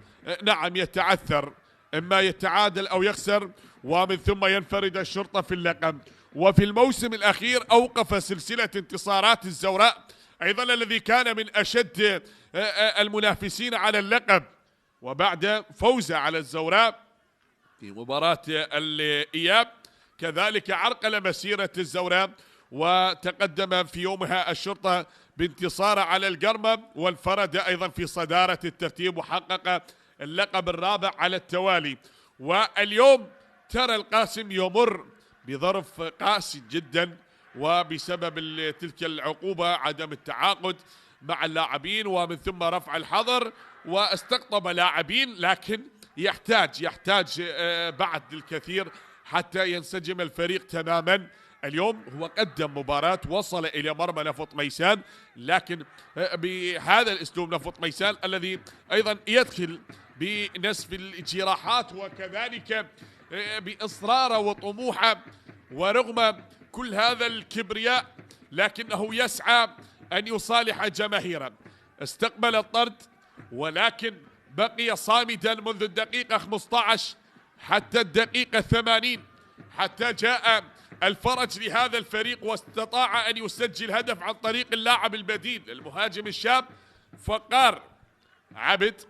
نعم يتعثر، إما يتعادل أو يخسر، ومن ثم ينفرد الشرطة في اللقب. وفي الموسم الأخير أوقف سلسلة انتصارات الزوراء أيضا الذي كان من أشد المنافسين على اللقب، وبعد فوزه على الزوراء في مباراة الإياب كذلك عرقل مسيرة الزوراء، وتقدم في يومها الشرطة بانتصار على القرمة، وانفرد أيضا في صدارة الترتيب وحقق اللقب الرابع على التوالي. واليوم ترى القاسم يمر بظرف قاسي جدا، وبسبب تلك العقوبة عدم التعاقد مع اللاعبين ومن ثم رفع الحظر واستقطب لاعبين، لكن يحتاج بعد الكثير حتى ينسجم الفريق تماما. اليوم هو قدم مباراة، وصل إلى مرمى نفط ميسان، لكن بهذا الأسلوب نفط ميسان الذي أيضا يدخل بنسف الجراحات، وكذلك بإصراره وطموحه، ورغم كل هذا الكبرياء لكنه يسعى أن يصالح جماهيره. استقبل الطرد ولكن بقي صامدا منذ الدقيقة 15 حتى الدقيقة 80، حتى جاء الفرج لهذا الفريق واستطاع أن يسجل هدف عن طريق اللاعب البديل المهاجم الشاب فقار عبد،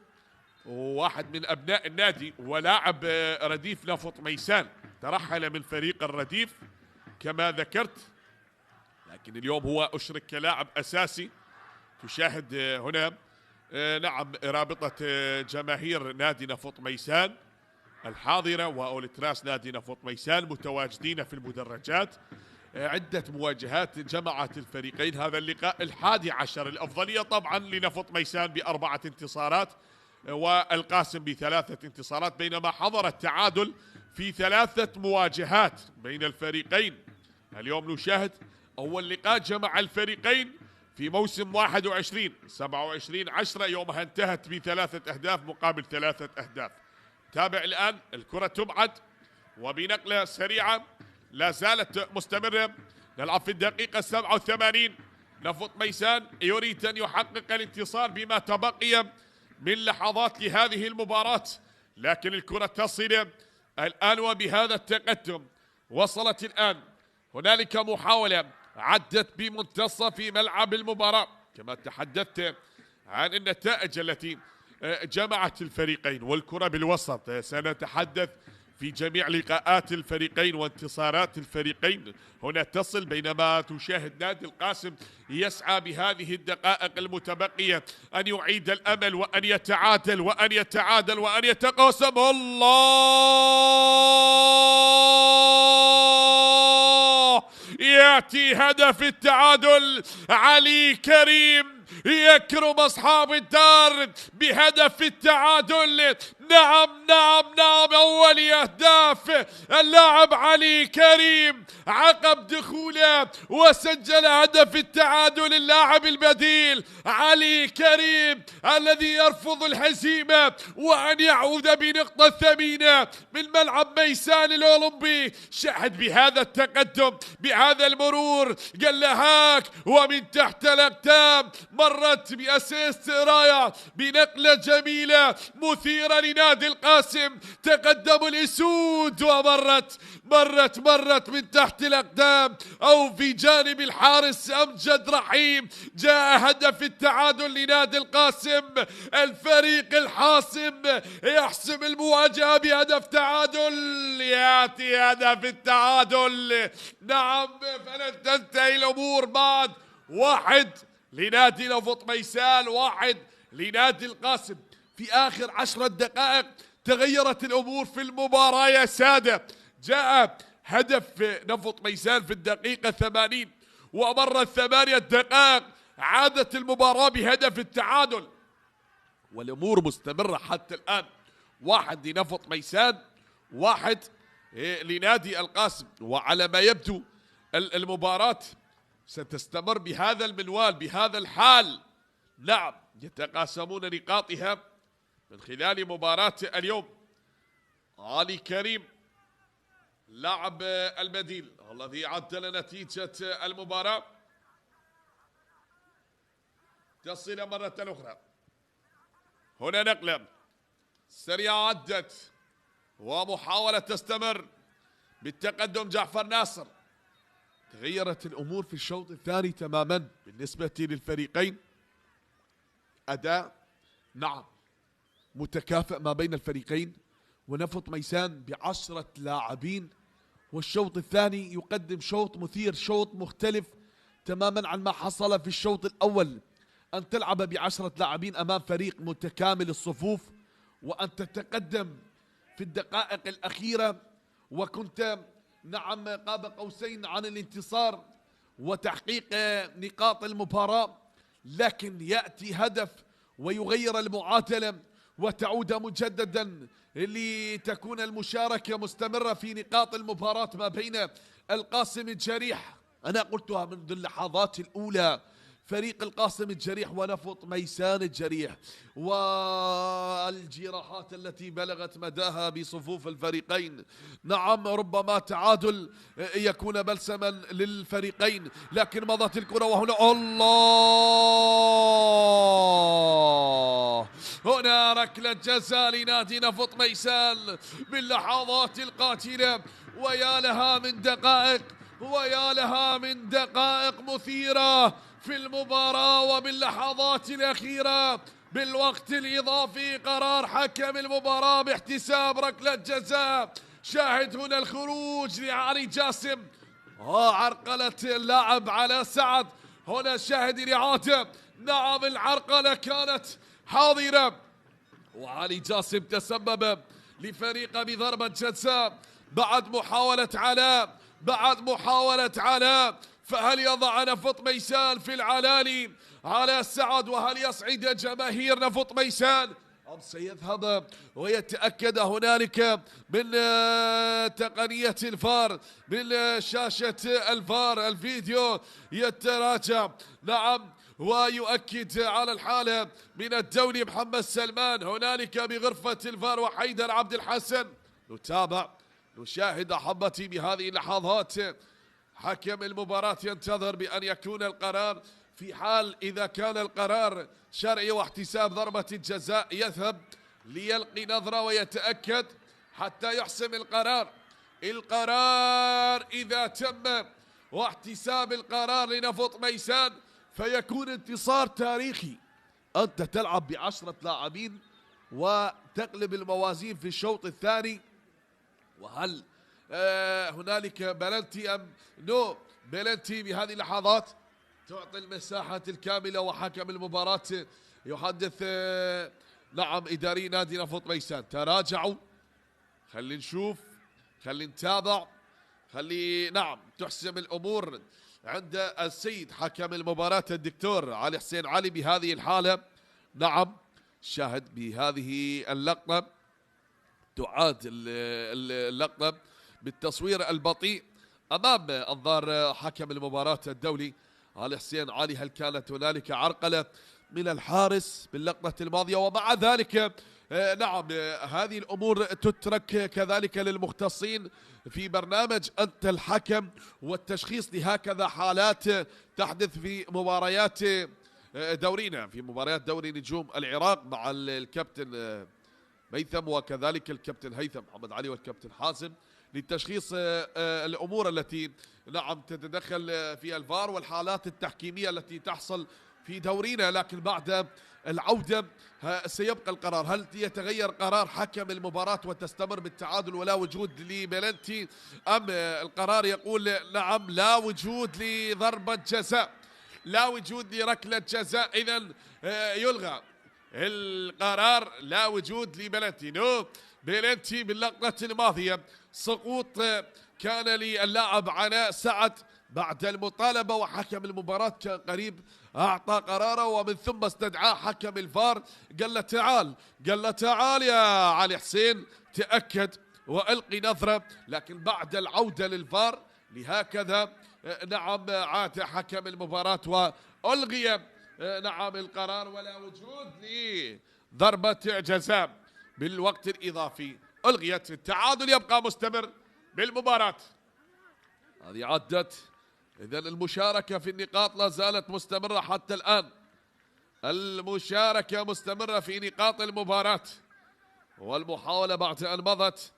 واحد من أبناء النادي ولاعب رديف نفط ميسان، ترحل من فريق الرديف كما ذكرت، لكن اليوم هو أشرك كلاعب أساسي. تشاهد هنا نعم رابطة جماهير نادي نفط ميسان الحاضرة وأولتراس نادي نفط ميسان متواجدين في المدرجات. عدة مواجهات جمعت الفريقين، هذا اللقاء 11 الأفضلية طبعا لنفط ميسان ب4 انتصارات والقاسم ب3 انتصارات، بينما حضر التعادل في 3 مواجهات بين الفريقين. اليوم نشاهد أول لقاء جمع الفريقين في موسم 21-27/10 يومها انتهت ب3 أهداف مقابل 3 أهداف. تابع الآن الكرة تبعد وبنقلة سريعة لا زالت مستمرة، نلعب في الدقيقة 87. نفط ميسان يريد أن يحقق الانتصار بما تبقي من لحظات لهذه المباراة، لكن الكرة تصل الآن وبهذا التقدم. وصلت الآن، هنالك محاولة عدت بمنتصف ملعب المباراة، كما تحدثت عن النتائج التي جمعت الفريقين والكرة بالوسط. سنتحدث في جميع لقاءات الفريقين وانتصارات الفريقين هنا تصل، بينما تشاهد نادي القاسم يسعى بهذه الدقائق المتبقية أن يعيد الأمل وأن يتعادل وأن يتعادل وأن يتقاسم. الله، يأتي هدف التعادل، علي كريم يكرم أصحاب الدار بهدف التعادل. نعم نعم نعم، أول أهداف اللاعب علي كريم عقب دخوله وسجل هدف التعادل اللاعب البديل علي كريم الذي يرفض الهزيمة وأن يعود بنقطة ثمينة من ملعب ميسان الأولمبي. شاهد بهذا التقدم بهذا المرور، قال له هاك ومن تحت الأقدام، مرت بأسيست راية بنقلة جميلة مثيرة لنادي القاسم. تقدم الأسود ومرت من تحت الأقدام أو في جانب الحارس أمجد رحيم. جاء هدف التعادل لنادي القاسم، الفريق الحاسم يحسم المواجهة بهدف تعادل. يأتي هدف التعادل، نعم، فلن تنتهي الأمور بعد. 1 لنادي نفط ميسان، 1 لنادي القاسم. في آخر 10 دقائق تغيرت الأمور في المباراة يا سادة. جاء هدف نفط ميسان في الدقيقة 80 ومرت 8 دقائق، عادت المباراة بهدف التعادل والأمور مستمرة حتى الآن. 1 لنفط ميسان، 1 لنادي القاسم، وعلى ما يبدو المباراة ستستمر بهذا المنوال بهذا الحال. نعم، يتقاسمون نقاطها من خلال مباراة اليوم. علي كريم لاعب البديل الذي عدل نتيجة المباراة، تصل مرة أخرى. هنا نقلة سريعة عدت ومحاولة تستمر بالتقدم جعفر ناصر. تغيرت الأمور في الشوط الثاني تماما بالنسبة للفريقين. أداء نعم متكافئ ما بين الفريقين، ونفط ميسان ب10 لاعبين والشوط الثاني يقدم شوط مثير، شوط مختلف تماما عن ما حصل في الشوط الأول. أن تلعب ب10 لاعبين أمام فريق متكامل الصفوف، وأن تتقدم في الدقائق الأخيرة، وكنت نعم قاب قوسين عن الانتصار وتحقيق نقاط المباراة، لكن يأتي هدف ويغير المعادلة وتعود مجددا لتكون المشاركة مستمرة في نقاط المباراة ما بين القاسم الجريح. أنا قلتها منذ اللحظات الأولى، فريق القاسم الجريح ونفط ميسان الجريح، والجراحات التي بلغت مداها بصفوف الفريقين. نعم ربما تعادل يكون بلسما للفريقين، لكن مضت الكرة وهنا الله، هنا ركلة جزاء لنادي نفط ميسان باللحظات القاتلة، ويا لها من دقائق، ويا لها من دقائق مثيرة في المباراة. وباللحظات الأخيرة بالوقت الإضافي قرار حكم المباراة باحتساب ركلة جزاء. شاهد هنا الخروج لعلي جاسم، عرقلة اللاعب على سعد. هنا شاهد الإعادة، نعم العرقلة كانت حاضرة، وعلي جاسم تسبب لفريقه بضربة جزاء بعد محاولة علاء. فهل يضع نفط ميسان في العلالي على سعد، وهل يصعد جماهير نفط ميسان أم سيذهب ويتأكد هنالك من تقنية الفار، من شاشة الفار الفيديو يتراجع نعم ويؤكد على الحالة من الدولي محمد سلمان هنالك بغرفة الفار وحيدر عبد الحسن. نتابع نشاهد أحبتي بهذه اللحظات حكم المباراة ينتظر بأن يكون القرار، في حال إذا كان القرار شرعي واحتساب ضربة الجزاء يذهب ليلقي نظرة ويتأكد حتى يحسم القرار إذا تم واحتساب القرار لنفط ميسان فيكون انتصار تاريخي. أنت تلعب ب10 لاعبين وتقلب الموازين في الشوط الثاني، وهل هنالك بلنتي أم نو بلنتي؟ بهذه اللحظات تعطي المساحة الكاملة، وحكم المباراة يحدث نعم إداري نادي نفط ميسان تراجعوا. خلي نشوف، خلي نتابع، خلي نعم تحسم الأمور عند السيد حكم المباراة الدكتور علي حسين علي بهذه الحالة. نعم شاهد بهذه اللقطة، تعاد اللقطة بالتصوير البطيء أمام أنظار حكم المباراة الدولي علي حسين علي. هل كانت هنالك عرقلة من الحارس باللقطة الماضية؟ ومع ذلك نعم هذه الأمور تترك كذلك للمختصين في برنامج أنت الحكم والتشخيص لهكذا حالات تحدث في مباريات دورينا، في مباريات دوري نجوم العراق مع الكابتن ميثم وكذلك الكابتن هيثم محمد علي والكابتن حازم، لتشخيص الأمور التي نعم تتدخل في الفار والحالات التحكيمية التي تحصل في دورينا. لكن بعد العودة سيبقى القرار، هل يتغير قرار حكم المباراة وتستمر بالتعادل ولا وجود لبلنتي، أم القرار يقول نعم لا وجود لضربة جزاء، لا وجود لركلة جزاء، إذن يلغى القرار، لا وجود لبلنتي. نو بلنتي باللقطة الماضية سقوط كان للاعب عناء سعد بعد المطالبة، وحكم المباراة كان قريب أعطى قراره، ومن ثم استدعاه حكم الفار قال له تعال يا علي حسين تأكد وألقي نظرة. لكن بعد العودة للفار لهكذا نعم عاد حكم المباراة وألغي نعم القرار ولا وجود لضربة جزاء بالوقت الإضافي، ألغيت. التعادل يبقى مستمر بالمباراة. هذه عدت، إذن المشاركة في النقاط لا زالت مستمرة حتى الآن، المشاركة مستمرة في نقاط المباراة، والمحاولة بعد أن مضت.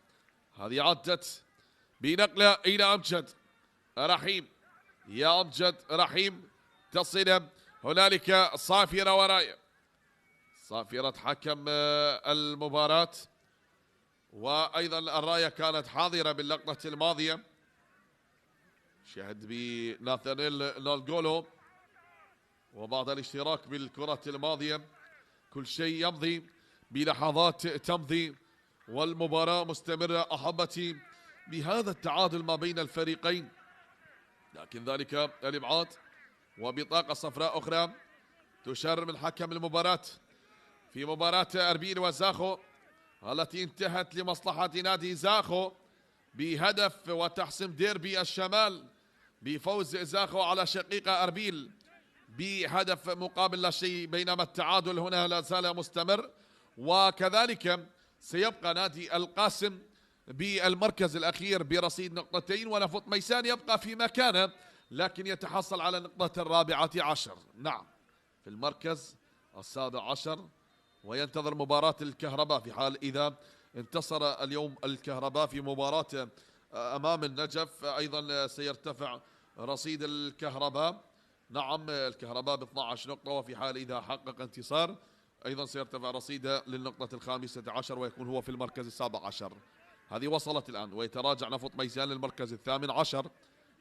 هذه عدت بنقلة إلى أمجد رحيم، يا أمجد رحيم تصل هنالك صافرة وراية، صافرة حكم المباراة، وأيضا الراية كانت حاضرة باللقطة الماضية. شاهد بناثانيل نالجولو، وبعد الاشتراك بالكرة الماضية كل شيء يمضي بلحظات تمضي والمباراة مستمرة أحبتي بهذا التعادل ما بين الفريقين، لكن ذلك الإبعاد وبطاقة صفراء أخرى تشر من حكم المباراة في مباراة أربيل وزاخو التي انتهت لمصلحة نادي زاخو بهدف وتحسم ديربي الشمال بفوز زاخو على شقيقة أربيل بهدف مقابل لا شيء، بينما التعادل هنا لا زال مستمر. وكذلك سيبقى نادي القاسم بالمركز الأخير برصيد نقطتين، ونفط ميسان يبقى في مكانه لكن يتحصل على النقطة الرابعة عشر، نعم في المركز السابع عشر، وينتظر مباراة الكهرباء في حال إذا انتصر اليوم الكهرباء في مباراة أمام النجف أيضا سيرتفع رصيد الكهرباء، نعم الكهرباء ب 12 نقطة، وفي حال إذا حقق انتصار أيضا سيرتفع رصيده للنقطة الخامسة عشر ويكون هو في المركز السابع عشر. هذه وصلت الآن، ويتراجع نفط ميسان للمركز الثامن عشر،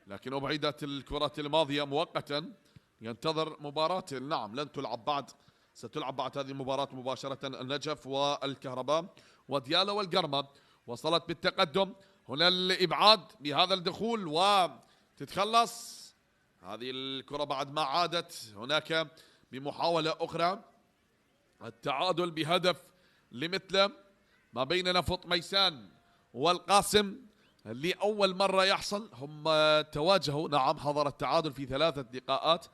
لكن أبعدت الكرة الماضية مؤقتا، ينتظر مباراة نعم لن تلعب بعد، ستلعب بعد هذه المباراة مباشرة النجف والكهرباء وديالا والقرمة. وصلت بالتقدم، هنا الإبعاد بهذا الدخول وتتخلص هذه الكرة بعد ما عادت هناك بمحاولة أخرى التعادل بهدف لمثله ما بين نفط ميسان والقاسم لأول مرة يحصل. هم تواجهوا نعم حضر التعادل في 3 لقاءات،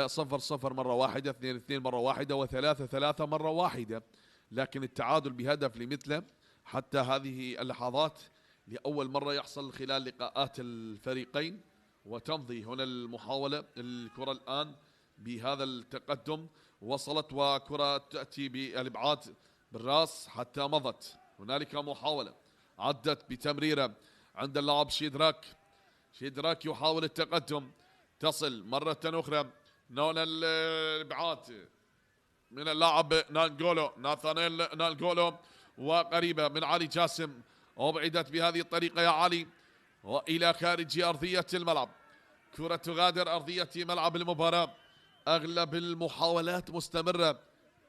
0-0 مرة واحدة، 2-2 مرة واحدة، و3-3 مرة واحدة، لكن التعادل بهدف لمثله حتى هذه اللحظات لأول مرة يحصل خلال لقاءات الفريقين. وتمضي هنا المحاولة، الكرة الآن بهذا التقدم وصلت، وكرة تأتي بالإبعاد بالراس حتى مضت. هنالك محاولة عدت بتمريرة عند اللاعب شيدراك يحاول التقدم، تصل مرة أخرى هنا الإبعاد من اللاعب ناثانيل نالجولو وقريبة من علي جاسم، أبعدت بهذه الطريقة يا علي وإلى خارج أرضية الملعب. كرة تغادر أرضية ملعب المباراة، أغلب المحاولات مستمرة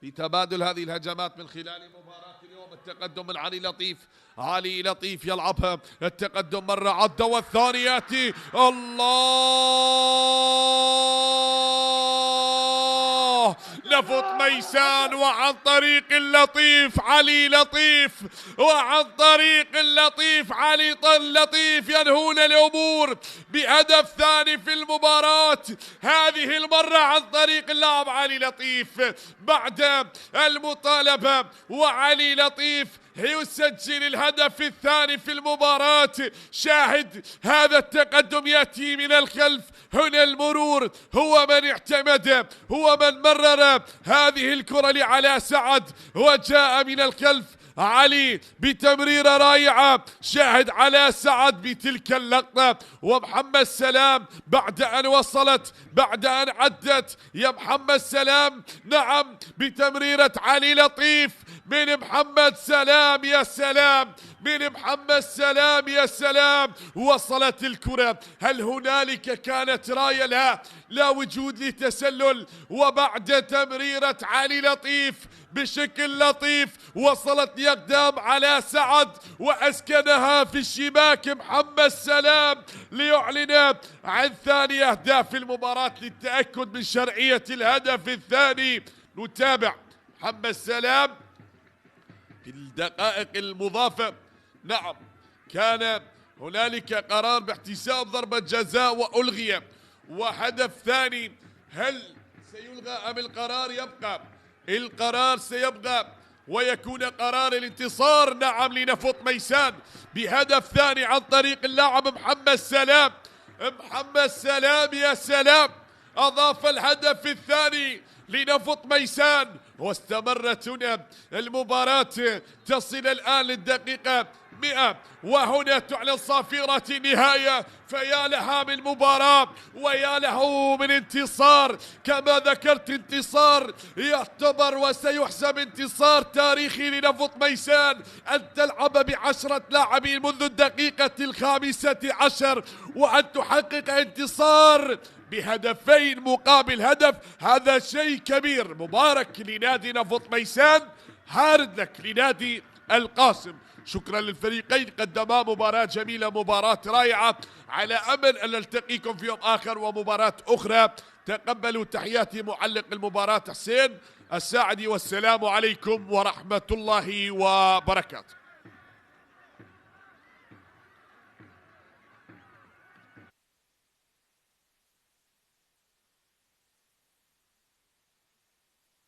بتبادل هذه الهجمات من خلال مباراة اليوم. التقدم من علي لطيف يلعبها، التقدم مرة عدى والثاني يأتي، الله نفط ميسان وعن طريق اللطيف علي لطيف، وعن طريق اللطيف علي لطيف ينهون الأمور بهدف ثاني في المباراة، هذه المرة عن طريق اللاعب علي لطيف بعد المطالبة، وعلي لطيف يسجل الهدف الثاني في المباراة. شاهد هذا التقدم يأتي من الخلف، هنا المرور هو من اعتمد، هو من مرر هذه الكرة لعلاء سعد، وجاء من الخلف علي بتمريرة رائعة. شاهد علاء سعد بتلك اللقطة، ومحمد سلام بعد أن وصلت، بعد أن عدت يا محمد سلام، نعم بتمريرة علي لطيف من محمد سلام، يا سلام من محمد سلام، يا سلام. وصلت الكرة، هل هنالك كانت راية؟ لا وجود لتسلل، وبعد تمريرة علي لطيف بشكل لطيف وصلت لأقدام على سعد وأسكنها في الشباك محمد سلام ليعلن عن ثاني أهداف المباراة للتأكد من شرعية الهدف الثاني. نتابع محمد سلام في الدقائق المضافة، نعم كان هنالك قرار باحتساب ضربة جزاء وألغي، وهدف ثاني، هل سيلغى أم القرار يبقى؟ القرار سيبقى ويكون قرار الانتصار نعم لنفط ميسان بهدف ثاني عن طريق اللاعب محمد سلام. محمد سلام يا سلام أضاف الهدف الثاني لنفط ميسان. واستمرت هنا المباراة تصل الآن للدقيقة 100 وهنا تعلن صافرة النهاية. فيا لها من مباراة ويا له من انتصار، كما ذكرت انتصار يعتبر وسيحسب انتصار تاريخي لنفط ميسان. أن تلعب ب10 لاعبين منذ الدقيقة 15 وأن تحقق انتصار بهدفين مقابل هدف، هذا شيء كبير. مبارك لنادي نفط ميسان، هارد لك لنادي القاسم. شكرا للفريقين، قدما مباراة جميلة، مباراة رائعة، على أمل أن نلتقيكم في يوم آخر ومباراة أخرى. تقبلوا تحياتي معلق المباراة حسين الساعدي، والسلام عليكم ورحمة الله وبركاته.